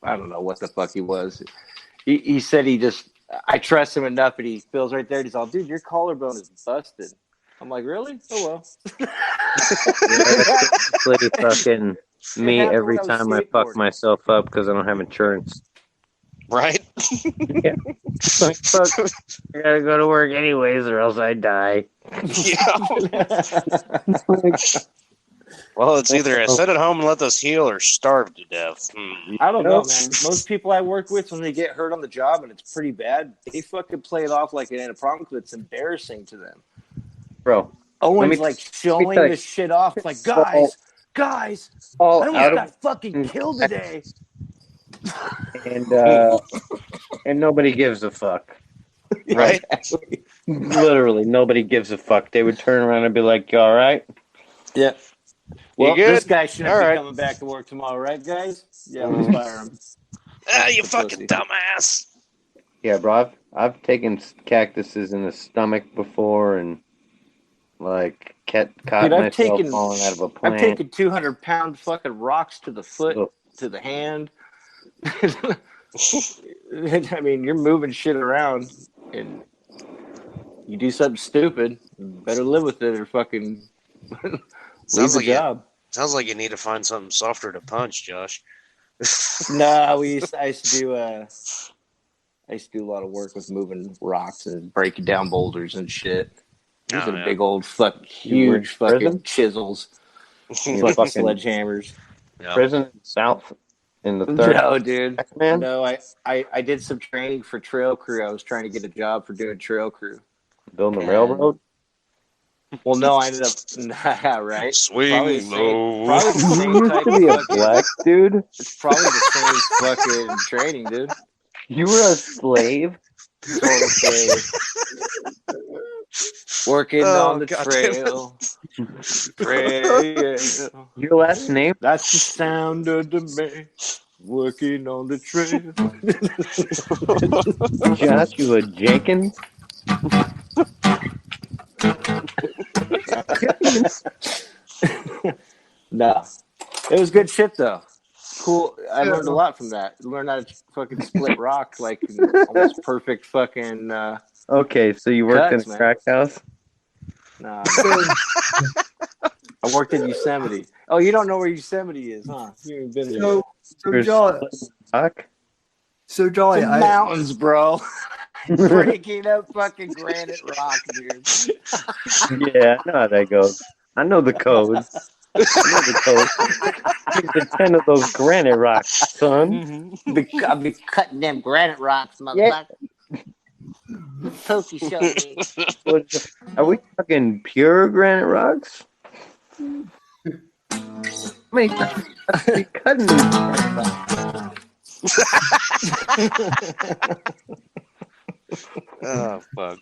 I don't know what the fuck he was. He said I trust him enough, and he feels right there. And he's all, dude, your collarbone is busted. I'm like, really? Oh well. That's literally fucking me every time I fuck myself up because I don't have insurance. Right? Yeah. Like, fuck, I gotta go to work anyways, or else I die. Well, it's either sit at home and let this heal, or starve to death. I don't know, man. Most people I work with, when they get hurt on the job and it's pretty bad, they fucking play it off like it ain't a problem because it's embarrassing to them. Bro, Owen's like showing this shit off. It's like, guys, I almost got fucking killed today. And nobody gives a fuck. Right? Literally, nobody gives a fuck. They would turn around and be like, you all right? Yeah. Well, this guy shouldn't be coming back to work tomorrow, right, guys? Yeah, let's fire him. You fucking dumbass. Yeah, bro, I've taken cactuses in the stomach before, and like caught myself falling out of a plant. I've taken 200-pound fucking rocks to the foot, to the hand. I mean, you're moving shit around, and you do something stupid, you better live with it or fucking lose the job. Sounds like you need to find something softer to punch, Josh. No, I used to do a lot of work with moving rocks and breaking down boulders and shit. Using big old huge fucking chisels, fucking sledgehammers. Yeah. Prison South in the third. No, dude. Man? No, I did some training for trail crew. I was trying to get a job for doing trail crew. Building the railroad? Well, no, I ended up right. Swing probably low. Probably the same You type used to be a of black dude? It's probably the same fucking training, dude. You were a slave? Total slave. Working on the trail. Trail. Your last name? That's the sound of the man. Working on the trail. Joshua Jenkins? No. It was good shit, though. Cool. I learned a lot from that. Learned how to fucking split rock like almost perfect fucking Okay, so you worked in a crack house? Nah. I worked in Yosemite. Oh, you don't know where Yosemite is, huh? You haven't been there. So Jolly, mountains, bro. Breaking up fucking granite rock, dude. Yeah, I know how that goes. I know the code. I know the code. Here's the 10 of those granite rocks, son. I'll be cutting them granite rocks, motherfucker. Pokey showed me. Are we talking pure granite rocks? I mean, be cutting these granite rocks. Oh, fuck.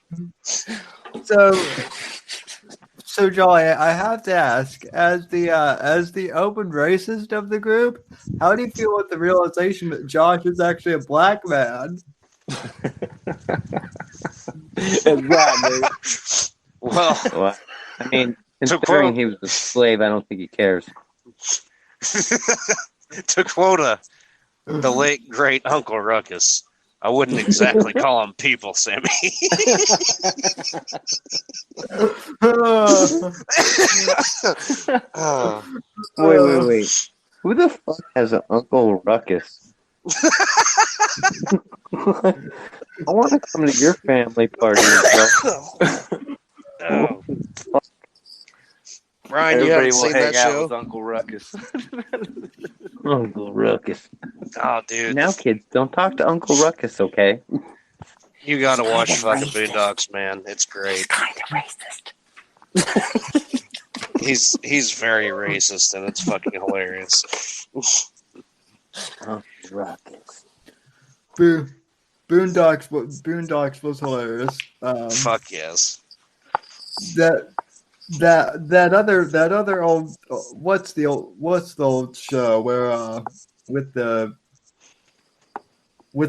So Jolly, I have to ask, as the open racist of the group, how do you feel with the realization that Josh is actually a black man? Well, I mean, considering he was a slave, I don't think he cares. To quote the late great Uncle Ruckus, I wouldn't exactly call them people, Sammy. Wait. Who the fuck has an Uncle Ruckus? I want to come to your family party, bro. Oh. Brian, you haven't seen that show? With Uncle Ruckus. Uncle Ruckus. Oh, dude. Now, kids, don't talk to Uncle Ruckus, okay? You gotta watch fucking Boondocks, man. It's great. He's kind of racist. He's very racist, and it's fucking hilarious. Uncle Ruckus. Boondocks was hilarious. Fuck yes. That other old what's the old show where with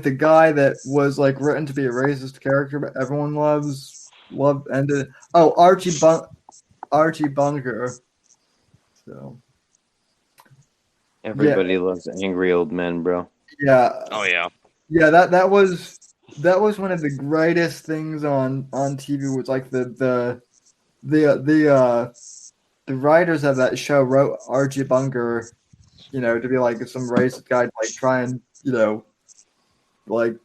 the guy that was like written to be a racist character but everyone loved ended Archie Bunker. So everybody loves angry old men, bro. Yeah. Oh yeah. Yeah, that was one of the greatest things on TV was like the writers of that show wrote Archie Bunker, to be like some racist guy to like try and, like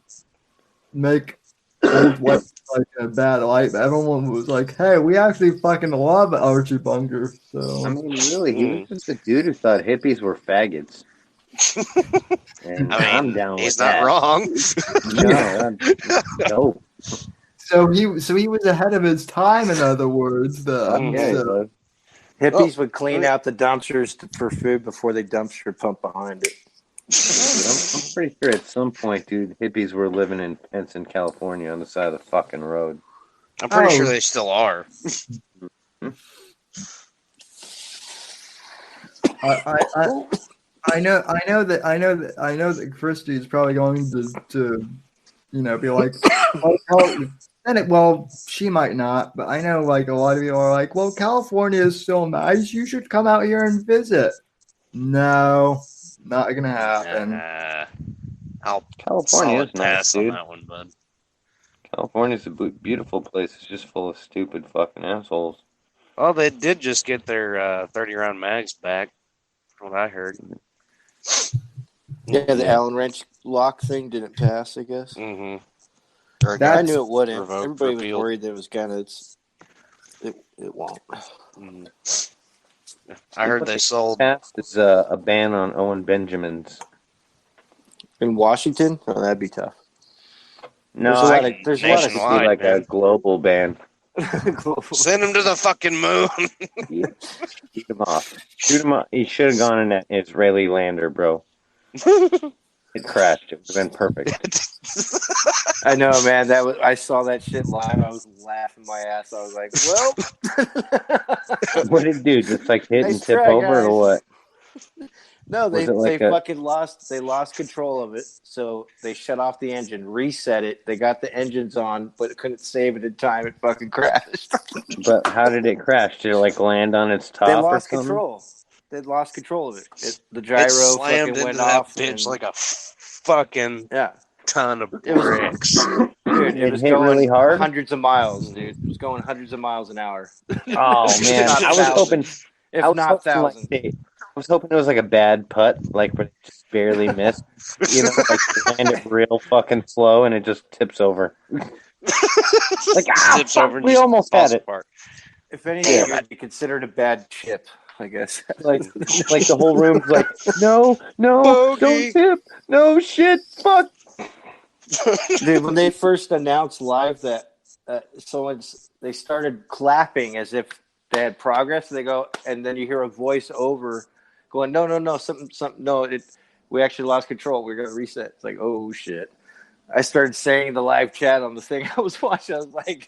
make old white like a bad light. But everyone was like, hey, we actually fucking love Archie Bunker. So I mean, really, he was just a dude who thought hippies were faggots. And I'm down with he's that. not wrong. No. So he was ahead of his time, in other words. Hippies would clean out the dumpsters for food before they dumpster pump behind it. I'm pretty sure at some point, dude, hippies were living in Penson, California on the side of the fucking road. I'm pretty sure they still are. I know that Christy is probably going to be like, well, she might not, but I know like a lot of people are like, well, California is so nice, you should come out here and visit. No, not gonna happen. California is nice, dude. On that one, bud. California's a beautiful place. It's just full of stupid fucking assholes. Well, they did just get their 30-round mags back. what I heard. Yeah, the Allen wrench lock thing didn't pass, I guess. Mm-hmm. I knew it wouldn't. Revoked, Everybody was repealed. worried that it was gonna. It won't. Mm. I heard they sold. Passed is a ban on Owen Benjamin's. In Washington? Oh, that'd be tough. No, there's a lot of nationwide, like man. a global ban. Send him to the fucking moon. Shoot him off. Shoot him off. He should have gone in that Israeli lander, bro. It crashed. It would have been perfect. I know, man. I saw that shit live. I was laughing my ass. I was like, well. What did it do? Just like hit Nice and tip try, over guys. or what? No, they like fucking lost. They lost control of it, so they shut off the engine, reset it. They got the engines on, but couldn't save it in time. It fucking crashed. But how did it crash? Did it like land on its top? They or lost something? control. They lost control of it. The gyro It slammed fucking went into that off. bitch like a fucking ton of It was- bricks. Dude, it was hit going really hard? hundreds of miles, dude. It was going hundreds of miles an hour. Oh man, Not I was thousands. hoping. If I was not hoping, thousands. I was hoping it was like a bad putt, like but it just barely missed. You know, like you land it real fucking slow and it just tips over. Like Tips over and we just almost falls had it. apart. If anything, it would be considered a bad chip, I guess. Like the whole room's like, no, Bogey. don't tip, no shit, fuck. Dude, when they first announced live that they started clapping as if they had progress. They go, and then you hear a voice over going, no, something, no, we actually lost control. We're gonna reset. It's like, oh shit. I started saying the live chat on the thing I was watching. I was like,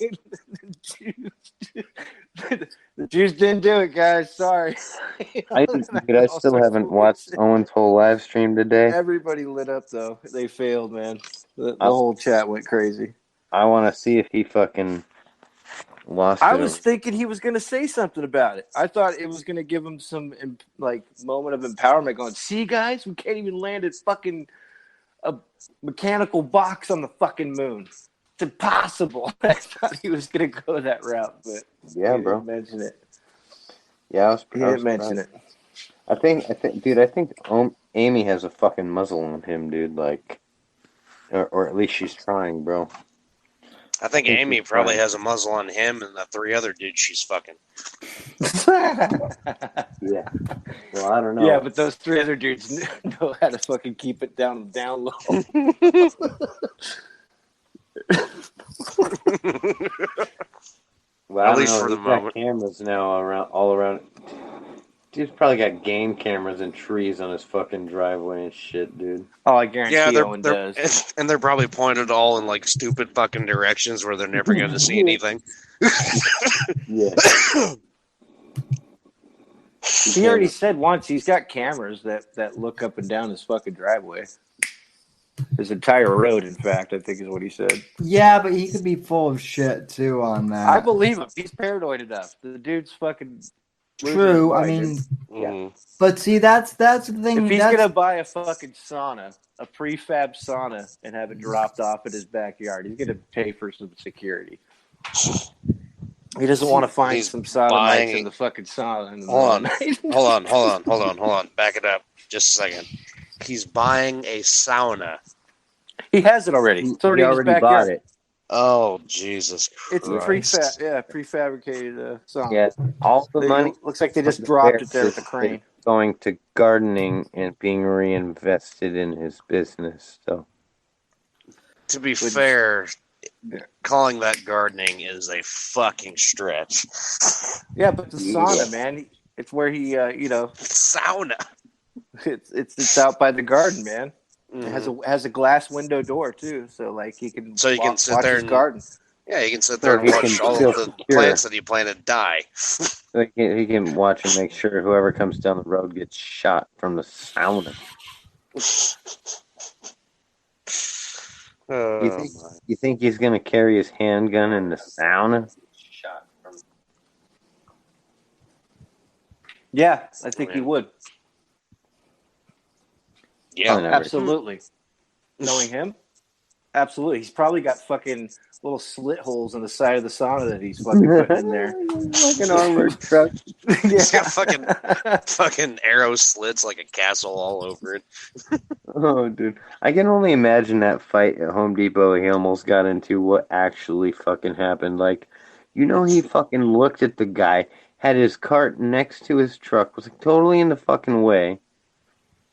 the Jews didn't do it, guys. Sorry. I still haven't watched Owen's whole live stream today. Everybody lit up though. They failed, man. The whole chat went crazy. I want to see if he fucking lost it. I was thinking he was going to say something about it. I thought it was going to give him some moment of empowerment going, see guys, we can't even land a mechanical box on the fucking moon. It's impossible. I thought he was going to go that route, but yeah, he bro. didn't mention it. Yeah, he didn't mention it. I think, dude, Amy has a fucking muzzle on him, dude. Like, or at least she's trying, bro. I think Amy probably has a muzzle on him and the 3 other dudes she's fucking. Yeah. Well, I don't know. Yeah, but those 3 other dudes know how to fucking keep it down low. Well, at least for the moment. Cameras now all around. Dude's probably got game cameras and trees on his fucking driveway and shit, dude. Oh, I guarantee Owen does. And they're probably pointed all in like stupid fucking directions where they're never going to see anything. Yeah. He already said once he's got cameras that look up and down his fucking driveway. His entire road, in fact, I think is what he said. Yeah, but he could be full of shit too on that. I believe him. He's paranoid enough. The dude's fucking true. I mean, yeah. But see, that's the thing. If he's gonna buy a fucking sauna, a prefab sauna, and have it dropped off at his backyard, he's gonna pay for some security. He doesn't want to find some sodomites in the fucking sauna. Hold on. Back it up just a second. He's buying a sauna. He has it already. It's already, he already in his bought it. Oh, Jesus It's Christ. a prefabricated sauna. Yeah, all the money looks like they just dropped it there with the crane. Going to gardening and being reinvested in his business. So, to be fair, calling that gardening is a fucking stretch. Yeah, but the sauna, man, it's where he, sauna. It's out by the garden, man. Mm-hmm. It has a glass window door too, so like he can sit there and garden. Yeah, you can sit there and watch all of the plants that he planted die. He can watch and make sure whoever comes down the road gets shot from the sauna. You think he's gonna carry his handgun in the sauna? Shot from. Yeah, I think he would. Yeah, absolutely. Knowing him? Absolutely. He's probably got fucking little slit holes in the side of the sauna that he's fucking putting in there. Like an armored truck. He's got fucking arrow slits like a castle all over it. Oh, dude. I can only imagine that fight at Home Depot he almost got into, what actually fucking happened. Like, he fucking looked at the guy, had his cart next to his truck, was like totally in the fucking way.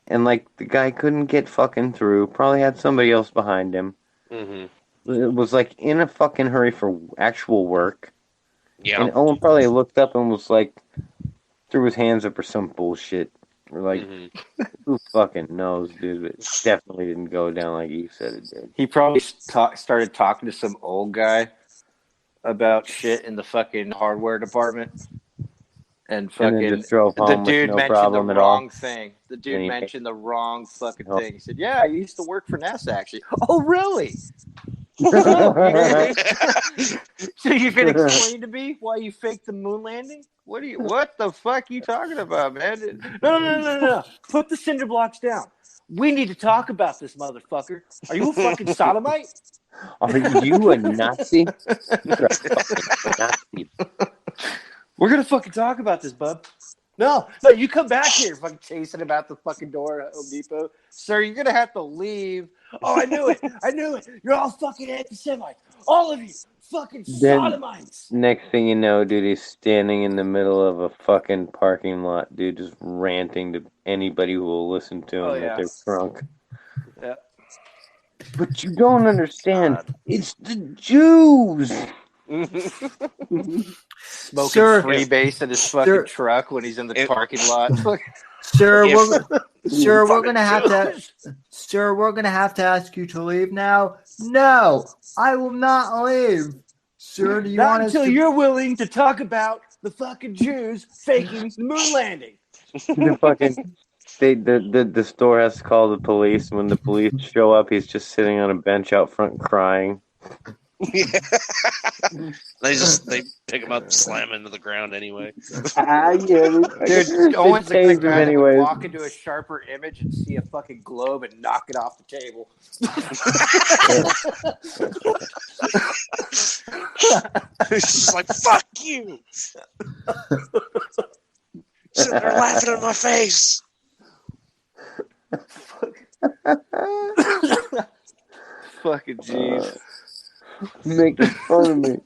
And, like, the guy couldn't get fucking through, probably had somebody else behind him. Mm-hmm. It was, like, in a fucking hurry for actual work. Yeah. And Owen probably looked up and was like, threw his hands up or some bullshit. We're like, who fucking knows, dude? It definitely didn't go down like you said it did. He probably started talking to some old guy about shit in the fucking hardware department. And fucking then just drove home the with dude no mentioned problem the at all. wrong thing. The dude And he mentioned the wrong fucking Oh. thing. He said, "Yeah, I used to work for NASA actually." Oh, really? So you can explain to me why you faked the moon landing? What the fuck are you talking about, man? No. Put the cinder blocks down. We need to talk about this, motherfucker. Are you a fucking sodomite? Are you a Nazi? You're a fucking Nazi. We're gonna fucking talk about this, bub. No, you come back here, fucking chasing him out the fucking door at Home Depot. Sir, you're gonna have to leave. Oh, I knew it. You're all fucking anti-Semites. All of you, fucking sodomites. Next thing you know, dude, he's standing in the middle of a fucking parking lot, dude, just ranting to anybody who will listen to him that they're drunk. Yeah. But you don't understand. It's the Jews. Smoking freebase in his fucking truck when he's in the parking lot. Sir, we're gonna have to ask you to leave now. No, I will not leave. Sir, do you want us until to... you're willing to talk about the fucking Jews faking the moon landing. The store has to call the police. When the police show up, he's just sitting on a bench out front crying. They pick him up, slam him into the ground anyway. Dude, Owen's the kind of guy that would walk into a sharper image and see a fucking globe and knock it off the table. He's just like, fuck you! Sitting there laughing in my face. Fucking jeez. Making fun of me.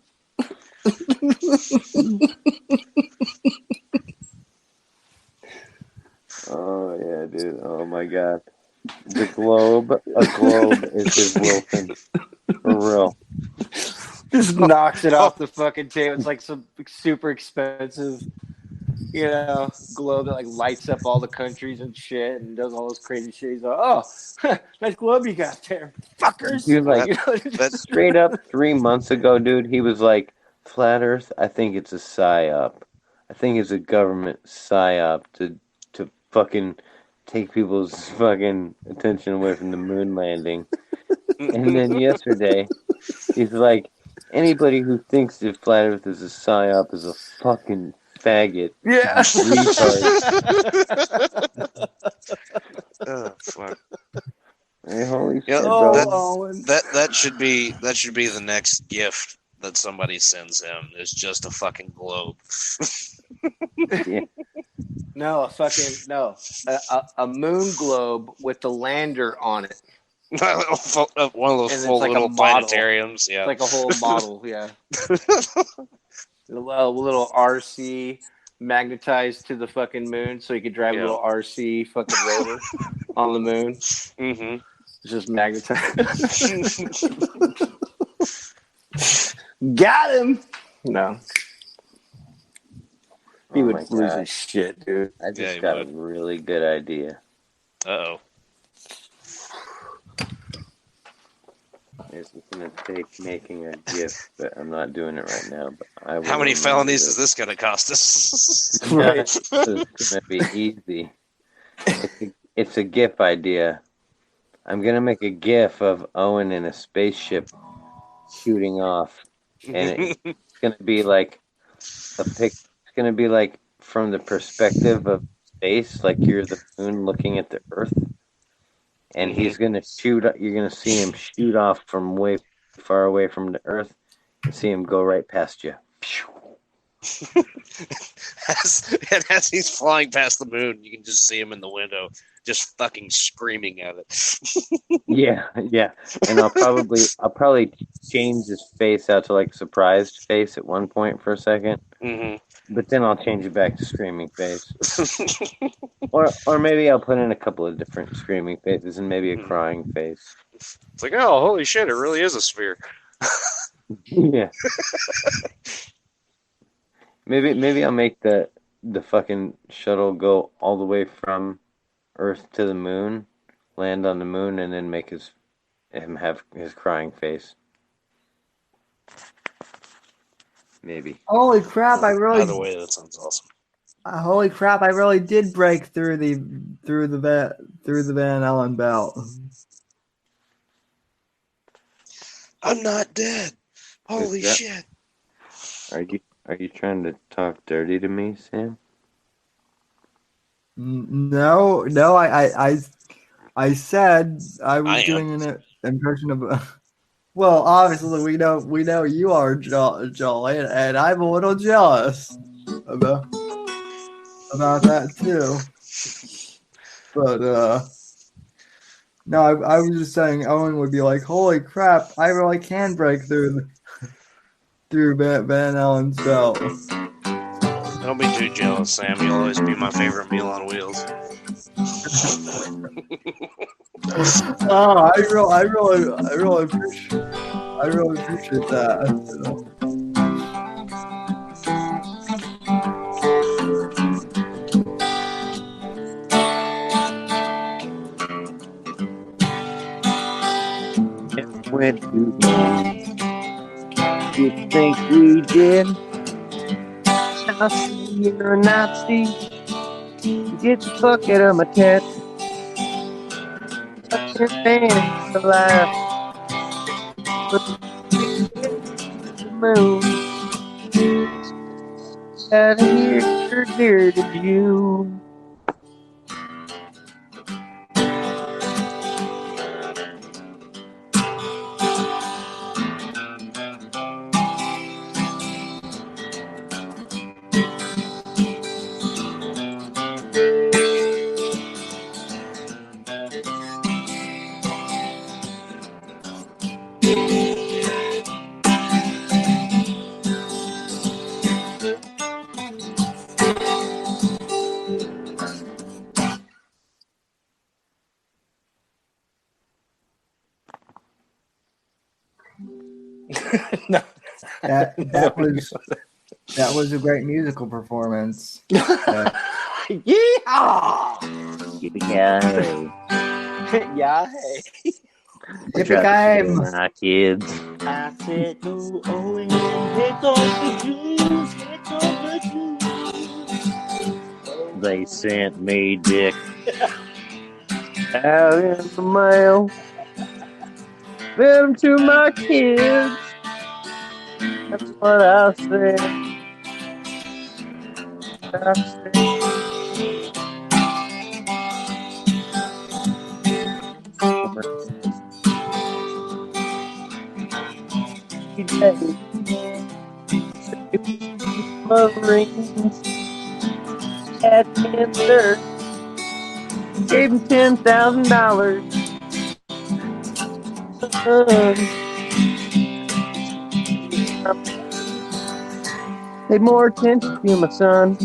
Oh yeah, dude. Oh my god. A globe is his Wilson. For real. Just knocks it off the fucking table. It's like some super expensive, globe that like lights up all the countries and shit and does all this crazy shit. He's like, oh, nice globe you got there, fuckers. Dude, like, that's straight up 3 months ago, dude. He was like, flat Earth, I think it's a psyop. I think it's a government psyop to fucking take people's fucking attention away from the moon landing. And then yesterday, he's like, anybody who thinks that flat Earth is a psyop is a fucking faggot. Yeah. Oh fuck. Hey, holy shit, that should be the next gift that somebody sends him. Is just a fucking globe. Yeah. No, a moon globe with the lander on it. One of those full like little planetariums. Yeah, like a whole model. Yeah. A little RC magnetized to the fucking moon, so you could drive a little RC fucking rover on the moon. Mm-hmm. It's just magnetized. Got him. No. He would lose his shit, dude. I just got a really good idea. Uh-oh. It's going to take making a GIF, but I'm not doing it right now. But I will. How many felonies is this going to cost us? Right. It's going to be easy. It's a GIF idea. I'm going to make a GIF of Owen in a spaceship shooting off. And it's going to be like a pic. It's going to be like from the perspective of space, like you're the moon looking at the Earth. and he's gonna shoot. You're gonna see him shoot off from way far away from the Earth, and see him go right past you. As he's flying past the moon, you can just see him in the window, just fucking screaming at it. Yeah. And I'll probably change his face out to like surprised face at one point for a second. Mm-hmm. But then I'll change it back to screaming face. or maybe I'll put in a couple of different screaming faces and maybe a crying face. It's like, oh, holy shit, it really is a sphere. Yeah. Maybe I'll make the fucking shuttle go all the way from Earth to the moon, land on the moon, and then make him have his crying face. Maybe. Holy crap! By the way, that sounds awesome. Holy crap! I really did break through the Van Allen belt. I'm not dead. Holy shit! Are you trying to talk dirty to me, Sam? No. I said I was doing an impression of. Well, obviously we know you are Jolly, and I'm a little jealous about that too. But no, I was just saying Owen would be like, "Holy crap! I really can break through Van Allen's belt." Don't be too jealous, Sam. You'll always be my favorite meal on wheels. Oh, I really appreciate that. Went to you think we did? I'll see you're a Nazi. Get the fuck out of my tent. Touch your fans alive. Put the moon. Out of here, dear to you. No. That was a great musical performance. Yeehaw! Yippee-ki-yay. Yeah, hey. Yippee-ki-yay. My kids. I said, no, Owen, take off the juice, take off the juice. They sent me dick out in the mail. Send them to my kids. That's what I said. Rings at cancer. Gave him $10,000. Pay more attention to you, my son.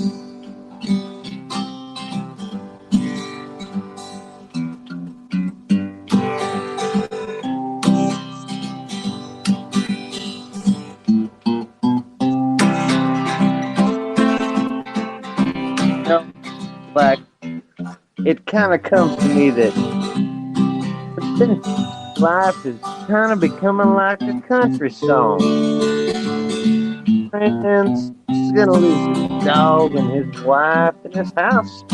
Like, it kind of comes to me that life is kind of becoming like a country song. Friends, he's gonna lose his dog and his wife and his house.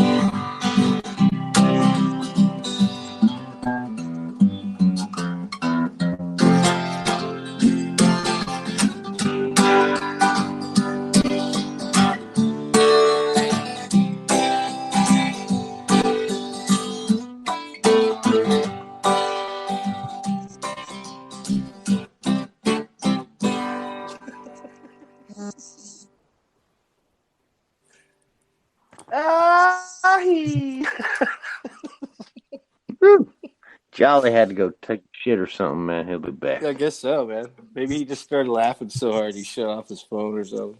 Jolly had to go take a shit or something, man. He'll be back. I guess so, man. Maybe he just started laughing so hard he shut off his phone or something.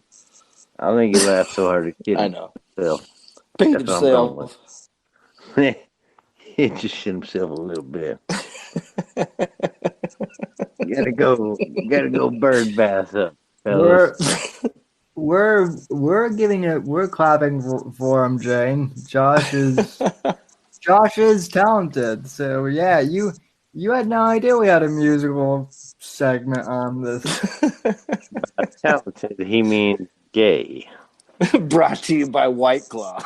I think he laughed so hard he shit I know. himself. Paid That's what I'm going himself. with. He just shit himself a little bit. You gotta go bird bath up, fellas. We're giving it. We're clapping for him, Jane. Josh is talented. So yeah, you had no idea we had a musical segment on this. By talented, he means gay. Brought to you by White Claw.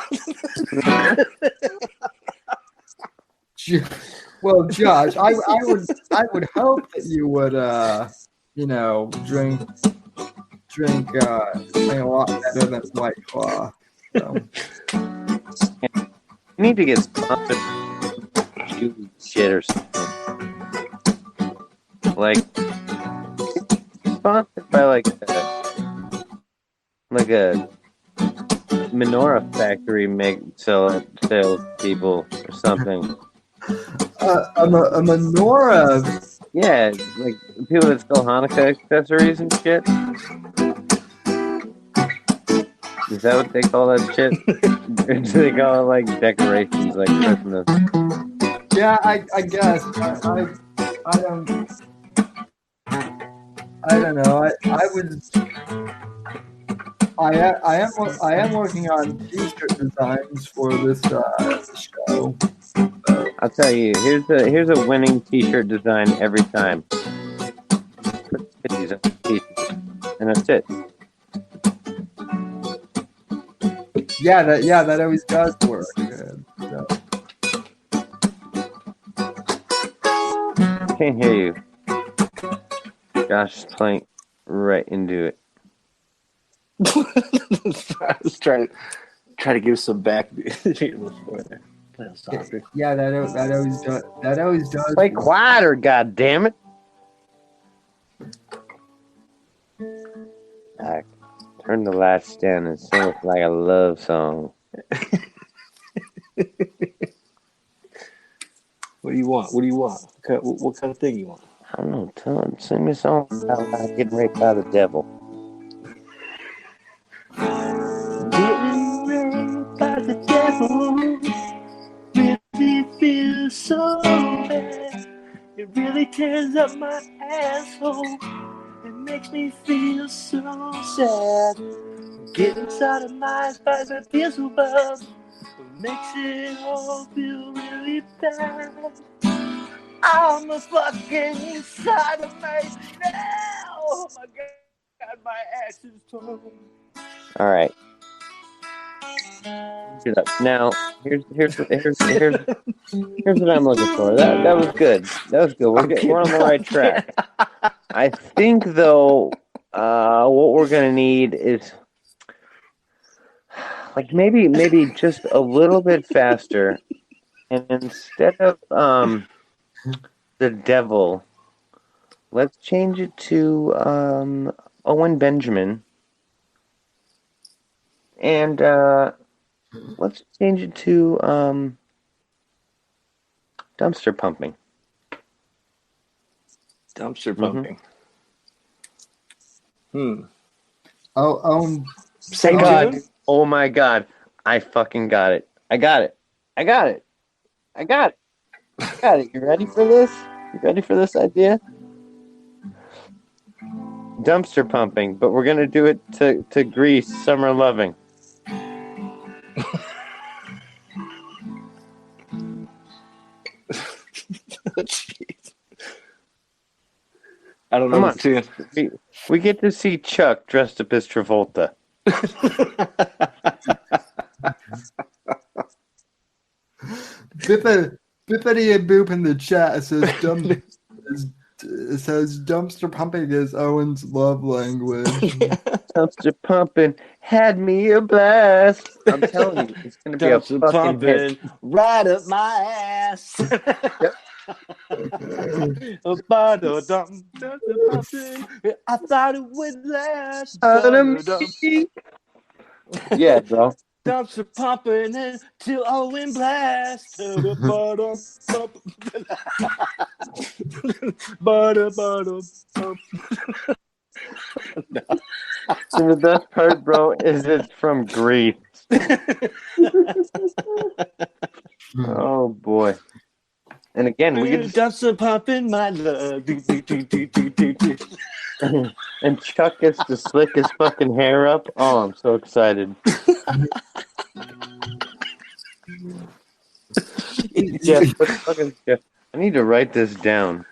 Well, Josh, I would hope that you would drink a lot better than White Claw. So. You need to get sponsored shit or something. Like sponsored by like a menorah factory sales people or something. A menorah. Yeah, like people that sell Hanukkah accessories and shit. Is that what they call that shit? Or do they call it like decorations, like Christmas? Yeah, I guess. I don't know. I am working on t-shirt designs for this show. I'll tell you, here's a winning t-shirt design every time. And that's it. Yeah, that always does work. So. Can't hear you. Josh is playing right into it. I was trying to give some back. Yeah, that always does. Play quieter, goddammit. I turn the lights down and sing it like a love song. What do you want? What kind of thing you want? I don't know. Tell him, sing me a song about getting raped by the devil. Getting raped by the devil really feels so bad. It really tears up my asshole. It makes me feel so sad. Getting sodomized by the Beelzebub makes it all feel really bad. I'm a fucking sodomite now. Oh my god, my ass is torn. All right. Get up. Now, here's what I'm looking for. That was good. We're on the right track. I think though, what we're gonna need is like maybe just a little bit faster, and instead of the devil, let's change it to Owen Benjamin, and let's change it to dumpster pumping. Dumpster pumping. Oh, Thank God. Oh my God. I fucking got it. I got it. You ready for this? You ready for this idea? Dumpster pumping, but we're gonna do it to Grease Summer Loving. I don't know. Come on. We get to see Chuck dressed up as Travolta. Bippity and Boop in the chat says dumpster pumping is Owen's love language. Dumpster pumping had me a blast. I'm telling you, it's gonna be dumpster a fucking hit. Right up my ass. Yep. I thought it would last. Yeah, bro. Dumps are pumping into Owen Blast. So the best part, bro, is it's from Greece. Oh boy! And again, we get Dumps are pumping my love. and Chuck gets to slick his fucking hair up. Oh, I'm so excited. Jeff, what the fuck is Jeff? I need to write this down.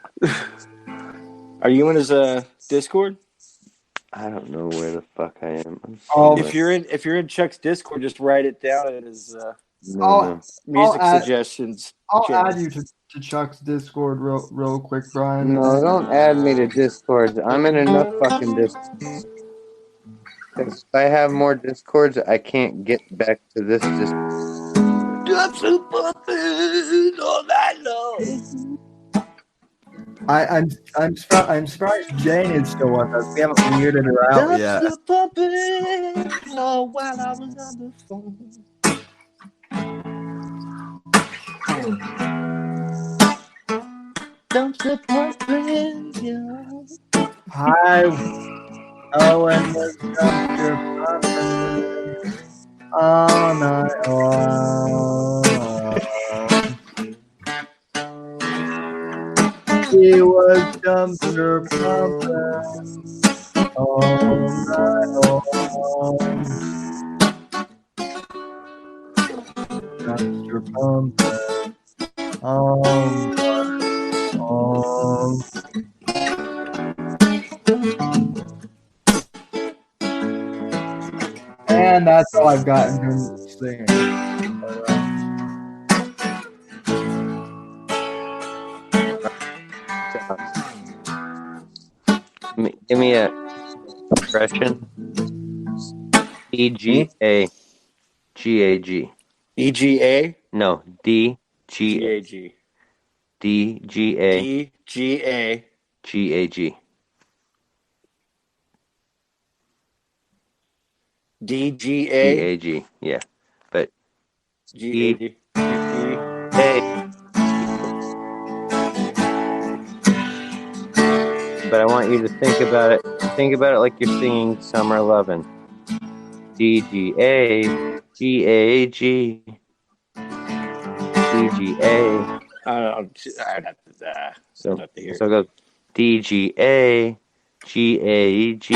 Are you in his Discord? I don't know where the fuck I am. If you're in Chuck's Discord, just write it down in his music I'll suggestions. I'll channel. add you to Chuck's Discord real quick, Brian. No, don't add me to Discords. I'm in enough fucking Discords. Because if I have more Discords, I can't get back to this Discord. Dumps are pumping all night long. I'm surprised Jane is still with us. We haven't muted her out yet. Dumps are pumping while I was on the phone. Dumps are pumping, yeah. Hi, Owen was dumpster pumping all night long. He was dumpster pumping all night long. Dumpster pumping all night long. And that's all I've gotten from singing. Give me a expression. EGA. GAG. EGA? No, DGA. GAG. DGA. DGA. GAG. DGA. GAG. Yeah. But GAG. But I want you to think about it. Think about it like you're singing Summer Lovin'. DGA. GAG. DGA. I'd have to hear. So it goes DGA. GAG.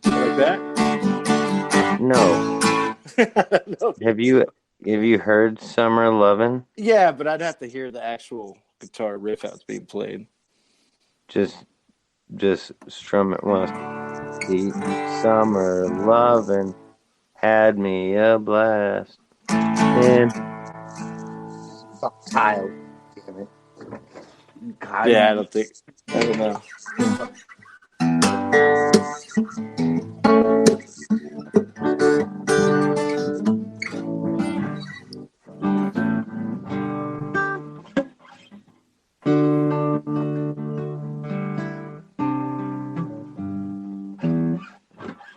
Like that? No. No. Have you heard Summer Lovin'? Yeah, but I'd have to hear the actual guitar riff how it's being played. Just strum it once. The Summer Lovin' had me a blast. And Kyle. Damn it. God. Yeah, I don't know.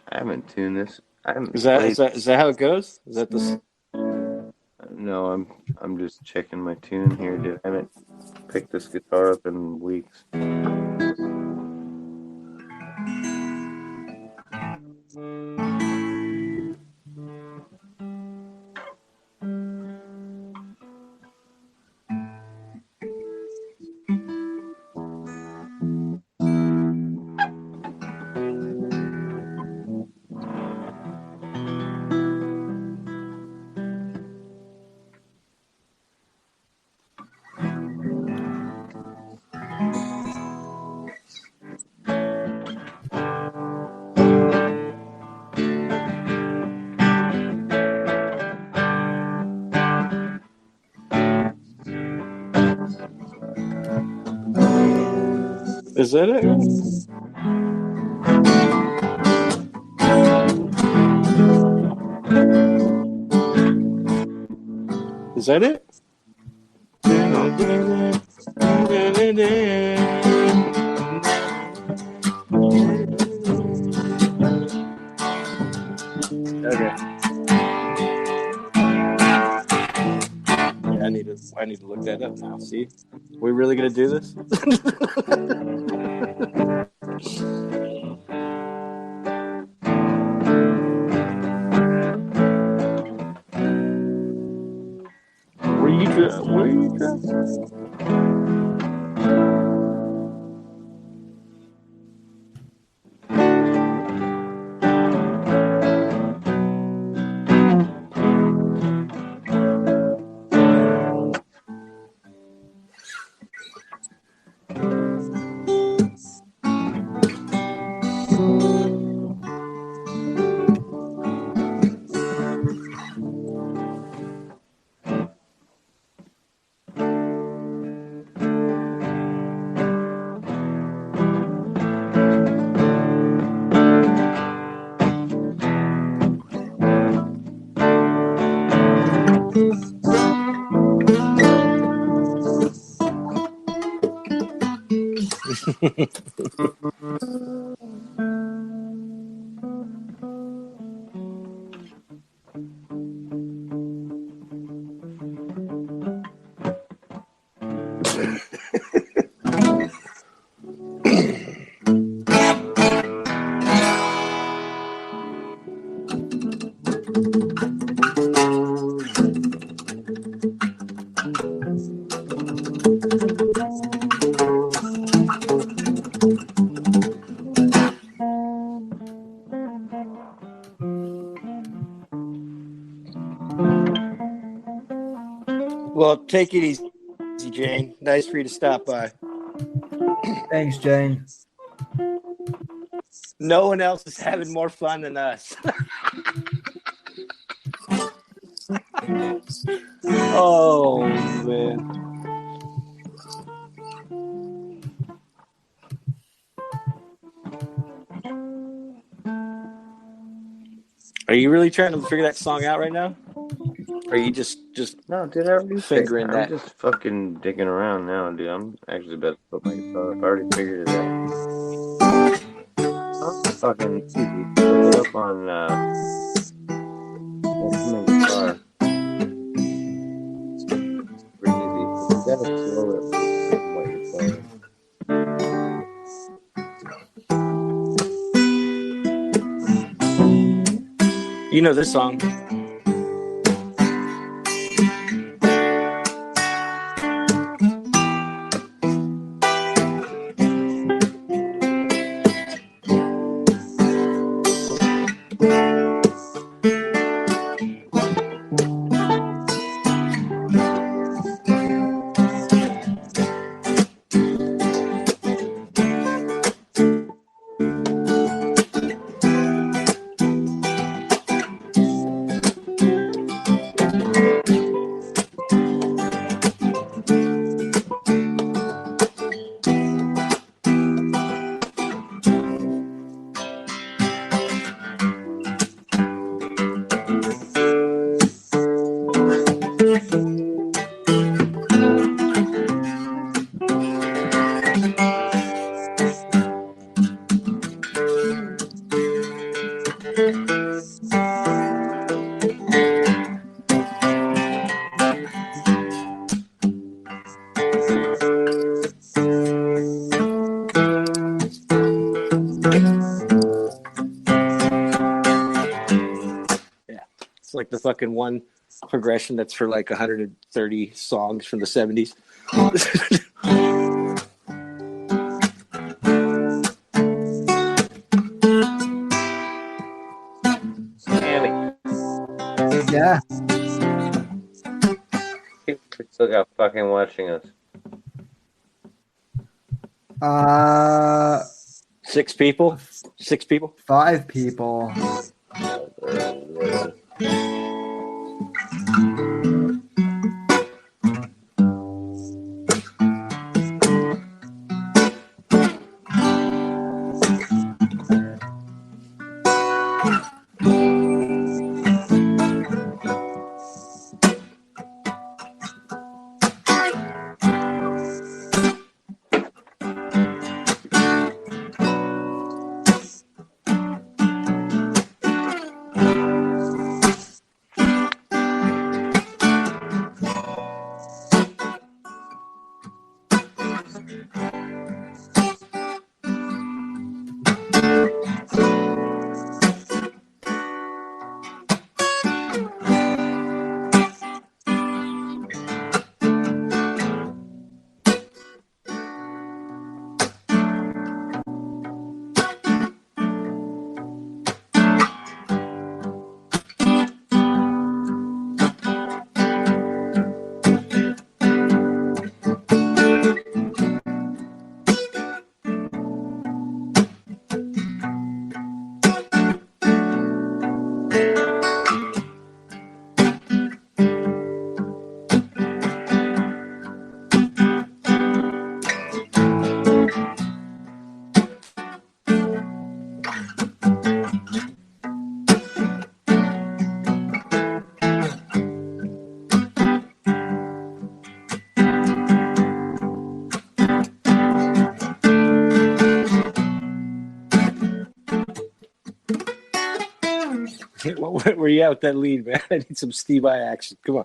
I haven't tuned this. Is that how it goes? Is that the? No, I'm just checking my tune here, dude. I haven't picked this guitar up in weeks. Is that it? Is that it? need to look that up now. See, we really gonna do this? Were you drunk? Well, take it easy, Jane. Nice for you to stop by. Thanks, Jane. No one else is having more fun than us. Oh, man. Are you really trying to figure that song out right now? Or are you just No, dude, I already fingering I'm that? just fucking digging around now, dude. I'm actually about to put my guitar up. I already figured it out. Oh, fucking easy. Look it up on Ultimate Guitar. Super easy. But you gotta slow it from what you're playing. You know this song. It's like the fucking one progression that's for like 130 songs from the 70s. Annie, Yeah. people still got fucking watching us. Six people? 5 people. Where you at with that lead, man? I need some Steve I action. Come on.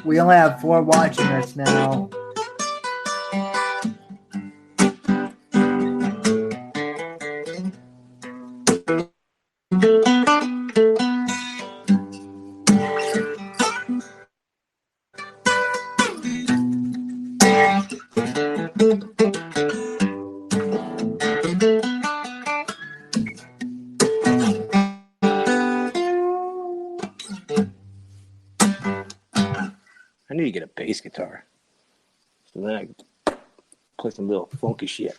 We only have 4 watching us now. I need to get a bass guitar. So then I can play some little funky shit.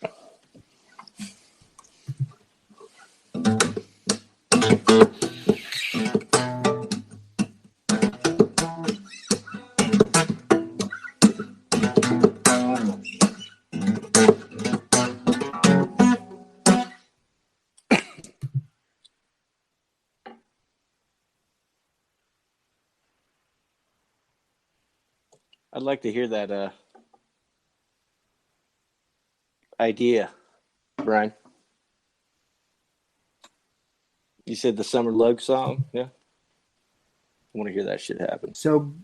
I'd like to hear that idea, Brian. You said the Summer Lug song, yeah? I want to hear that shit happen. So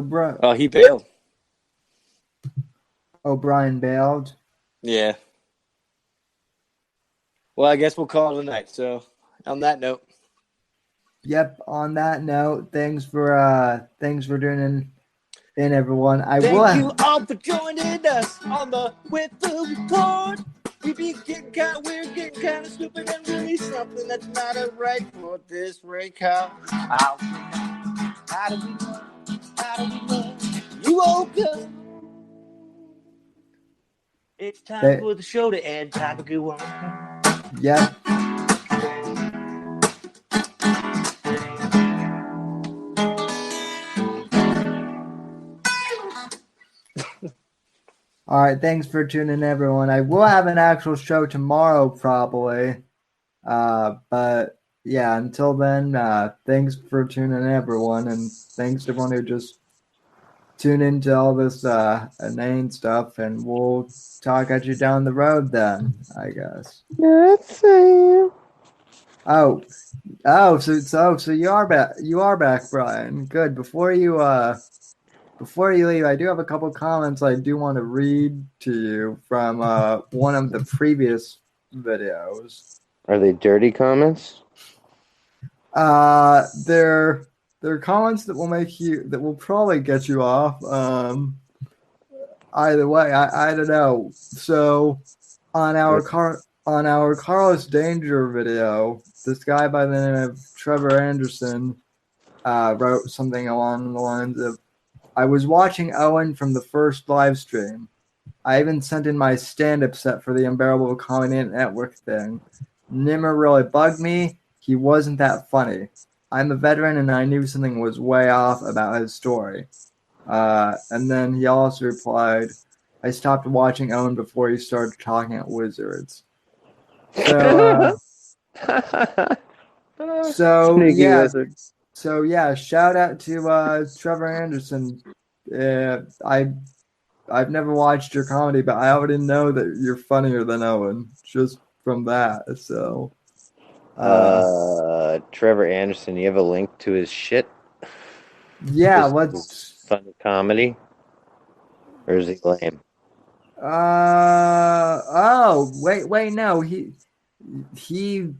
bro. Oh, he bailed. O'Brien bailed. Yeah. Well, I guess we'll call it a night. So, on that note. Yep. On that note, thanks for tuning in, everyone. Thank you all for joining us on the With the Report. We be getting kind of weird, getting kind of stupid, and really something that's not right for this break. How do we know? How do we know? You woke up. It's time for the show to end. Time to go on. Yep. All right, thanks for tuning in, everyone. I will have an actual show tomorrow, probably. But yeah, until then, thanks for tuning in, everyone, and thanks to everyone who just tuned into all this inane stuff, and we'll talk at you down the road then, I guess. Let's see. So you are back. You are back, Brian. Good. Before you leave, I do have a couple comments I do want to read to you from one of the previous videos. Are they dirty comments? They're comments that will probably get you off. Either way, I don't know. So on our Carlos Danger video, this guy by the name of Trevor Anderson wrote something along the lines of, I was watching Owen from the first live stream. I even sent in my stand-up set for the Unbearable Comedy Network thing. Nimmer really bugged me. He wasn't that funny. I'm a veteran and I knew something was way off about his story. And then he also replied, I stopped watching Owen before he started talking at Wizards. Sneaky yeah. wizard. So yeah, shout out to Trevor Anderson. I've never watched your comedy, but I already know that you're funnier than Owen just from that. So Trevor Anderson, you have a link to his shit? Yeah, let's funny comedy. Or is he lame? Wait, no. He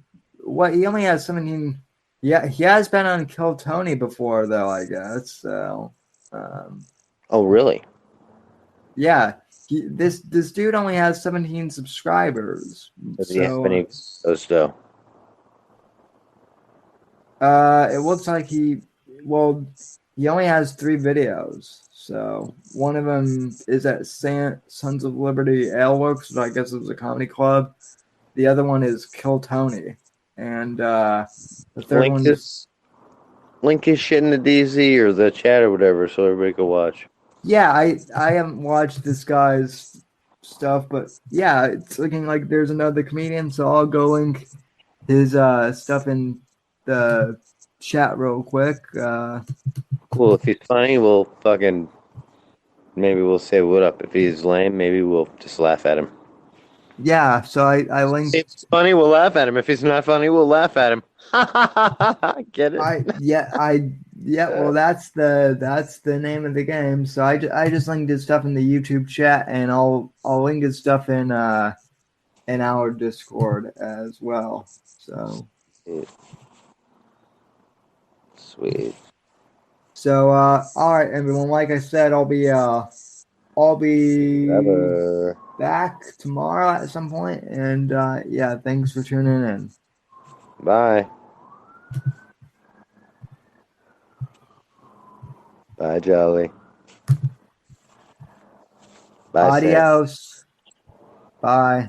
only has 17. Yeah, he has been on Kill Tony before, though, I guess. So, oh, really? Yeah, this dude only has 17 subscribers. Does he have any videos, though? It looks like he only has 3 videos. So one of them is at Sons of Liberty Aleworks, which I guess is a comedy club. The other one is Kill Tony, and the third one link his shit in the DZ or the chat or whatever, so everybody can watch. Yeah, I haven't watched this guy's stuff, but yeah, it's looking like there's another comedian, so I'll go link his stuff in the chat real quick. Cool. If he's funny, we'll fucking maybe we'll say what up. If he's lame, maybe we'll just laugh at him. Yeah, so I linked. If he's funny, we'll laugh at him. If he's not funny, we'll laugh at him. Get it? Well, that's the name of the game. So I just linked his stuff in the YouTube chat, and I'll link his stuff in our Discord as well. So sweet. So all right, everyone. Like I said, I'll be back tomorrow at some point, and yeah, thanks for tuning in. Bye. Bye, Jolly. Bye, Adios. Bye.